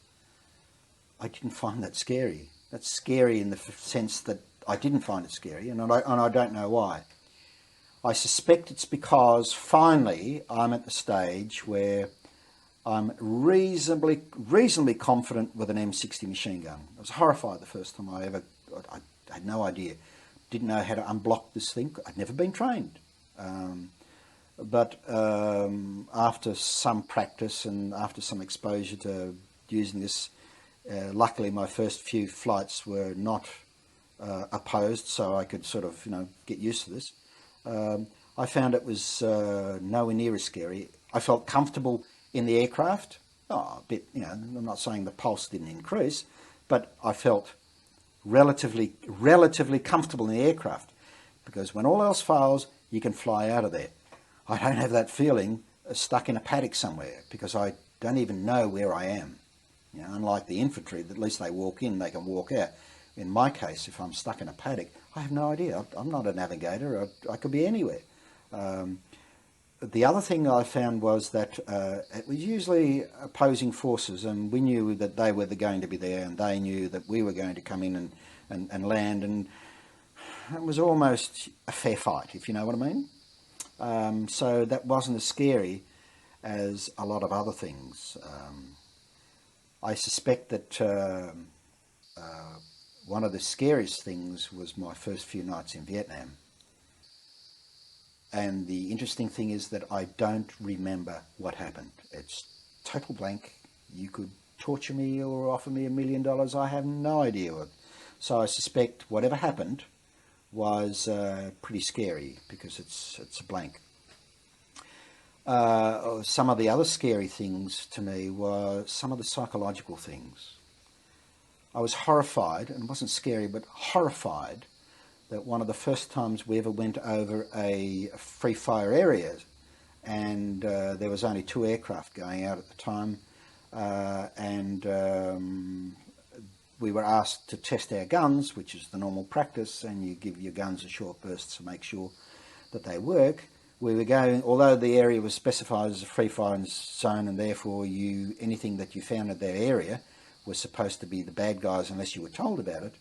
I didn't find that scary. That's scary in the sense that I didn't find it scary, and I don't know why. I suspect it's because finally I'm at the stage where I'm reasonably confident with an M60 machine gun. I was horrified the first time I had no idea, didn't know how to unblock this thing. I'd never been trained. But after some practice and after some exposure to using this, luckily my first few flights were not opposed, so I could sort of get used to this. I found it was nowhere near as scary. I felt comfortable in the aircraft. A bit, I'm not saying the pulse didn't increase, but I felt relatively comfortable in the aircraft, because when all else fails, you can fly out of there. I don't have that feeling stuck in a paddock somewhere, because I don't even know where I am. You know, unlike the infantry, at least they walk in, they can walk out. In my case, if I'm stuck in a paddock, I have no idea. I'm not a navigator. I could be anywhere. The other thing I found was that it was usually opposing forces, and we knew that they were going to be there, and they knew that we were going to come in and land, and it was almost a fair fight, if you know what I mean. So that wasn't as scary as a lot of other things. I suspect that one of the scariest things was my first few nights in Vietnam. And the interesting thing is that I don't remember what happened. It's total blank. You could torture me or offer me $1 million. I have no idea. So I suspect whatever happened was pretty scary because it's a blank. Some of the other scary things to me were some of the psychological things. I was horrified, and it wasn't scary, but horrified, that one of the first times we ever went over a free fire area, and there was only 2 aircraft going out at the time, and we were asked to test our guns, which is the normal practice, and you give your guns a short burst to make sure that they work. We were going, although the area was specified as a free fire zone, and therefore anything that you found in that area was supposed to be the bad guys unless you were told about it.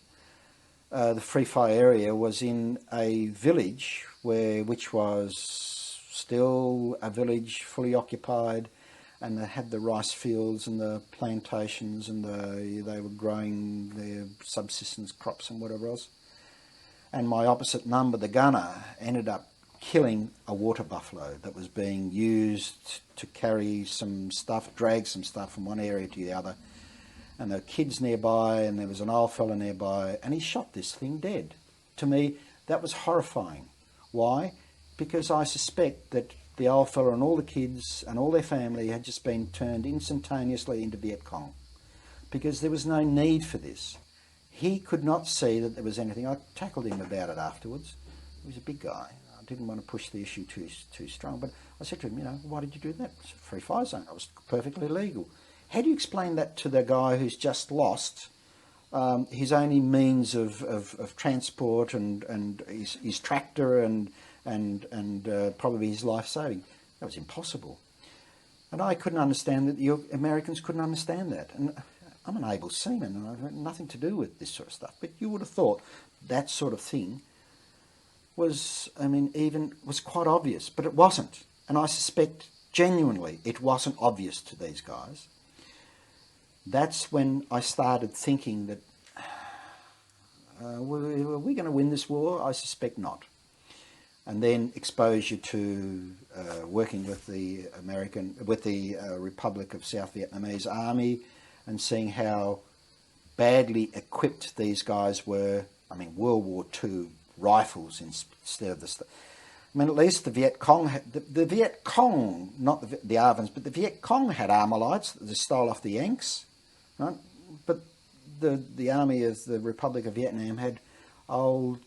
The free fire area was in a village which was still a village fully occupied, and they had the rice fields and the plantations, and they were growing their subsistence crops and whatever else. And my opposite number, the gunner, ended up killing a water buffalo that was being used to carry some stuff, drag some stuff from one area to the other. And there were kids nearby, and there was an old fella nearby, and he shot this thing dead. To me, that was horrifying. Why? Because I suspect that the old fella and all the kids and all their family had just been turned instantaneously into Viet Cong, because there was no need for this. He could not see that there was anything. I tackled him about it afterwards. He was a big guy. I didn't want to push the issue too strong, but I said to him, why did you do that? It's a free fire zone. It was perfectly legal. How do you explain that to the guy who's just lost his only means of transport and his tractor and probably his life saving? That was impossible. And I couldn't understand that the Americans couldn't understand that. And I'm an able seaman, and I've had nothing to do with this sort of stuff. But you would have thought that sort of thing was quite obvious, but it wasn't. And I suspect genuinely it wasn't obvious to these guys. That's when I started thinking that, are we going to win this war? I suspect not. And then expose you to working with the Republic of South Vietnamese Army, and seeing how badly equipped these guys were. World War II rifles instead of the... at least the Viet Cong, the Viet Cong, not the Arvins, but the Viet Cong had Armallites that they stole off the Yanks, right? But the army of the Republic of Vietnam had old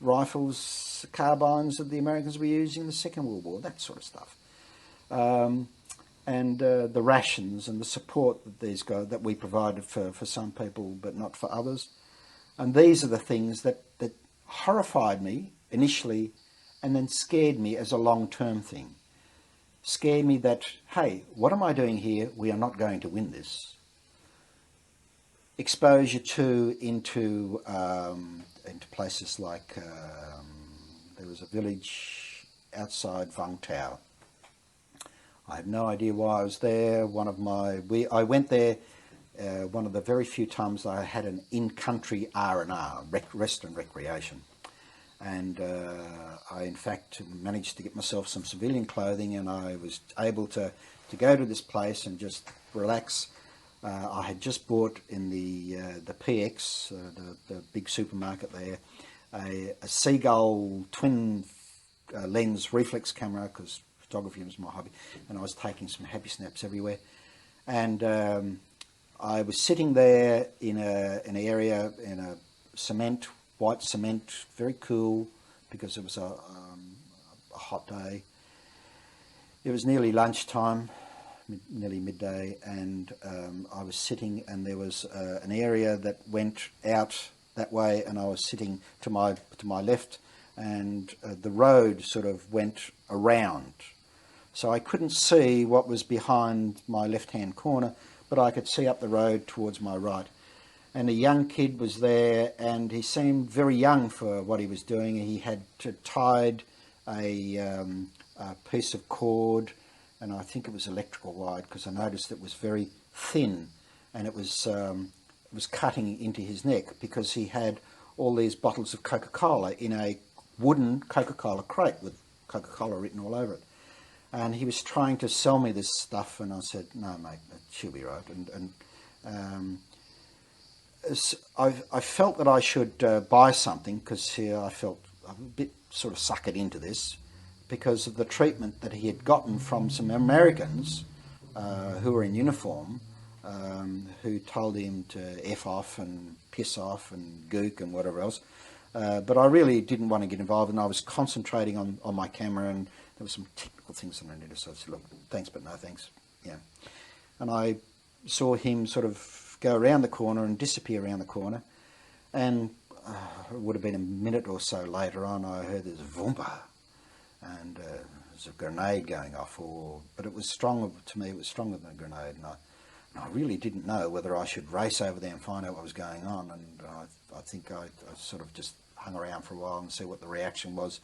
rifles, carbines that the Americans were using in the Second World War, that sort of stuff. And the rations and the support that we provided for some people, but not for others. And these are the things that horrified me initially, and then scared me as a long-term thing. Scared me that, hey, what am I doing here? We are not going to win this. Exposure into places like there was a village outside Vung Tau. I have no idea why I was there. I went there one of the very few times I had an in-country R&R, rest and recreation. And I, in fact, managed to get myself some civilian clothing, and I was able to go to this place and just relax. I had just bought in the PX, the big supermarket there, a Seagull twin lens reflex camera, because photography was my hobby, and I was taking some happy snaps everywhere. And I was sitting there in an area in a white cement, very cool, because it was a hot day. It was nearly lunchtime, nearly midday, and I was sitting, and there was an area that went out that way, and I was sitting to my left, and the road sort of went around. So I couldn't see what was behind my left-hand corner, but I could see up the road towards my right. And a young kid was there, and he seemed very young for what he was doing. He had tied a piece of cord, and I think it was electrical wire, because I noticed it was very thin, and it was cutting into his neck, because he had all these bottles of Coca-Cola in a wooden Coca-Cola crate with Coca-Cola written all over it. And he was trying to sell me this stuff, and I said, "No, mate, she'll be right." I felt that I should buy something, because I felt a bit sort of suckered into this, because of the treatment that he had gotten from some Americans who were in uniform, who told him to F off and piss off and gook and whatever else. But I really didn't want to get involved, and I was concentrating on my camera, and there were some technical things that I needed, so I said, "Look, thanks, but no thanks." Yeah. And I saw him sort of go around the corner and disappear around the corner, and it would have been a minute or so later on, I heard this voompa, and there's a grenade going off, but it was stronger, to me, it was stronger than a grenade, and I really didn't know whether I should race over there and find out what was going on, and I think I sort of just hung around for a while and see what the reaction was,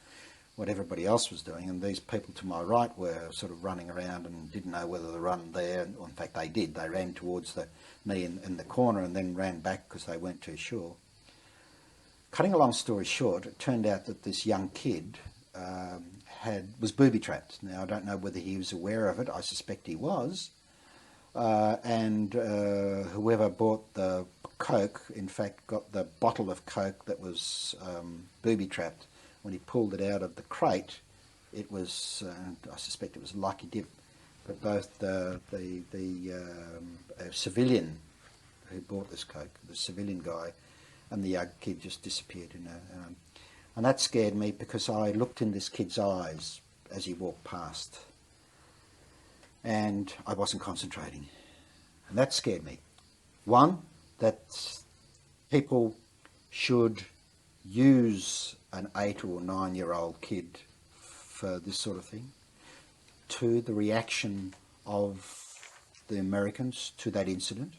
what everybody else was doing, and these people to my right were sort of running around and didn't know whether to run there. In fact, they did. They ran towards me in the corner and then ran back because they weren't too sure. Cutting a long story short, it turned out that this young kid was booby-trapped. Now, I don't know whether he was aware of it. I suspect he was. And whoever bought the Coke, in fact, got the bottle of Coke that was booby-trapped. When he pulled it out of the crate, it was, I suspect it was a lucky dip, but both the civilian who bought this Coke, the civilian guy, and the young kid just disappeared. And that scared me, because I looked in this kid's eyes as he walked past, and I wasn't concentrating. And that scared me. One, that people should use an 8 or 9-year-old kid for this sort of thing. Two, the reaction of the Americans to that incident.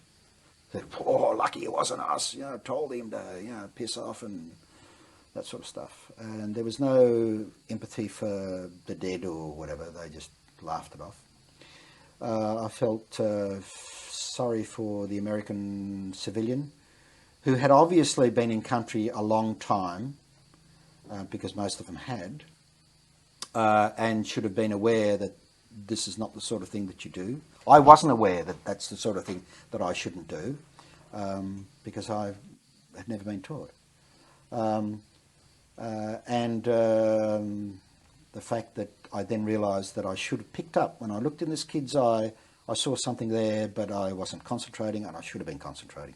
That, "Oh, lucky it wasn't us, told him to, piss off," and that sort of stuff. And there was no empathy for the dead or whatever. They just laughed it off. I felt sorry for the American civilian, who had obviously been in country a long time, because most of them had, and should have been aware that this is not the sort of thing that you do. I wasn't aware that that's the sort of thing that I shouldn't do, because I had never been taught. And the fact that I then realised that I should have picked up, when I looked in this kid's eye, I saw something there, but I wasn't concentrating, and I should have been concentrating.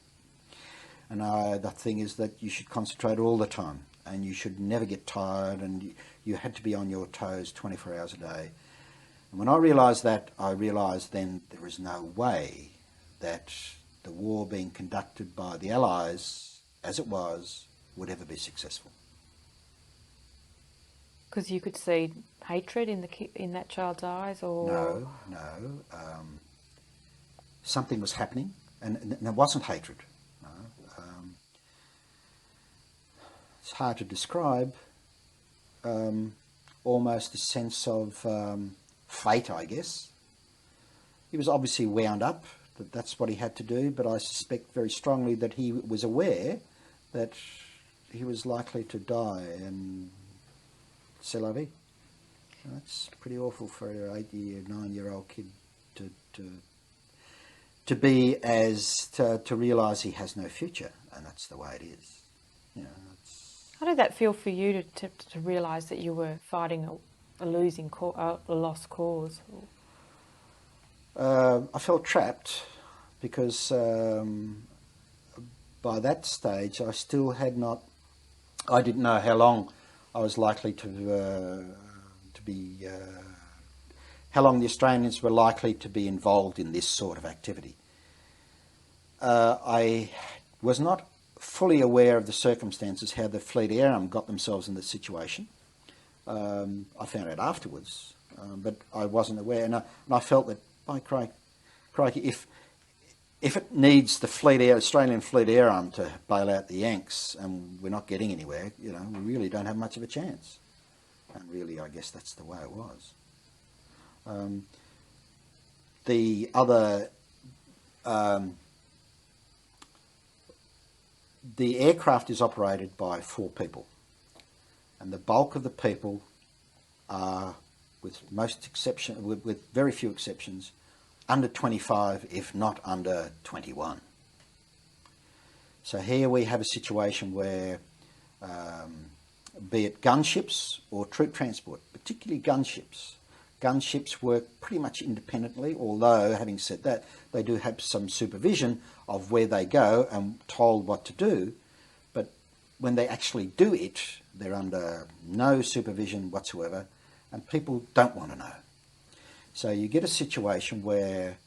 And the thing is that you should concentrate all the time, and you should never get tired, and you had to be on your toes 24 hours a day. And when I realised that, I realised then there is no way that the war being conducted by the Allies, as it was, would ever be successful. Because you could see hatred in that child's eyes, or No. Something was happening, and it wasn't hatred. No. It's hard to describe. Almost a sense of fate, I guess. He was obviously wound up, that's what he had to do, but I suspect very strongly that he was aware that he was likely to die, and c'est la vie. That's pretty awful for an 9-year-old kid to be to realise he has no future, and that's the way it is. How did that feel for you to realise that you were fighting a lost cause? I felt trapped, because by that stage I still had not. I didn't know how long I was likely to be how long the Australians were likely to be involved in this sort of activity. I was not fully aware of the circumstances, how the Fleet Air Arm got themselves in this situation. I found out afterwards, but I wasn't aware, and I felt that, by crikey, if it needs the Australian Fleet Air Arm to bail out the Yanks, and we're not getting anywhere, we really don't have much of a chance. And really, I guess that's the way it was. The other, the aircraft is operated by 4 people, and the bulk of the people are, with very few exceptions, under 25, if not under 21. So here we have a situation where, be it gunships or troop transport, particularly gunships work pretty much independently, although, having said that, they do have some supervision of where they go and told what to do, but when they actually do it, they're under no supervision whatsoever, and people don't want to know. So you get a situation where,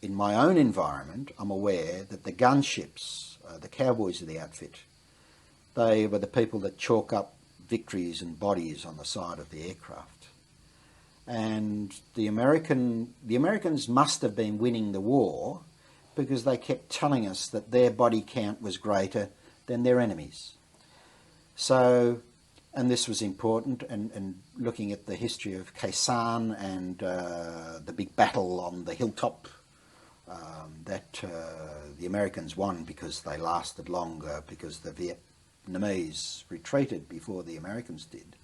in my own environment, I'm aware that the gunships, the cowboys of the outfit, they were the people that chalk up victories and bodies on the side of the aircraft. And the Americans must have been winning the war because they kept telling us that their body count was greater than their enemies. So, and this was important, and looking at the history of Khe Sanh and the big battle on the hilltop that the Americans won because they lasted longer, because the Vietnamese retreated before the Americans did.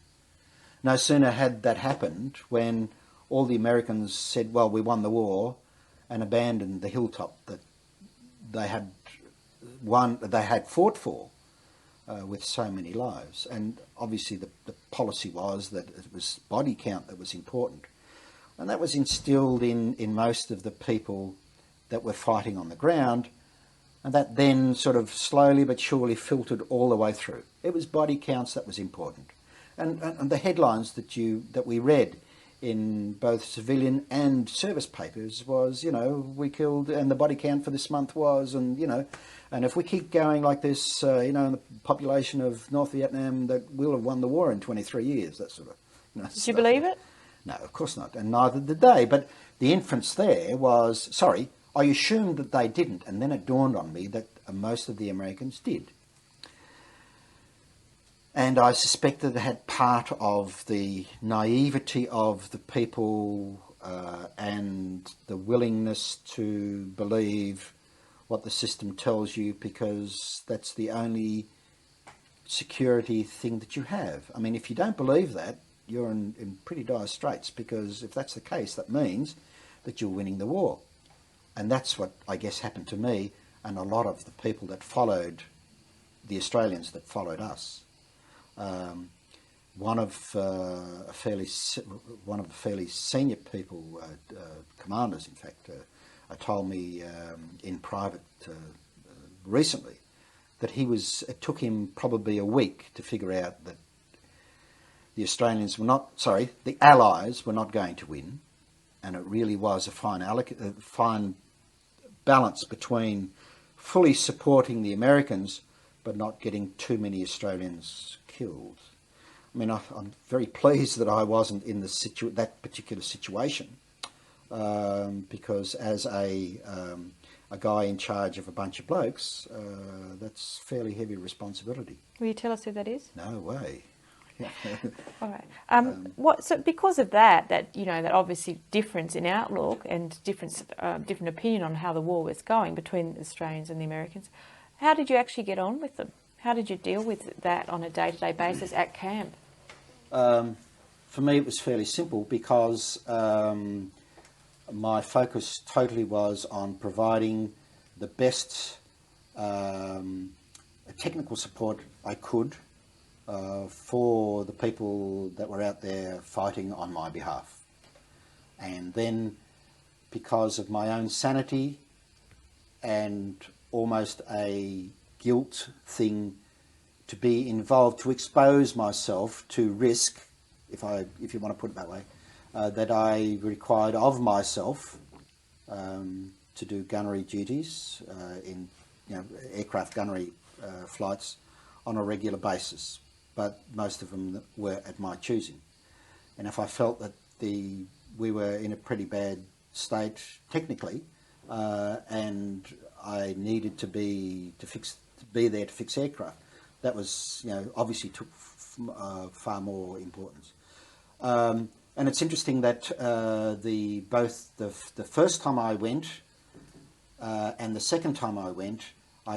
No sooner had that happened when all the Americans said, well, we won the war, and abandoned the hilltop that they had fought for with so many lives. And obviously the policy was that it was body count that was important. And that was instilled in most of the people that were fighting on the ground, and that then sort of slowly but surely filtered all the way through. It was body counts that was important. And the headlines that we read in both civilian and service papers was, we killed, and the body count for this month was, and if we keep going like this, in the population of North Vietnam, that we'll have won the war in 23 years, that sort of. Did you believe it? No, of course not, and neither did they. But the inference there was, I assumed that they didn't, and then it dawned on me that most of the Americans did. And I suspect that it had part of the naivety of the people and the willingness to believe what the system tells you, because that's the only security thing that you have. I mean, if you don't believe that, you're in pretty dire straits, because if that's the case, that means that you're winning the war. And that's what, I guess, happened to me and a lot of the people that followed, the Australians that followed us. One of the fairly senior people, commanders in fact, told me in private recently that it took him probably a week to figure out that the Allies were not going to win, and it really was a fine balance between fully supporting the Americans but not getting too many Australians killed. I mean, I'm very pleased that I wasn't in that particular situation, because as a guy in charge of a bunch of blokes, that's fairly heavy responsibility. Will you tell us who that is? No way. All right. So because of that obviously difference in outlook and different opinion on how the war was going between the Australians and the Americans, how did you actually get on with them? How did you deal with that on a day-to-day basis at camp? For me, it was fairly simple, because my focus totally was on providing the best technical support I could for the people that were out there fighting on my behalf. And then, because of my own sanity and almost a guilt thing to be involved, to expose myself to risk, if you want to put it that way, that I required of myself to do gunnery duties in aircraft gunnery flights on a regular basis, but most of them were at my choosing. And if I felt that we were in a pretty bad state technically, and I needed to be there to fix aircraft, that was obviously took far more importance. And it's interesting that both the first time I went and the second time I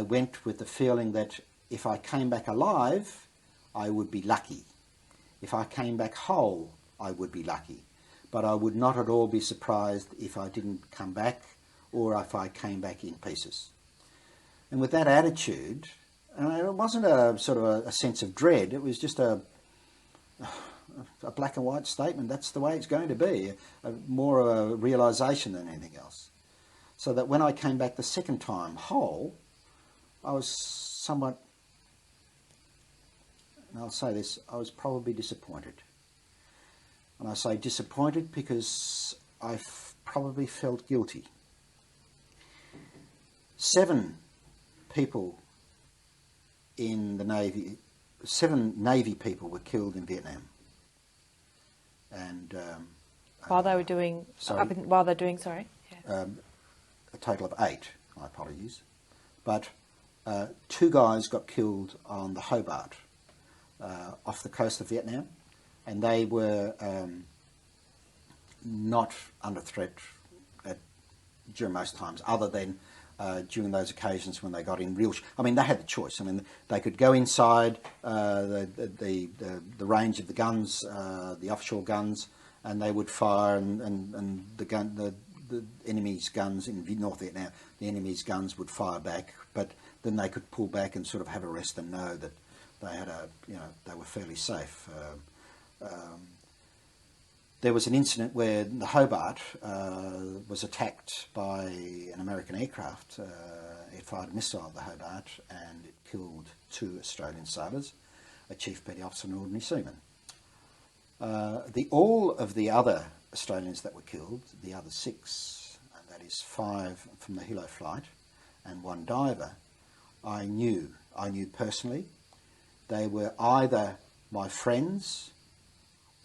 went with the feeling that if I came back alive, I would be lucky. If I came back whole, I would be lucky. But I would not at all be surprised if I didn't come back or if I came back in pieces. And with that attitude, it wasn't a sort of a sense of dread, it was just a black and white statement. That's the way it's going to be, more of a realisation than anything else. So that when I came back the second time whole, I was somewhat, and I'll say this, I was probably disappointed. And I say disappointed because I probably felt guilty. 7 people in the Navy, 7 Navy people were killed in Vietnam. And while they were doing, a total of 8, my apologies. But 2 guys got killed on the Hobart off the coast of Vietnam, and they were not under threat during most times, other than during those occasions when they got in real... I mean, they had the choice. I mean, they could go inside the range of the guns, the offshore guns, and they would fire, and the enemy's guns in North Vietnam, the enemy's guns would fire back, but then they could pull back and sort of have a rest and know that they had they were fairly safe. There was an incident where the Hobart was attacked by an American aircraft. It fired a missile at the Hobart and it killed 2 Australian sailors, a chief petty officer and an ordinary seaman. All of the other Australians that were killed, the other 6, and that is 5 from the Hilo flight and 1 diver, I knew personally. They were either my friends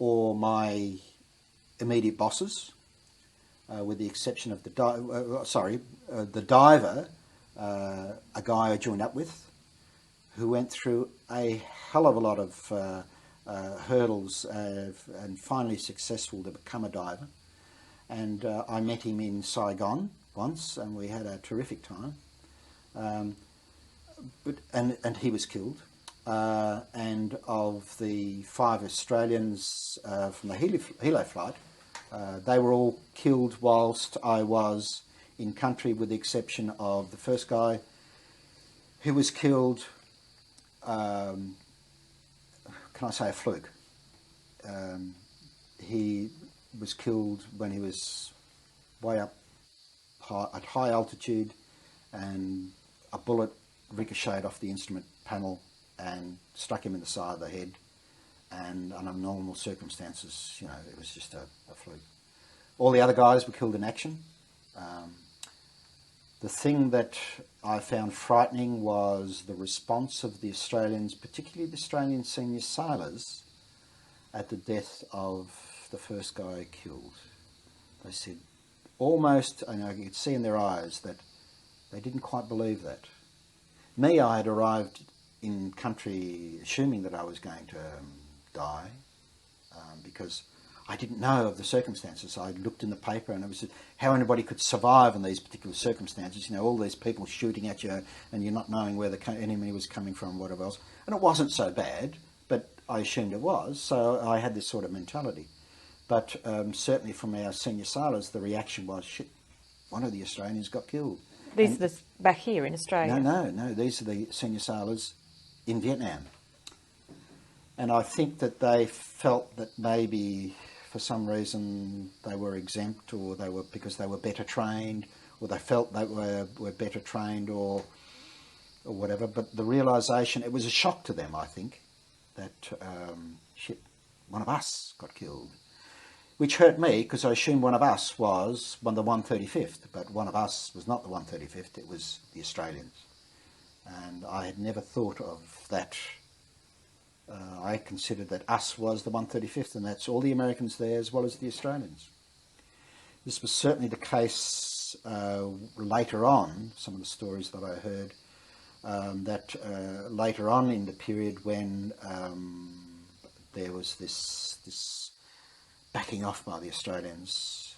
or my immediate bosses, with the exception of the diver, a guy I joined up with, who went through a hell of a lot of hurdles and finally successful to become a diver. And I met him in Saigon once, and we had a terrific time. And he was killed. And of the 5 Australians from the Hilo flight, they were all killed whilst I was in country, with the exception of the first guy, who was killed, can I say a fluke? He was killed when he was way up at high altitude, and a bullet ricocheted off the instrument panel and struck him in the side of the head, and under normal circumstances, it was just a fluke. All the other guys were killed in action. The thing that I found frightening was the response of the Australians, particularly the Australian senior sailors, at the death of the first guy killed. They said almost, and I could see in their eyes that they didn't quite believe that. Me, I had arrived in country assuming that I was going to die, because I didn't know of the circumstances. I looked in the paper and it was how anybody could survive in these particular circumstances. All these people shooting at you and you're not knowing where the enemy was coming from, whatever else. And it wasn't so bad, but I assumed it was, so I had this sort of mentality. But certainly from our senior sailors, the reaction was, shit, one of the Australians got killed. These are back here in Australia? No, these are the senior sailors in Vietnam. And I think that they felt that maybe for some reason they were exempt, or they were because they were better trained, or they felt they were better trained, or whatever. But the realisation, it was a shock to them, I think, that shit, one of us got killed. which hurt me because I assumed one of us was the 135th, but one of us was not the 135th, it was the Australians. And I had never thought of that. I considered that us was the 135th, and that's all the Americans there as well as the Australians. This was certainly the case later on, some of the stories that I heard, that later on in the period when there was this backing off by the Australians,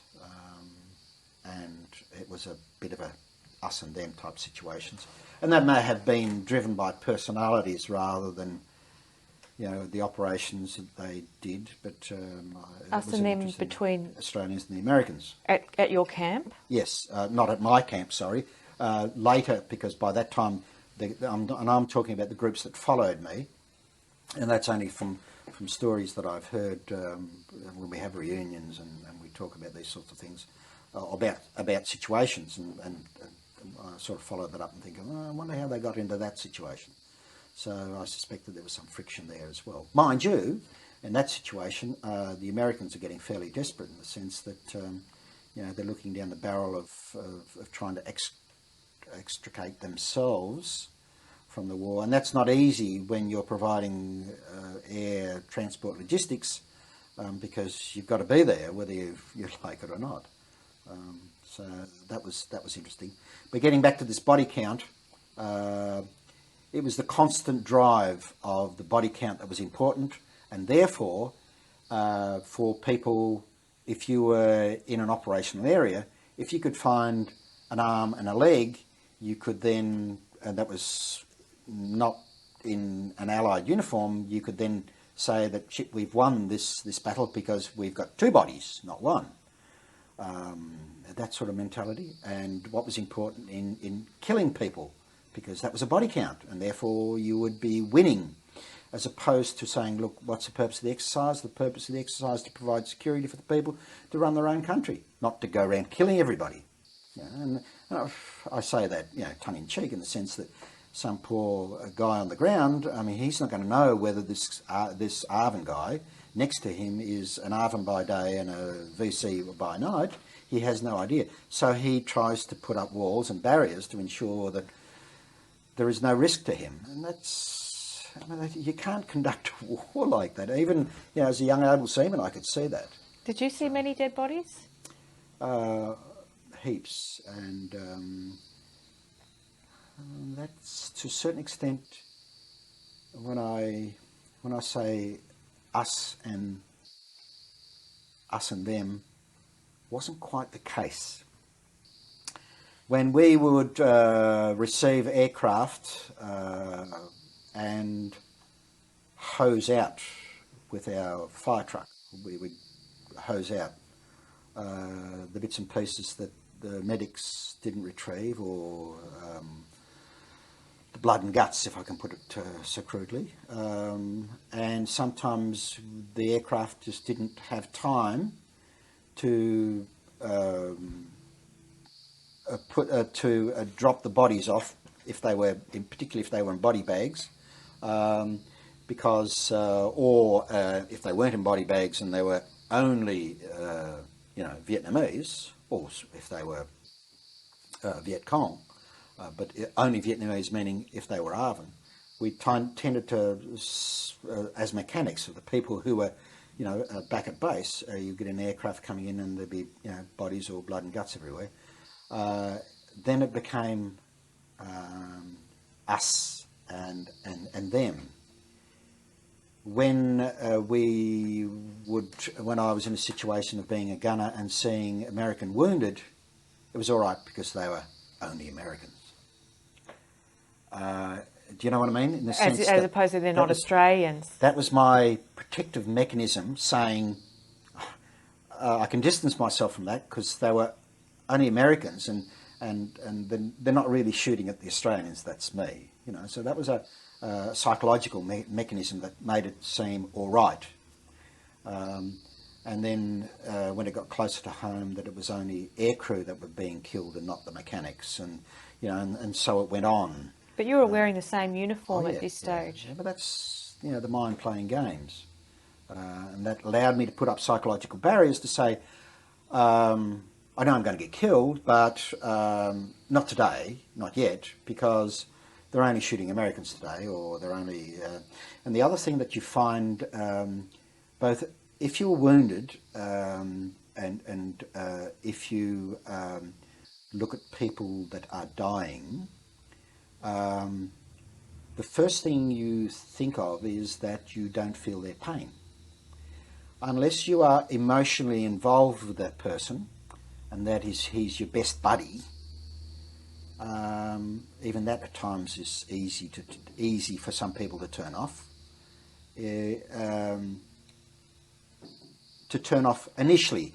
and it was a bit of a us and them type situations. And that may have been driven by personalities rather than, the operations that they did. But us and them between Australians and the Americans. At your camp? Yes, not at my camp, sorry. Later, because by that time, I'm talking about the groups that followed me, and that's only from stories that I've heard when we have reunions and we talk about these sorts of things, about situations, and I sort of followed that up and think, I wonder how they got into that situation. So I suspect that there was some friction there as well. Mind you, in that situation, the Americans are getting fairly desperate in the sense that they're looking down the barrel of trying to extricate themselves from the war, and that's not easy when you're providing air transport logistics, because you've got to be there whether you like it or not. So that was interesting. But getting back to this body count, it was the constant drive of the body count that was important, and therefore for people, if you were in an operational area, if you could find an arm and a leg, you could then, and that was not in an Allied uniform, you could then say that, shit, we've won this battle because we've got two bodies, not one. That sort of mentality. And what was important in killing people, because that was a body count, and therefore you would be winning, as opposed to saying, look, what's the purpose of the exercise? The purpose of the exercise is to provide security for the people to run their own country, not to go around killing everybody. And I say that, tongue-in-cheek, in the sense that some poor guy on the ground, I mean, he's not going to know whether this ARVN guy next to him is an ARVN by day and a VC by night. He has no idea. So he tries to put up walls and barriers to ensure that there is no risk to him. And you can't conduct a war like that. Even, as a young able seaman, I could see that. Did you see many dead bodies? Heaps, and that's to a certain extent, when I say us and them, wasn't quite the case. When we would receive aircraft and hose out with our fire truck, we would hose out the bits and pieces that the medics didn't retrieve, or the blood and guts, if I can put it so crudely. And sometimes the aircraft just didn't have time to drop the bodies off, particularly if they were in body bags, because or if they weren't in body bags and they were only Vietnamese, or if they were Viet Cong, but only Vietnamese, meaning if they were ARVN, we tended to, as mechanics, of the people who were, back at base, you get an aircraft coming in and there'd be, bodies or blood and guts everywhere. Then it became us and them. When when I was in a situation of being a gunner and seeing American wounded, it was all right because they were only Americans. Do you know what I mean? In the sense as opposed to they're not Australians. That was my protective mechanism, saying I can distance myself from that because they were only Americans, and they're not really shooting at the Australians. That's me, So that was a psychological mechanism that made it seem all right. And then when it got closer to home, that it was only aircrew that were being killed and not the mechanics, and so it went on. But you were wearing the same uniform at this stage. Yeah, but that's the mind playing games. And that allowed me to put up psychological barriers to say, I know I'm going to get killed, but not today, not yet, because they're only shooting Americans today, or they're only... and the other thing that you find, both if you're wounded and if you look at people that are dying, the first thing you think of is that you don't feel their pain. Unless you are emotionally involved with that person, and that is he's your best buddy, even that at times is easy for some people to turn off. To turn off initially,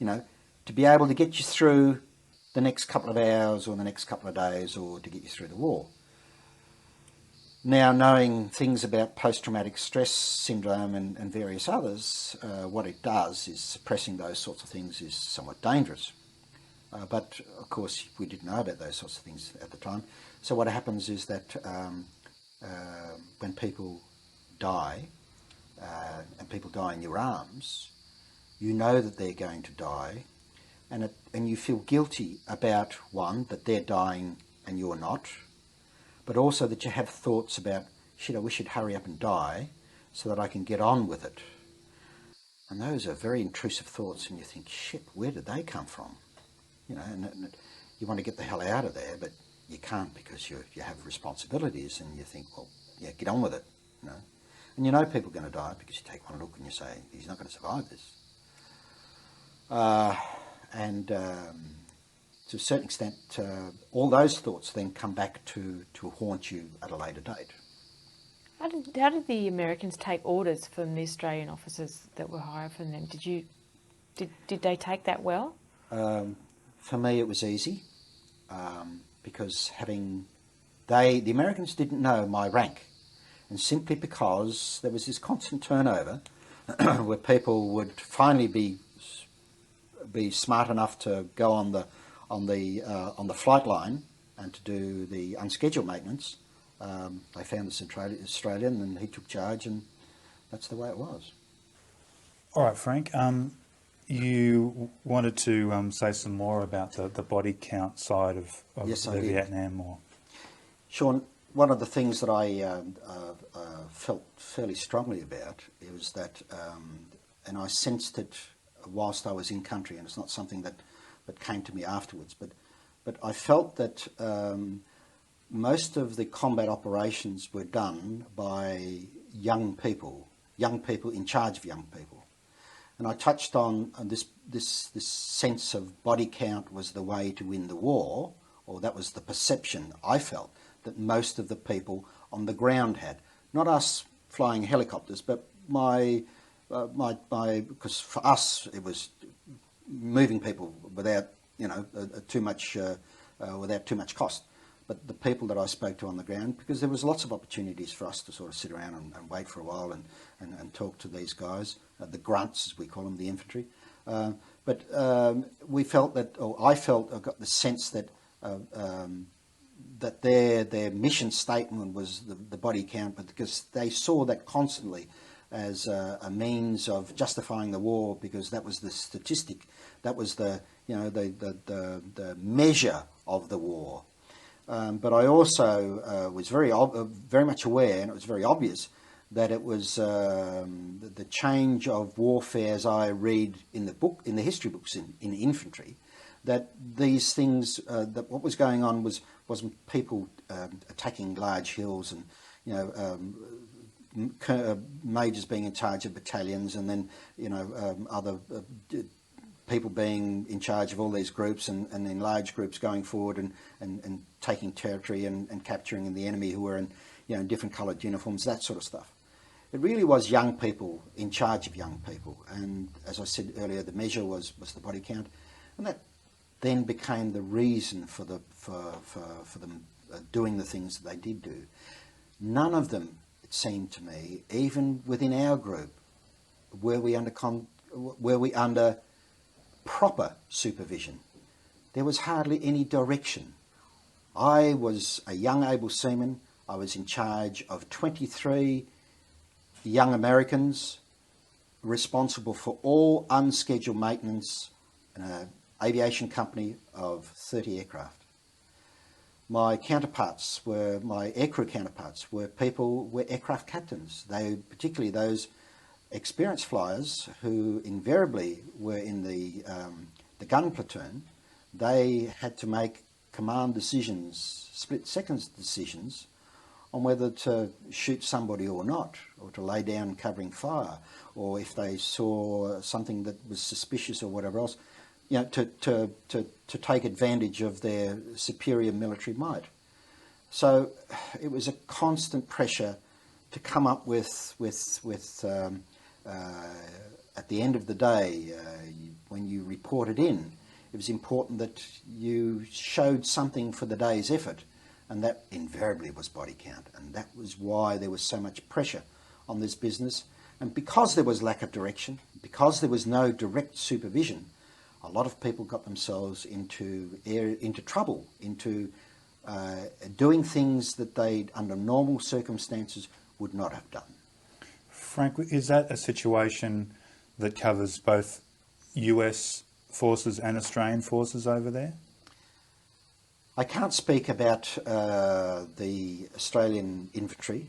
to be able to get you through the next couple of hours or the next couple of days, or to get you through the war. Now, knowing things about post-traumatic stress syndrome and various others, what it does is suppressing those sorts of things is somewhat dangerous. But, of course, we didn't know about those sorts of things at the time. So what happens is that when people die, and people die in your arms, you know that they're going to die, and you feel guilty about, one, that they're dying and you're not, but also that you have thoughts about, shit, I wish you'd hurry up and die so that I can get on with it. And those are very intrusive thoughts, and you think, shit, where did they come from? And you want to get the hell out of there, but you can't, because you have responsibilities, and you think, well, yeah, get on with it, And people are going to die because you take one look and you say, he's not going to survive this. To a certain extent, all those thoughts then come back to haunt you at a later date. How did the Americans take orders from the Australian officers that were hired from them? Did they take that well? For me, it was easy, because the Americans didn't know my rank, and simply because there was this constant turnover, where people would finally be smart enough to go on the flight line and to do the unscheduled maintenance. They found this Australian, and he took charge, and that's the way it was. All right, Frank. You wanted to say some more about the body count side of Yes, the I did. Vietnam War. Sean, one of the things that I felt fairly strongly about is that, and I sensed it whilst I was in country, and it's not something that came to me afterwards, but I felt that most of the combat operations were done by young people in charge of young people. And I touched on this sense of body count was the way to win the war, or that was the perception I felt that most of the people on the ground had. Not us flying helicopters, but because for us it was moving people without too much cost. But the people that I spoke to on the ground, because there was lots of opportunities for us to sort of sit around and wait for a while and talk to these guys, the grunts as we call them, the infantry. But we felt that, or I got the sense that that their mission statement was the body count, but because they saw that constantly as a means of justifying the war, because that was the statistic, that was the measure of the war. But I also was very much aware, and it was very obvious, that it was the change of warfare as I read in the history books in infantry, that these things, that what was going on wasn't people attacking large hills and majors being in charge of battalions, and then other people being in charge of all these groups, and in large groups going forward and taking territory and capturing the enemy who were in different coloured uniforms, that sort of stuff. It really was young people in charge of young people, and as I said earlier, the measure was the body count, and that then became the reason for them doing the things that they did do. None of them, it seemed to me, even within our group, were we under proper supervision. There was hardly any direction. I was a young able seaman. I was in charge of 23 young Americans responsible for all unscheduled maintenance in an aviation company of 30 aircraft. My aircrew counterparts were aircraft captains. Particularly those experienced flyers who invariably were in the gun platoon. They had to make command decisions, split-second decisions, on whether to shoot somebody or not, or to lay down covering fire, or if they saw something that was suspicious or whatever else, to take advantage of their superior military might. So it was a constant pressure to come up with at the end of the day, when you reported in, it was important that you showed something for the day's effort, and that invariably was body count. And that was why there was so much pressure on this business. And because there was lack of direction, because there was no direct supervision, a lot of people got themselves into trouble, into doing things that they, under normal circumstances, would not have done. Frank, is that a situation that covers both US forces and Australian forces over there? I can't speak about the Australian infantry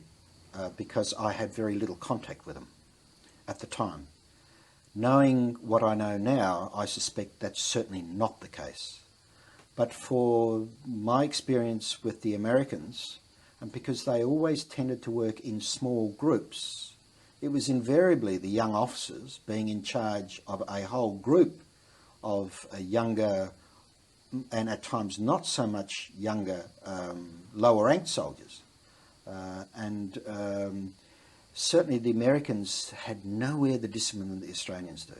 because I had very little contact with them at the time. Knowing what I know now, I suspect that's certainly not the case. But for my experience with the Americans, and because they always tended to work in small groups, it was invariably the young officers being in charge of a whole group of younger, and at times not so much younger, lower ranked soldiers. Certainly the Americans had nowhere the discipline that the Australians do.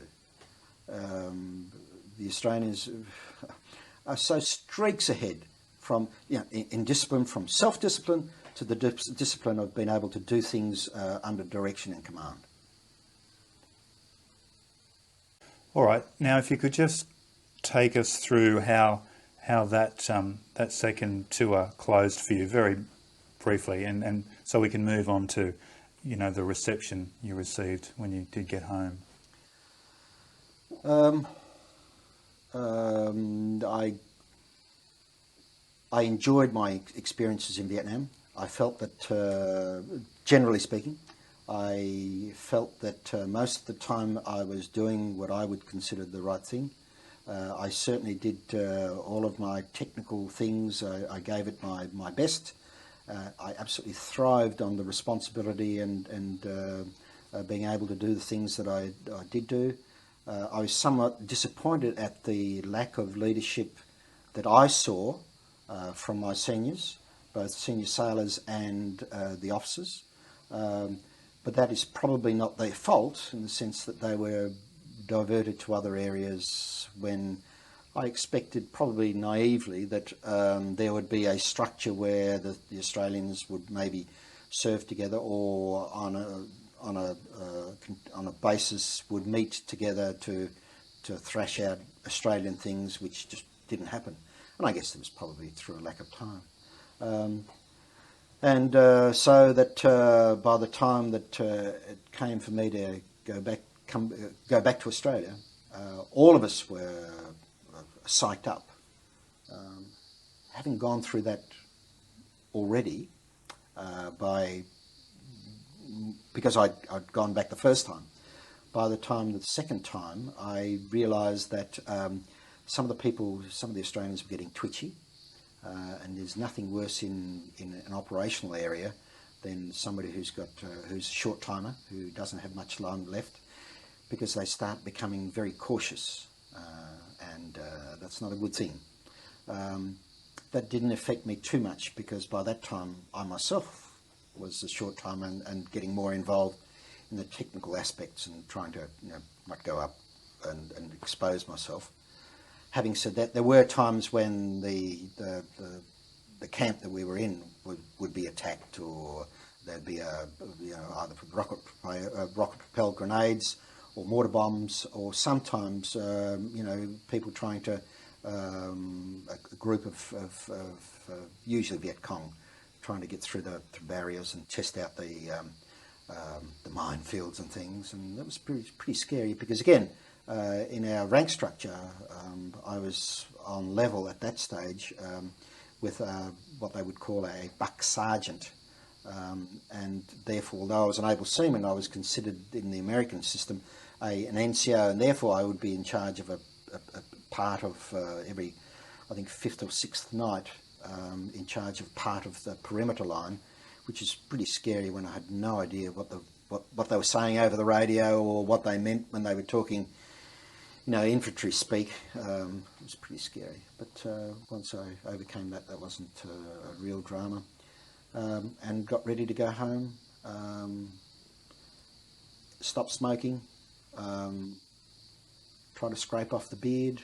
The Australians are so streaks ahead from, in discipline, from self-discipline to the discipline of being able to do things under direction and command. All right. Now, if you could just take us through how that second tour closed for you, very briefly, and so we can move on to, the reception you received when you did get home. I enjoyed my experiences in Vietnam. I felt that, generally speaking, I felt that most of the time I was doing what I would consider the right thing. I certainly did all of my technical things. I gave it my best. I absolutely thrived on the responsibility and being able to do the things that I did do. I was somewhat disappointed at the lack of leadership that I saw from my seniors, both senior sailors and the officers. But that is probably not their fault, in the sense that they were diverted to other areas when I expected, probably naively, that there would be a structure where the Australians would maybe serve together, or on a basis would meet together to thrash out Australian things, which just didn't happen. And I guess it was probably through a lack of time. So that by the time that it came for me to go back to Australia, all of us were psyched up. Having gone through that already, because I'd gone back the first time, by the time the second time, I realised that some of the Australians were getting twitchy. And there's nothing worse in an operational area than somebody who's a short timer, who doesn't have much time left, because they start becoming very cautious, and that's not a good thing. That didn't affect me too much, because by that time I myself was a short timer and getting more involved in the technical aspects and trying to not go up and expose myself. Having said that, there were times when the camp that we were in would be attacked, or there'd be either rocket-propelled grenades or mortar bombs, or sometimes people trying to a group of usually Viet Cong trying to get through the barriers and test out the the minefields and things, and that was pretty scary because, again, in our rank structure, I was on level at that stage with what they would call a buck sergeant, and therefore, although I was an able seaman, I was considered in the American system an NCO, and therefore I would be in charge of a part of every, I think, 5th or 6th night, in charge of part of the perimeter line, which is pretty scary when I had no idea what they were saying over the radio or what they meant when they were talking, infantry speak. It was pretty scary. But once I overcame that, that wasn't a real drama, and got ready to go home. Stopped smoking. Tried to scrape off the beard.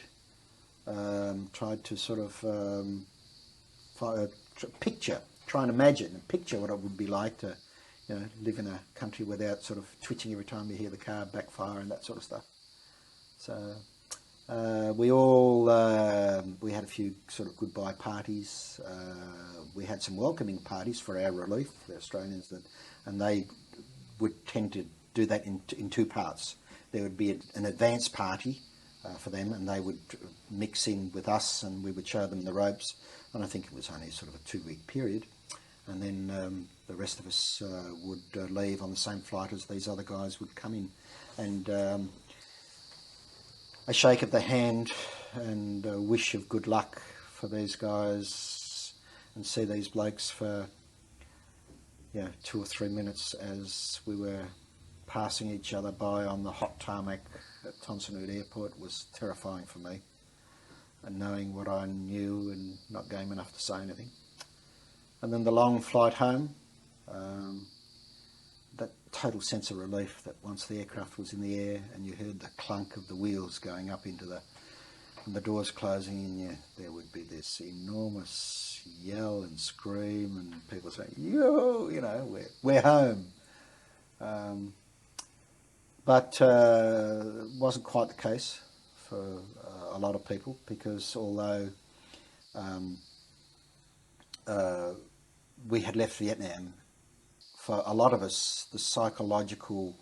Tried to sort of try and imagine and picture what it would be like to, live in a country without sort of twitching every time you hear the car backfire and that sort of stuff. So we had a few sort of goodbye parties. We had some welcoming parties for our relief, the Australians, and they would tend to do that in two parts. There would be an advance party for them, and they would mix in with us, and we would show them the ropes. And I think it was only sort of a 2-week period. And then the rest of us would leave on the same flight as these other guys would come in. And a shake of the hand and a wish of good luck for these guys, and see these blokes for 2 or 3 minutes as we were passing each other by on the hot tarmac at Tonsanud Airport was terrifying for me. And knowing what I knew and not game enough to say anything. And then the long flight home, that total sense of relief that once the aircraft was in the air and you heard the clunk of the wheels going up and the doors closing, and there would be this enormous yell and scream and people saying, yo, we're home. But it wasn't quite the case for a lot of people, because although we had left Vietnam, for a lot of us the psychological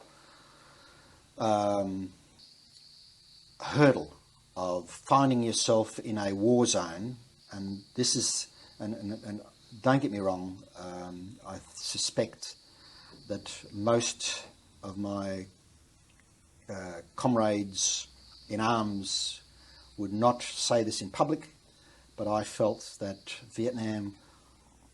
hurdle of finding yourself in a war zone, and this is, and don't get me wrong, I suspect that most of my comrades in arms would not say this in public, but I felt that Vietnam,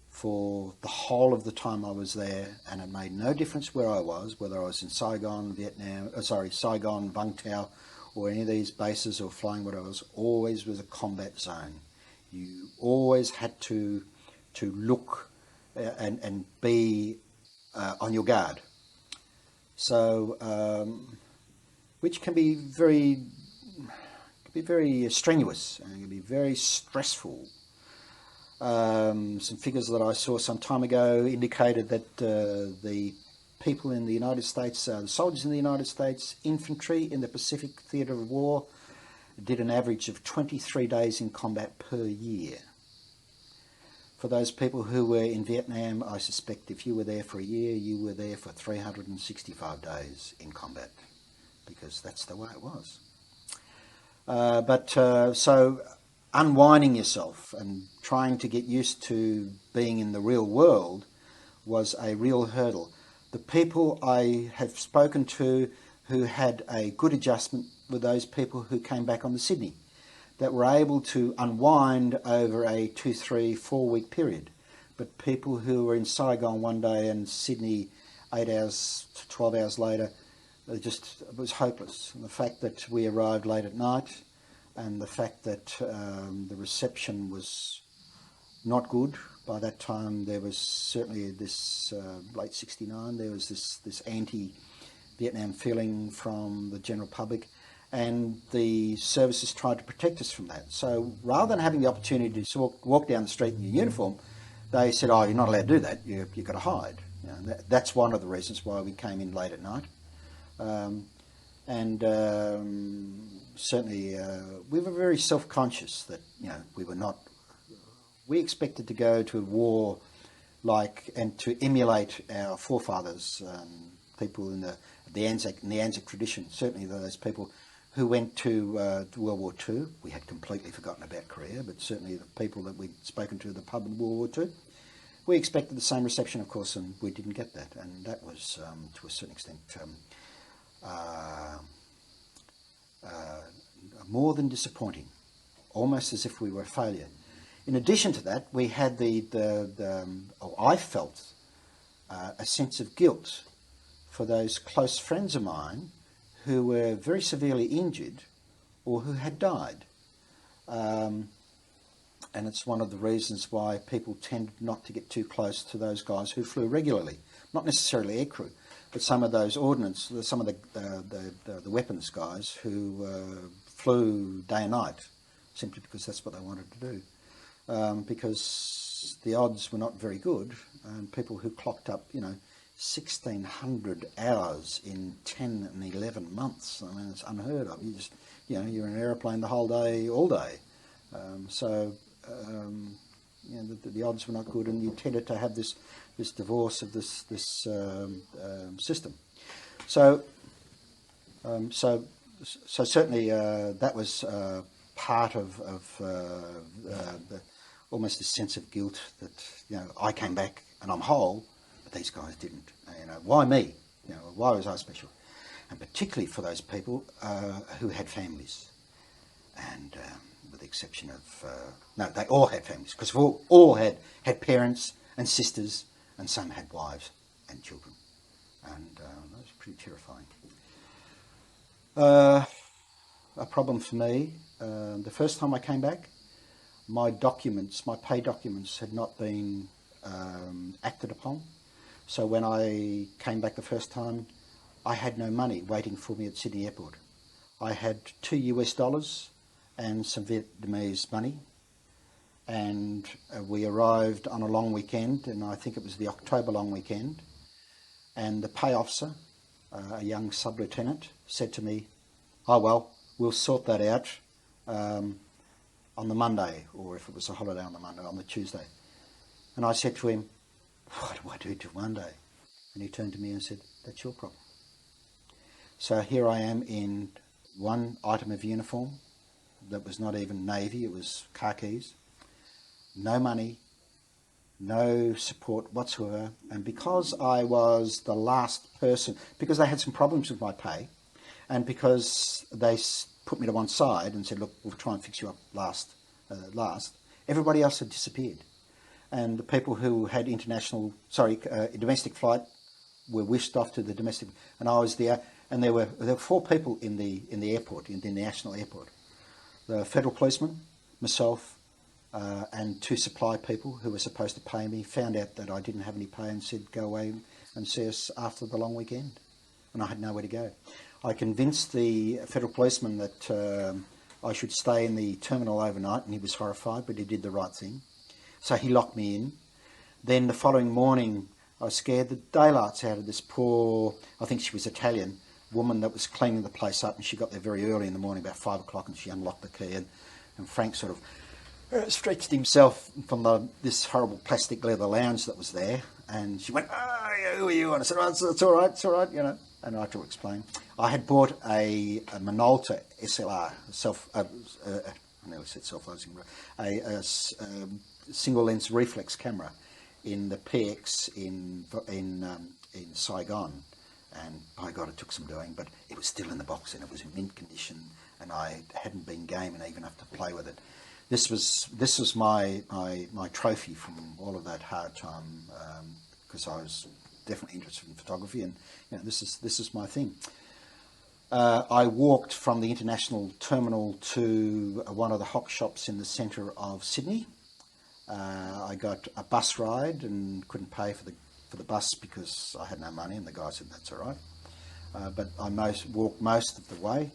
for the whole of the time I was there, and it made no difference where I was, whether I was in Saigon, Saigon, Vung Tau, or any of these bases, or flying whatever, always was a combat zone. You always had to look and be on your guard. So, which can be very strenuous and can be very stressful. Some figures that I saw some time ago indicated that the people in the United States, the soldiers in the United States, infantry in the Pacific Theatre of War, did an average of 23 days in combat per year. For those people who were in Vietnam, I suspect if you were there for a year, you were there for 365 days in combat, because that's the way it was. So unwinding yourself and trying to get used to being in the real world was a real hurdle. The people I have spoken to who had a good adjustment were those people who came back on the Sydney, that were able to unwind over a 2, 3, 4 week period. But people who were in Saigon one day and Sydney 8 hours to 12 hours later, it was hopeless. And the fact that we arrived late at night, and the fact that the reception was not good. By that time there was certainly this, late 69, there was this anti-Vietnam feeling from the general public, and the services tried to protect us from that. So rather than having the opportunity to walk down the street in your uniform, they said, oh, you're not allowed to do that, you've got to hide. That's one of the reasons why we came in late at night. Certainly we were very self-conscious that we expected to go to a war and to emulate our forefathers, people in the Anzac tradition, certainly those people who went to World War II. We had completely forgotten about Korea, but certainly the people that we'd spoken to at the pub in World War II, we expected the same reception, of course, and we didn't get that. And that was, to a certain extent, more than disappointing, almost as if we were a failure. In addition to that, we had I felt a sense of guilt for those close friends of mine who were very severely injured or who had died. And it's one of the reasons why people tend not to get too close to those guys who flew regularly. Not necessarily aircrew, but some of those ordnance, some of the weapons guys who flew day and night, simply because that's what they wanted to do. Because the odds were not very good, and people who clocked up, 1,600 hours in 10 and 11 months. I mean, it's unheard of. You just, you're in an aeroplane the whole day, all day. The odds were not good, and you tended to have this divorce of this system. So certainly that was part of almost this sense of guilt that I came back and I'm whole, but these guys didn't. Why me? Why was I special? And particularly for those people who had families, and with the exception of no, they all had families, because we all had parents and sisters, and some had wives and children, and that was pretty terrifying. A problem for me, the first time I came back, my pay documents had not been acted upon. So when I came back the first time, I had no money waiting for me at Sydney Airport. I had $2 and some Vietnamese money, and we arrived on a long weekend, and I think it was the October long weekend, and the pay officer, a young sub-lieutenant, said to me, "Oh well, we'll sort that out on the Monday," or if it was a holiday on the Monday, on the Tuesday. And I said to him, "What do I do till Monday?" And he turned to me and said, "That's your problem." So here I am in one item of uniform that was not even navy, it was khakis, no money, no support whatsoever. And because I was the last person, because they had some problems with my pay, and because they put me to one side and said, "Look, we'll try and fix you up last," everybody else had disappeared. And the people who had domestic flight were whisked off to the domestic, and I was there, and there were 4 people in the airport, in the national airport. The federal policeman, myself, and 2 supply people who were supposed to pay me found out that I didn't have any pay and said, "Go away and see us after the long weekend." And I had nowhere to go. I convinced the federal policeman that I should stay in the terminal overnight, and he was horrified, but he did the right thing. So he locked me in. Then the following morning, I was scared the daylights out of this poor, I think she was Italian, woman that was cleaning the place up, and she got there very early in the morning, about 5 o'clock, and she unlocked the key, and Frank sort of stretched himself from this horrible plastic leather lounge that was there, and she went, "Oh, who are you?" And I said, "Oh, it's all right, and I had to explain. I had bought a Minolta SLR, I nearly said self-loading, a single lens reflex camera in the PX in Saigon, and by God, it took some doing, but it was still in the box and it was in mint condition, and I hadn't been game and even enough to play with it. This was my trophy from all of that hard time, because I was definitely interested in photography, and this is my thing. I walked from the international terminal to one of the hock shops in the centre of Sydney. I got a bus ride and couldn't pay for the bus because I had no money, and the guy said that's all right. But I walked most of the way,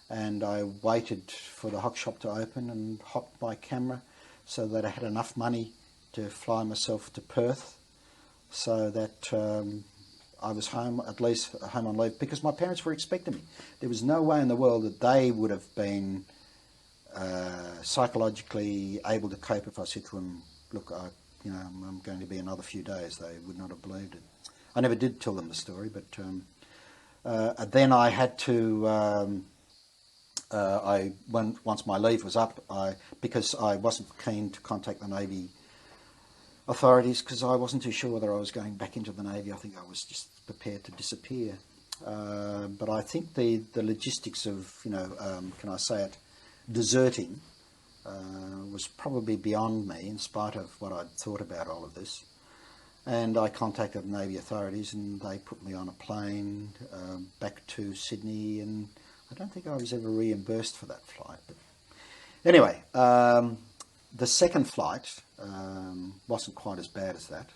and I waited for the hock shop to open and hocked my camera so that I had enough money to fly myself to Perth, so that I was home, at least home on leave, because my parents were expecting me. There was no way in the world that they would have been psychologically able to cope if I said to them, "Look, I'm going to be another few days." They would not have believed it. I never did tell them the story, but then I had to. Once my leave was up, because I wasn't keen to contact the Navy authorities because I wasn't too sure whether I was going back into the Navy. I think I was just prepared to disappear. But I think the logistics of, can I say it, deserting was probably beyond me in spite of what I'd thought about all of this. And I contacted the Navy authorities and they put me on a plane back to Sydney, and I don't think I was ever reimbursed for that flight. But anyway, the second flight wasn't quite as bad as that.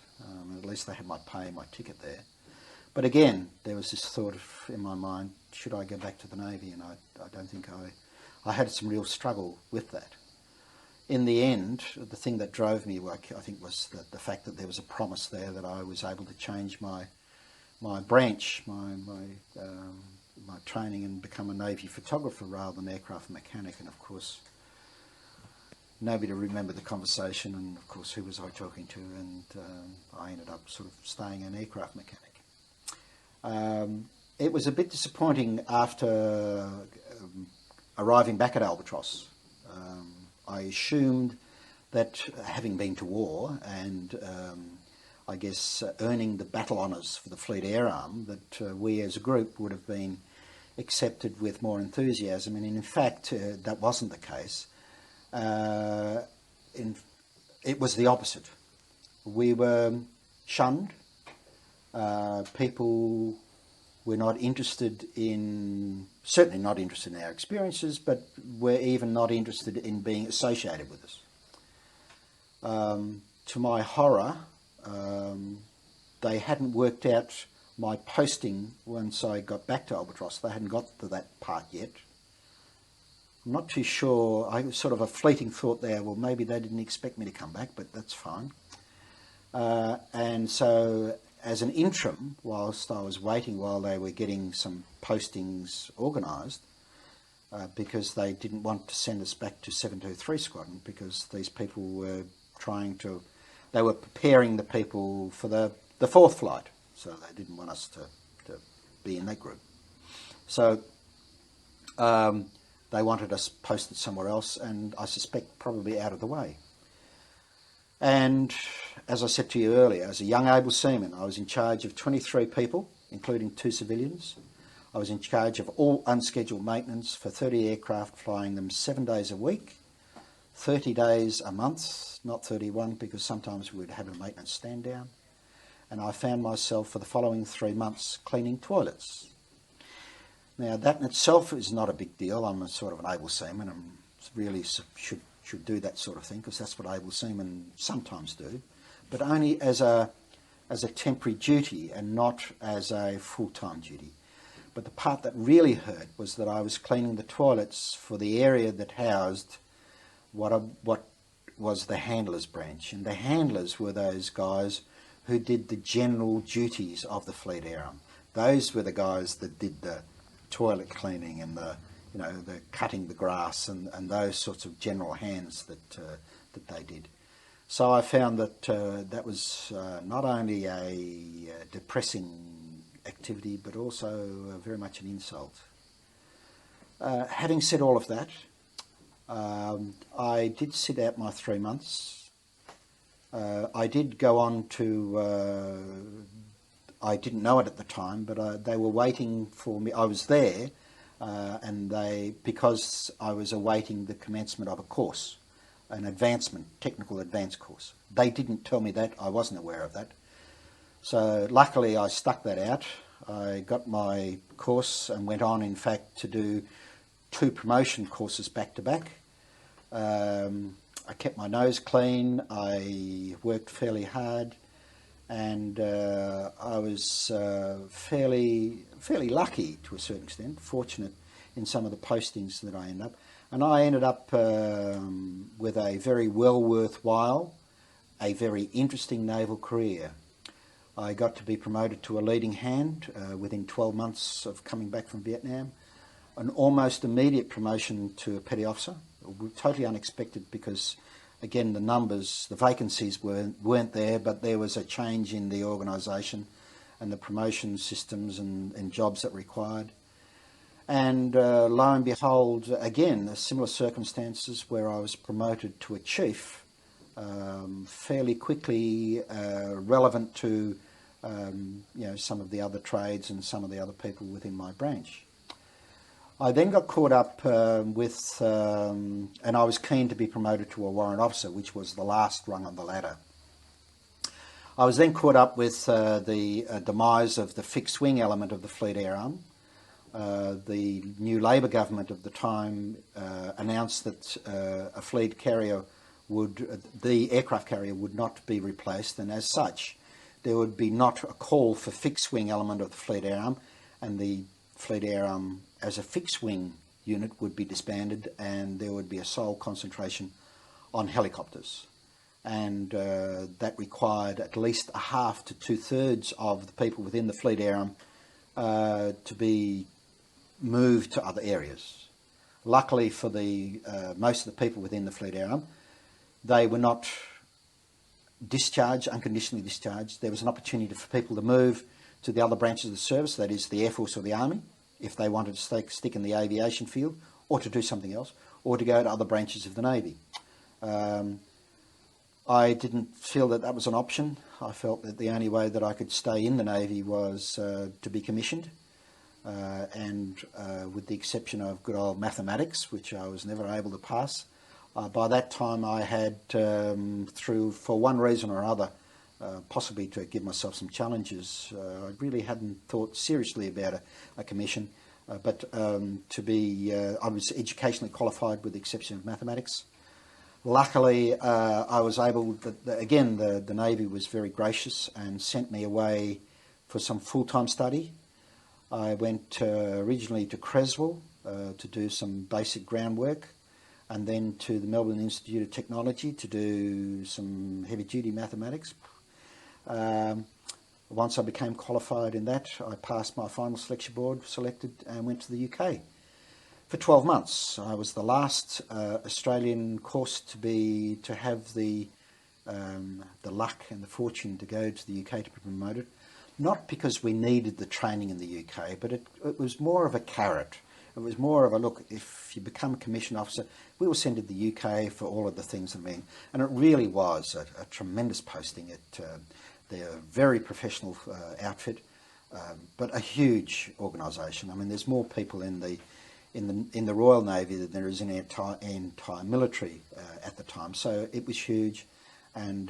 At least they had my pay, my ticket there. But again, there was this thought in my mind, should I go back to the Navy? And I don't think I had some real struggle with that. In the end, the thing that drove me, I think, was the fact that there was a promise there that I was able to change my branch, my training, and become a Navy photographer rather than aircraft mechanic. And of course, nobody remembered the conversation, and of course, who was I talking to? And I ended up sort of staying an aircraft mechanic. It was a bit disappointing after arriving back at Albatross. I assumed that, having been to war and I guess earning the battle honours for the Fleet Air Arm, that we as a group would have been accepted with more enthusiasm, and in fact that wasn't the case. It was the opposite. We were shunned. People were not interested certainly not interested in our experiences, but were even not interested in being associated with us. To my horror, they hadn't worked out my posting once I got back to Albatross. They hadn't got to that part yet. I'm not too sure. I was sort of a fleeting thought there, well, maybe they didn't expect me to come back, but that's fine. And so, as an interim, whilst I was waiting while they were getting some postings organised, because they didn't want to send us back to 723 Squadron, because these people were they were preparing the people for the fourth flight, so they didn't want us to be in that group. So they wanted us posted somewhere else, and I suspect probably out of the way. And as I said to you earlier, as a young able seaman, I was in charge of 23 people, including 2 civilians. I was in charge of all unscheduled maintenance for 30 aircraft, flying them 7 days a week, 30 days a month, not 31, because sometimes we'd have a maintenance stand down. And I found myself for the following 3 months cleaning toilets. Now, that in itself is not a big deal. I'm a sort of an able seaman and really should do that sort of thing, because that's what able seamen sometimes do, but only as a temporary duty and not as a full-time duty. But the part that really hurt was that I was cleaning the toilets for the area that housed what was the handlers branch, and the handlers were those guys who did the general duties of the Fleet Air Arm. Those were the guys that did the toilet cleaning and the cutting the grass and those sorts of general hands that they did. So I found that that was not only a depressing activity, but also very much an insult. Having said all of that, I did sit out my 3 months. I did go on to, I didn't know it at the time, but they were waiting for me. I was there, and because I was awaiting the commencement of a course, an technical advanced course. They didn't tell me that. I wasn't aware of that. So luckily I stuck that out. I got my course and went on, in fact, to do 2 promotion courses back to back. I kept my nose clean. I worked fairly hard, and I was fairly lucky to a certain extent, fortunate in some of the postings that I ended up. And I ended up with a very well worthwhile, a very interesting naval career. I got to be promoted to a leading hand within 12 months of coming back from Vietnam. An almost immediate promotion to a petty officer, totally unexpected, because again the vacancies weren't there, but there was a change in the organisation, and the promotion systems and jobs that were required. And lo and behold, again, similar circumstances where I was promoted to a chief fairly quickly, relevant to some of the other trades and some of the other people within my branch. I then got caught up with, and I was keen to be promoted to a warrant officer, which was the last rung on the ladder. I was then caught up with the demise of the fixed wing element of the Fleet Air Arm. The new Labor government of the time announced that a fleet carrier the aircraft carrier would not be replaced, and as such, there would be not a call for fixed wing element of the Fleet Air Arm, and the Fleet Air Arm as a fixed wing unit would be disbanded, and there would be a sole concentration on helicopters. And that required at least a half to 2/3 of the people within the Fleet Air Arm to be moved to other areas. Luckily for the most of the people within the Fleet Air Arm, they were not discharged, unconditionally discharged. There was an opportunity for people to move to the other branches of the service, that is the Air Force or the Army, if they wanted to stick in the aviation field, or to do something else, or to go to other branches of the Navy. I didn't feel that that was an option. I felt that the only way that I could stay in the Navy was to be commissioned, and with the exception of good old mathematics, which I was never able to pass. By that time I had, for one reason or other, possibly to give myself some challenges, I really hadn't thought seriously about a commission, but I was educationally qualified with the exception of mathematics. Luckily, I was able, again, the Navy was very gracious and sent me away for some full-time study. I went originally to Creswell to do some basic groundwork, and then to the Melbourne Institute of Technology to do some heavy-duty mathematics. Once I became qualified in that, I passed my final selection board, selected, and went to the UK. For 12 months, I was the last Australian course to have the luck and the fortune to go to the UK to be promoted. Not because we needed the training in the UK, but it was more of a carrot. It was more of a, look, if you become a commissioned officer, we will send you to the UK for all of the things that mean. And it really was a tremendous posting. They're a very professional outfit, but a huge organisation. I mean, there's more people in the Royal Navy than there is in the entire military at the time. So it was huge, and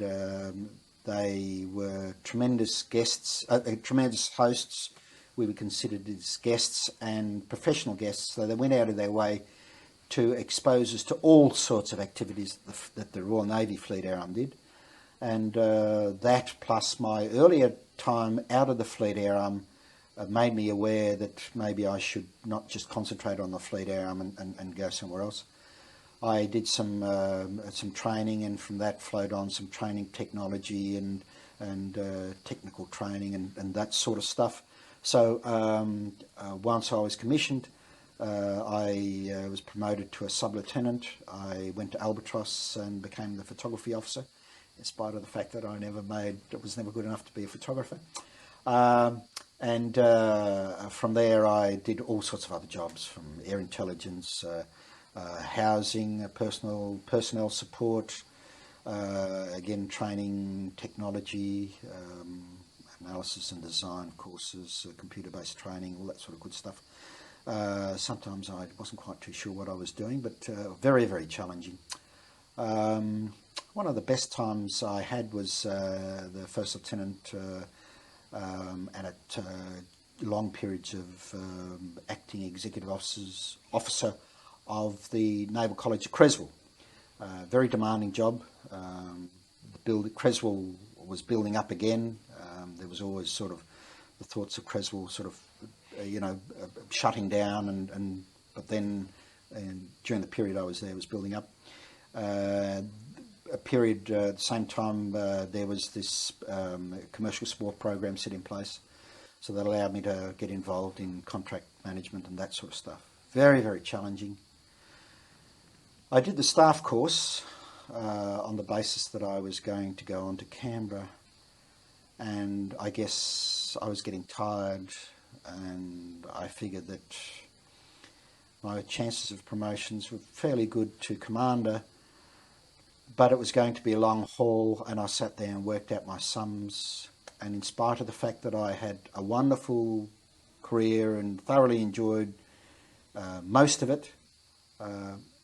they were tremendous guests, tremendous hosts. We were considered as guests and professional guests, so they went out of their way to expose us to all sorts of activities that the Royal Navy Fleet Air Arm did. And that, plus my earlier time out of the Fleet Air Arm, made me aware that maybe I should not just concentrate on the Fleet Air Arm and go somewhere else. I did some training, and from that flowed on some training technology and technical training and that sort of stuff. So once I was commissioned, I was promoted to a sub-lieutenant. I went to Albatross and became the photography officer, in spite of the fact that I was never good enough to be a photographer. And from there I did all sorts of other jobs, from air intelligence, housing, personnel support, again training, technology, analysis and design courses, computer-based training, all that sort of good stuff. Sometimes I wasn't quite too sure what I was doing, but very, very challenging. One of the best times I had was the first lieutenant and at long periods of acting executive officer of the Naval College at Creswell. Very demanding job. Creswell was building up again. There was always sort of the thoughts of Creswell sort of, shutting down, but then during the period I was there, it was building up. A period at the same time, there was this commercial support program set in place, so that allowed me to get involved in contract management and that sort of stuff. Very, very challenging. I did the staff course on the basis that I was going to go on to Canberra, and I guess because I was getting tired, and I figured that my chances of promotions were fairly good to commander, but it was going to be a long haul, and I sat there and worked out my sums. And in spite of the fact that I had a wonderful career and thoroughly enjoyed most of it,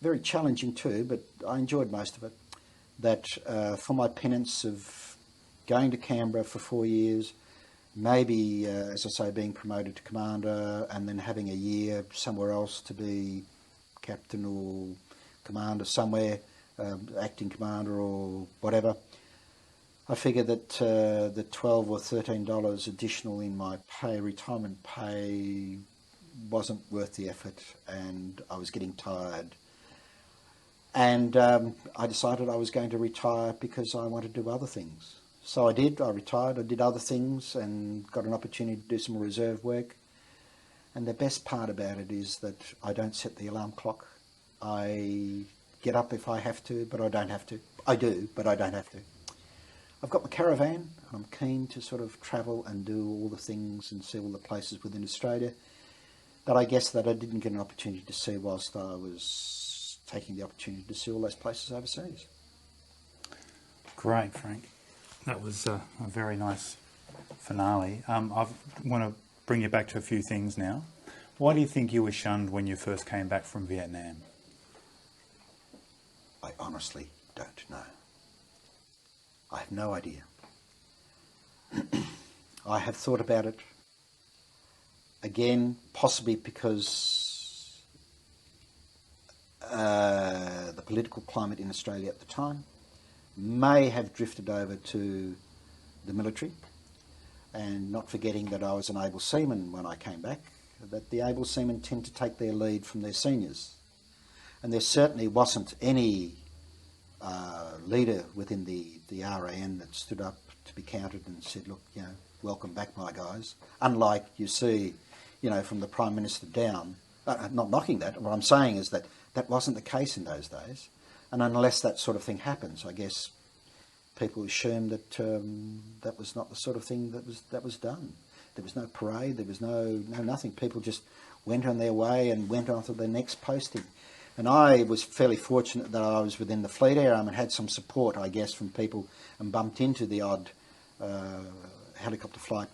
very challenging too, but I enjoyed most of it, that for my penance of going to Canberra for 4 years, maybe, as I say, being promoted to commander, and then having a year somewhere else to be captain or commander somewhere, acting commander or whatever, I figured that the $12 or $13 additional in my pay, retirement pay, wasn't worth the effort, and I was getting tired. And I decided I was going to retire because I wanted to do other things. So I did. I retired. I did other things and got an opportunity to do some reserve work. And the best part about it is that I don't set the alarm clock. I get up if I have to, but I don't have to. I do, but I don't have to. I've got my caravan. I'm keen to sort of travel and do all the things and see all the places within Australia that I guess that I didn't get an opportunity to see whilst I was taking the opportunity to see all those places overseas. Great, Frank. That was a very nice finale. I want to bring you back to a few things now. Why do you think you were shunned when you first came back from Vietnam? I honestly don't know. I have no idea. I have thought about it. Again, possibly because the political climate in Australia at the time may have drifted over to the military, and not forgetting that I was an able seaman when I came back, that the able seamen tend to take their lead from their seniors. And there certainly wasn't any leader within the RAN that stood up to be counted and said, look, welcome back, my guys. Unlike you see, from the Prime Minister down, not knocking that, what I'm saying is that that wasn't the case in those days. And unless that sort of thing happens, I guess people assumed that that was not the sort of thing that was done. There was no parade, there was no nothing. People just went on their way and went on to their next posting. And I was fairly fortunate that I was within the fleet area and had some support, I guess, from people, and bumped into the odd helicopter flight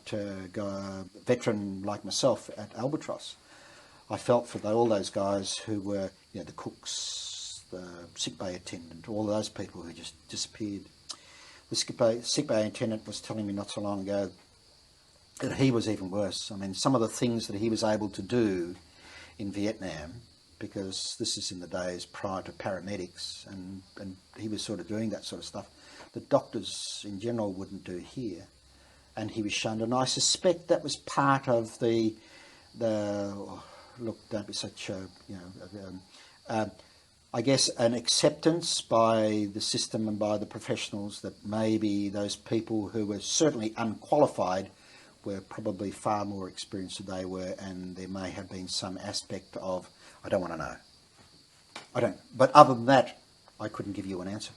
veteran like myself at Albatross. I felt for all those guys who were, the cooks, the sick bay attendant, all those people who just disappeared. The sick bay attendant was telling me not so long ago that he was even worse. I mean, some of the things that he was able to do in Vietnam, because this is in the days prior to paramedics, and he was sort of doing that sort of stuff that doctors in general wouldn't do here, and he was shunned. And I suspect that was part of the look, don't be such a, I guess an acceptance by the system and by the professionals that maybe those people who were certainly unqualified were probably far more experienced than they were, and there may have been some aspect of, I don't want to know. I don't. But other than that, I couldn't give you an answer.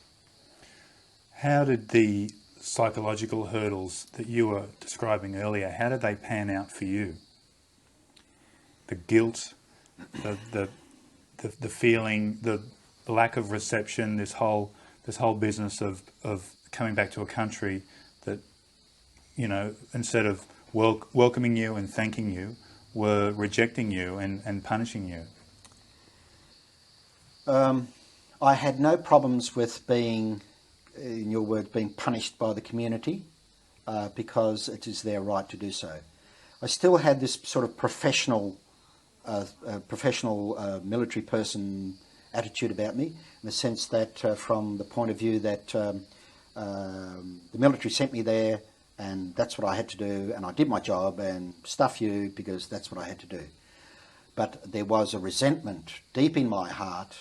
How did the psychological hurdles that you were describing earlier, how did they pan out for you? The guilt, the feeling, the lack of reception, this whole business of coming back to a country that, instead of welcoming you and thanking you, were rejecting you and punishing you. I had no problems with being, in your words, being punished by the community because it is their right to do so. I still had this sort of professional military person attitude about me, in the sense that from the point of view that the military sent me there and that's what I had to do, and I did my job, and stuff you because that's what I had to do. But there was a resentment deep in my heart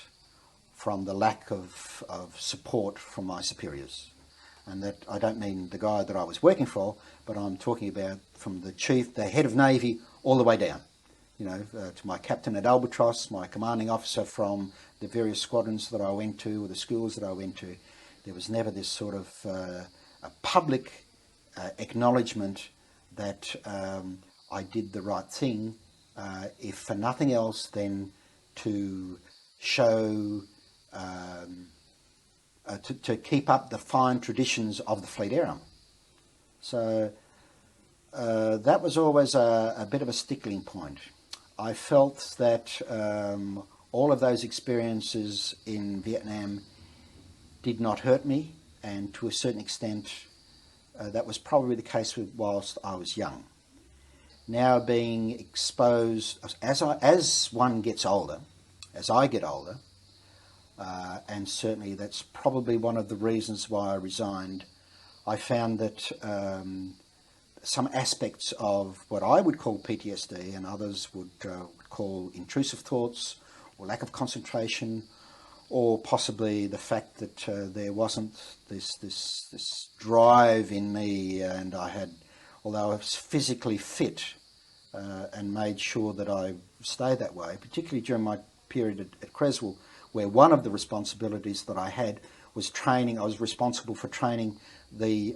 from the lack of support from my superiors. And that I don't mean the guy that I was working for, but I'm talking about from the chief, the head of Navy, all the way down. To my captain at Albatross, my commanding officer from the various squadrons that I went to, or the schools that I went to. There was never this sort of a public acknowledgement that I did the right thing, if for nothing else than to show, to keep up the fine traditions of the fleet era. So that was always a bit of a stickling point. I felt that all of those experiences in Vietnam did not hurt me, and to a certain extent that was probably the case whilst I was young. Now being exposed, as one gets older, as I get older, and certainly that's probably one of the reasons why I resigned, I found that some aspects of what I would call PTSD and others would call intrusive thoughts or lack of concentration, or possibly the fact that there wasn't this drive in me, and I had, although I was physically fit and made sure that I stayed that way, particularly during my period at Creswell, where one of the responsibilities that I had was training. I was responsible for training the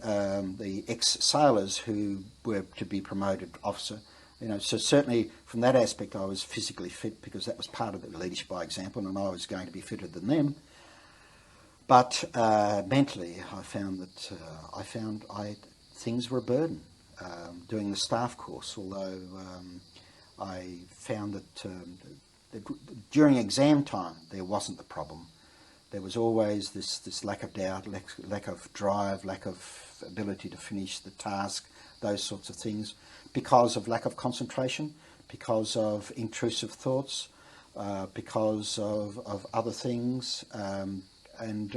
ex-sailors who were to be promoted officer. So certainly from that aspect I was physically fit, because that was part of the leadership by example, and I was going to be fitter than them. But mentally I found that things were a burden doing the staff course, although I found that during exam time there wasn't the problem. There was always this lack of doubt, lack of drive, lack of ability to finish the task, those sorts of things, because of lack of concentration, because of intrusive thoughts, because of other things. And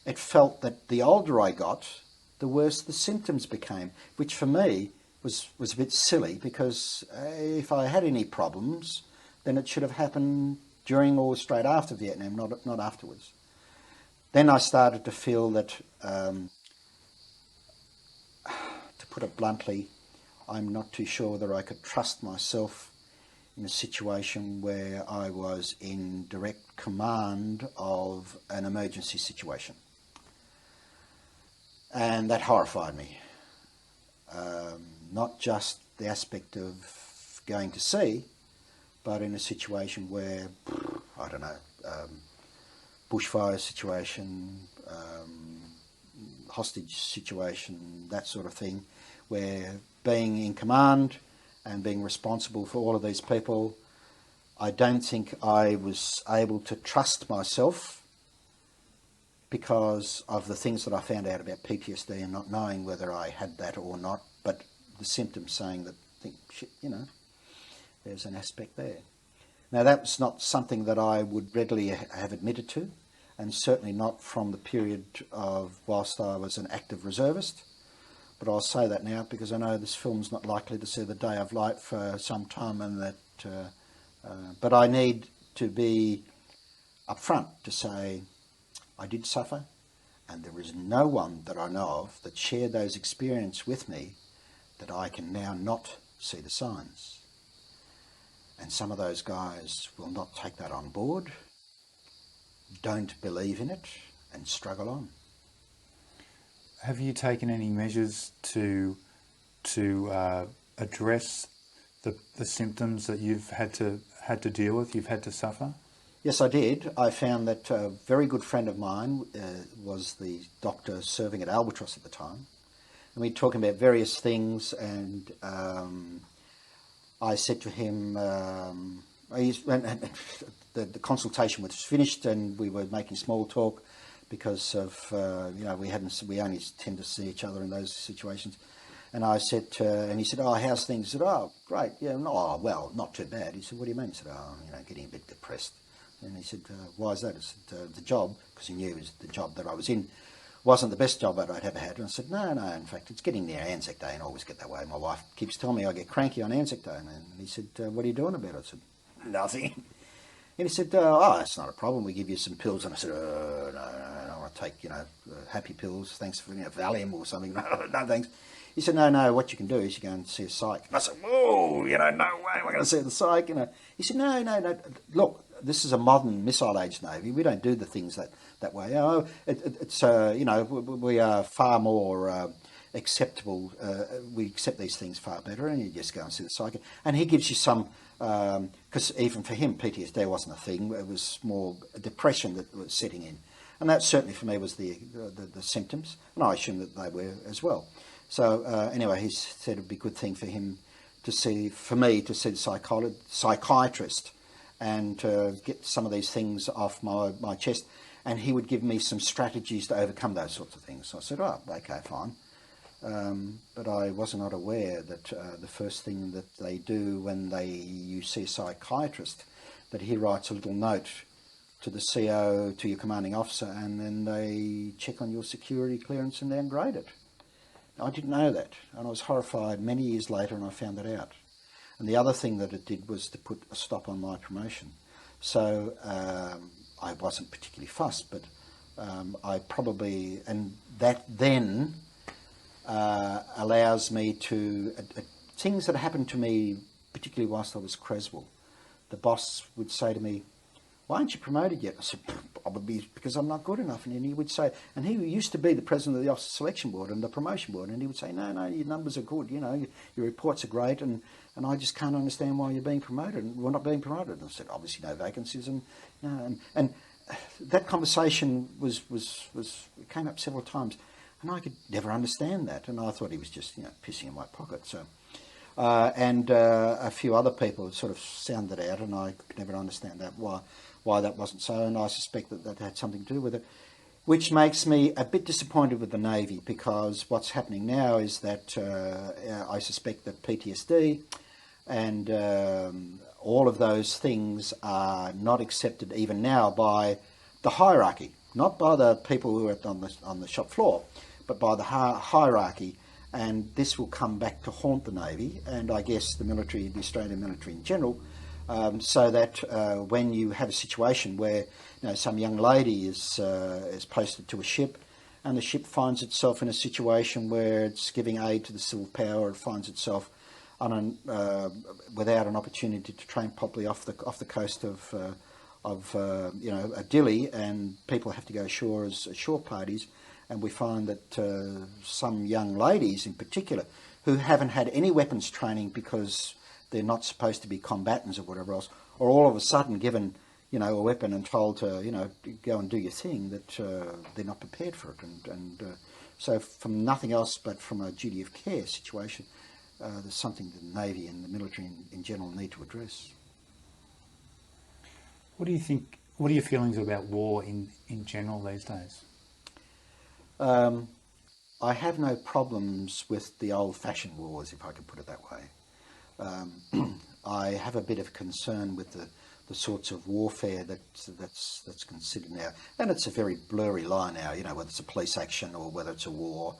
it felt that the older I got, the worse the symptoms became, which for me was a bit silly, because if I had any problems, then it should have happened during or straight after Vietnam, not afterwards. Then I started to feel that, to put it bluntly, I'm not too sure whether I could trust myself in a situation where I was in direct command of an emergency situation. And that horrified me. Not just the aspect of going to sea, but in a situation where, I don't know, bushfire situation, hostage situation, that sort of thing, where being in command and being responsible for all of these people, I don't think I was able to trust myself because of the things that I found out about PTSD and not knowing whether I had that or not, but the symptoms saying that, shit, there's an aspect there. Now, that's not something that I would readily have admitted to, and certainly not from the period of whilst I was an active reservist. But I'll say that now because I know this film's not likely to see the day of light for some time, and that. But I need to be upfront to say I did suffer, and there is no one that I know of that shared those experiences with me that I can now not see the signs. And some of those guys will not take that on board, don't believe in it, and struggle on. Have you taken any measures to address the symptoms that you've had to deal with, you've had to suffer? Yes, I did. I found that a very good friend of mine was the doctor serving at Albatross at the time, and we were talking about various things, and I said to him, the consultation was finished and we were making small talk because of, we only tend to see each other in those situations. And I said, and he said, "Oh, how's things?" I said, "Oh, great, yeah, no, well, not too bad." He said, "What do you mean?" I said, "Oh, getting a bit depressed." And he said, "Why is that?" I said, "The job," because he knew it was the job that I was in, wasn't the best job that I'd ever had. And I said, no, in fact, it's getting near Anzac Day, and I always get that way. My wife keeps telling me I get cranky on Anzac Day. And he said, "What are you doing about it?" I said, "Nothing." And he said, "Oh, it's not a problem. We give you some pills." And I said, "No, I don't want to take, happy pills. Thanks for Valium or something." No, thanks. He said, no, what you can do is you go and see a psych. And I said, "Whoa, no way am I going to see the psych." He said, no, look, this is a modern missile age Navy. We don't do the things that way. We are far more acceptable. We accept these things far better, and you just go and see the psychiatrist. And he gives you some, because even for him, PTSD wasn't a thing. It was more a depression that was setting in. And that certainly for me was the symptoms, and I assume that they were as well. So anyway, he said it would be a good thing for him for me to see the psychiatrist and get some of these things off my chest. And he would give me some strategies to overcome those sorts of things. So I said, oh, okay, fine. But I was not aware that the first thing that they do when you see a psychiatrist, that he writes a little note to the CO, to your commanding officer, and then they check on your security clearance and downgrade it. I didn't know that, and I was horrified many years later, and I found that out. And the other thing that it did was to put a stop on my promotion. So I wasn't particularly fussed, but I probably, and that then allows me to, things that happened to me, particularly whilst I was Creswell. The boss would say to me, why aren't you promoted yet? I said, probably because I'm not good enough. And he would say, and he used to be the president of the Officer Selection Board and the Promotion Board, and he would say, no, your numbers are good, your reports are great, and I just can't understand why you're being promoted, and we're not being promoted. And I said, obviously no vacancies, and that conversation came up several times, and I could never understand that, and I thought he was just, pissing in my pocket. So, and a few other people sort of sounded out, and I could never understand that, why that wasn't so, and I suspect that had something to do with it, which makes me a bit disappointed with the Navy, because what's happening now is that I suspect that PTSD and all of those things are not accepted even now by the hierarchy, not by the people who are on the shop floor, but by the hierarchy. And this will come back to haunt the Navy, and I guess the military, the Australian military in general, so that when you have a situation where some young lady is posted to a ship, and the ship finds itself in a situation where it's giving aid to the civil power, it finds itself without an opportunity to train properly off the coast of a Dili, and people have to go ashore as shore parties. And we find that some young ladies in particular who haven't had any weapons training because they're not supposed to be combatants or whatever else, are all of a sudden given a weapon and told to go and do your thing, that they're not prepared for it. And so from nothing else but from a duty of care situation, there's something the Navy and the military in general need to address. What do you think? What are your feelings about war in general these days? I have no problems with the old-fashioned wars, if I can put it that way. I have a bit of concern with the sorts of warfare that's considered now, and it's a very blurry line now. Whether it's a police action or whether it's a war,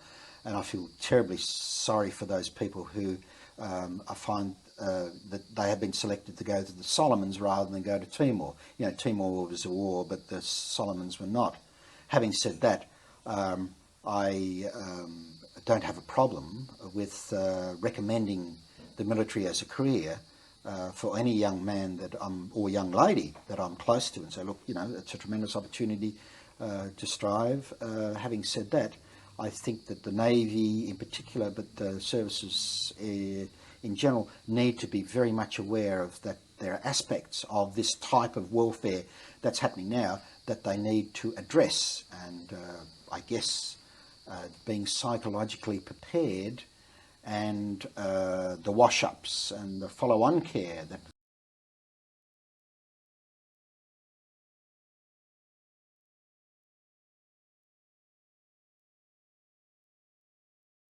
and I feel terribly sorry for those people who I find that they have been selected to go to the Solomons rather than go to Timor. Timor was a war, but the Solomons were not. Having said that, I don't have a problem with recommending the military as a career for any young man or young lady that I'm close to, and say, look, it's a tremendous opportunity to strive. Having said that, I think that the Navy in particular, but the services in general, need to be very much aware of that there are aspects of this type of warfare that's happening now that they need to address, and I guess being psychologically prepared, and the wash-ups and the follow-on care that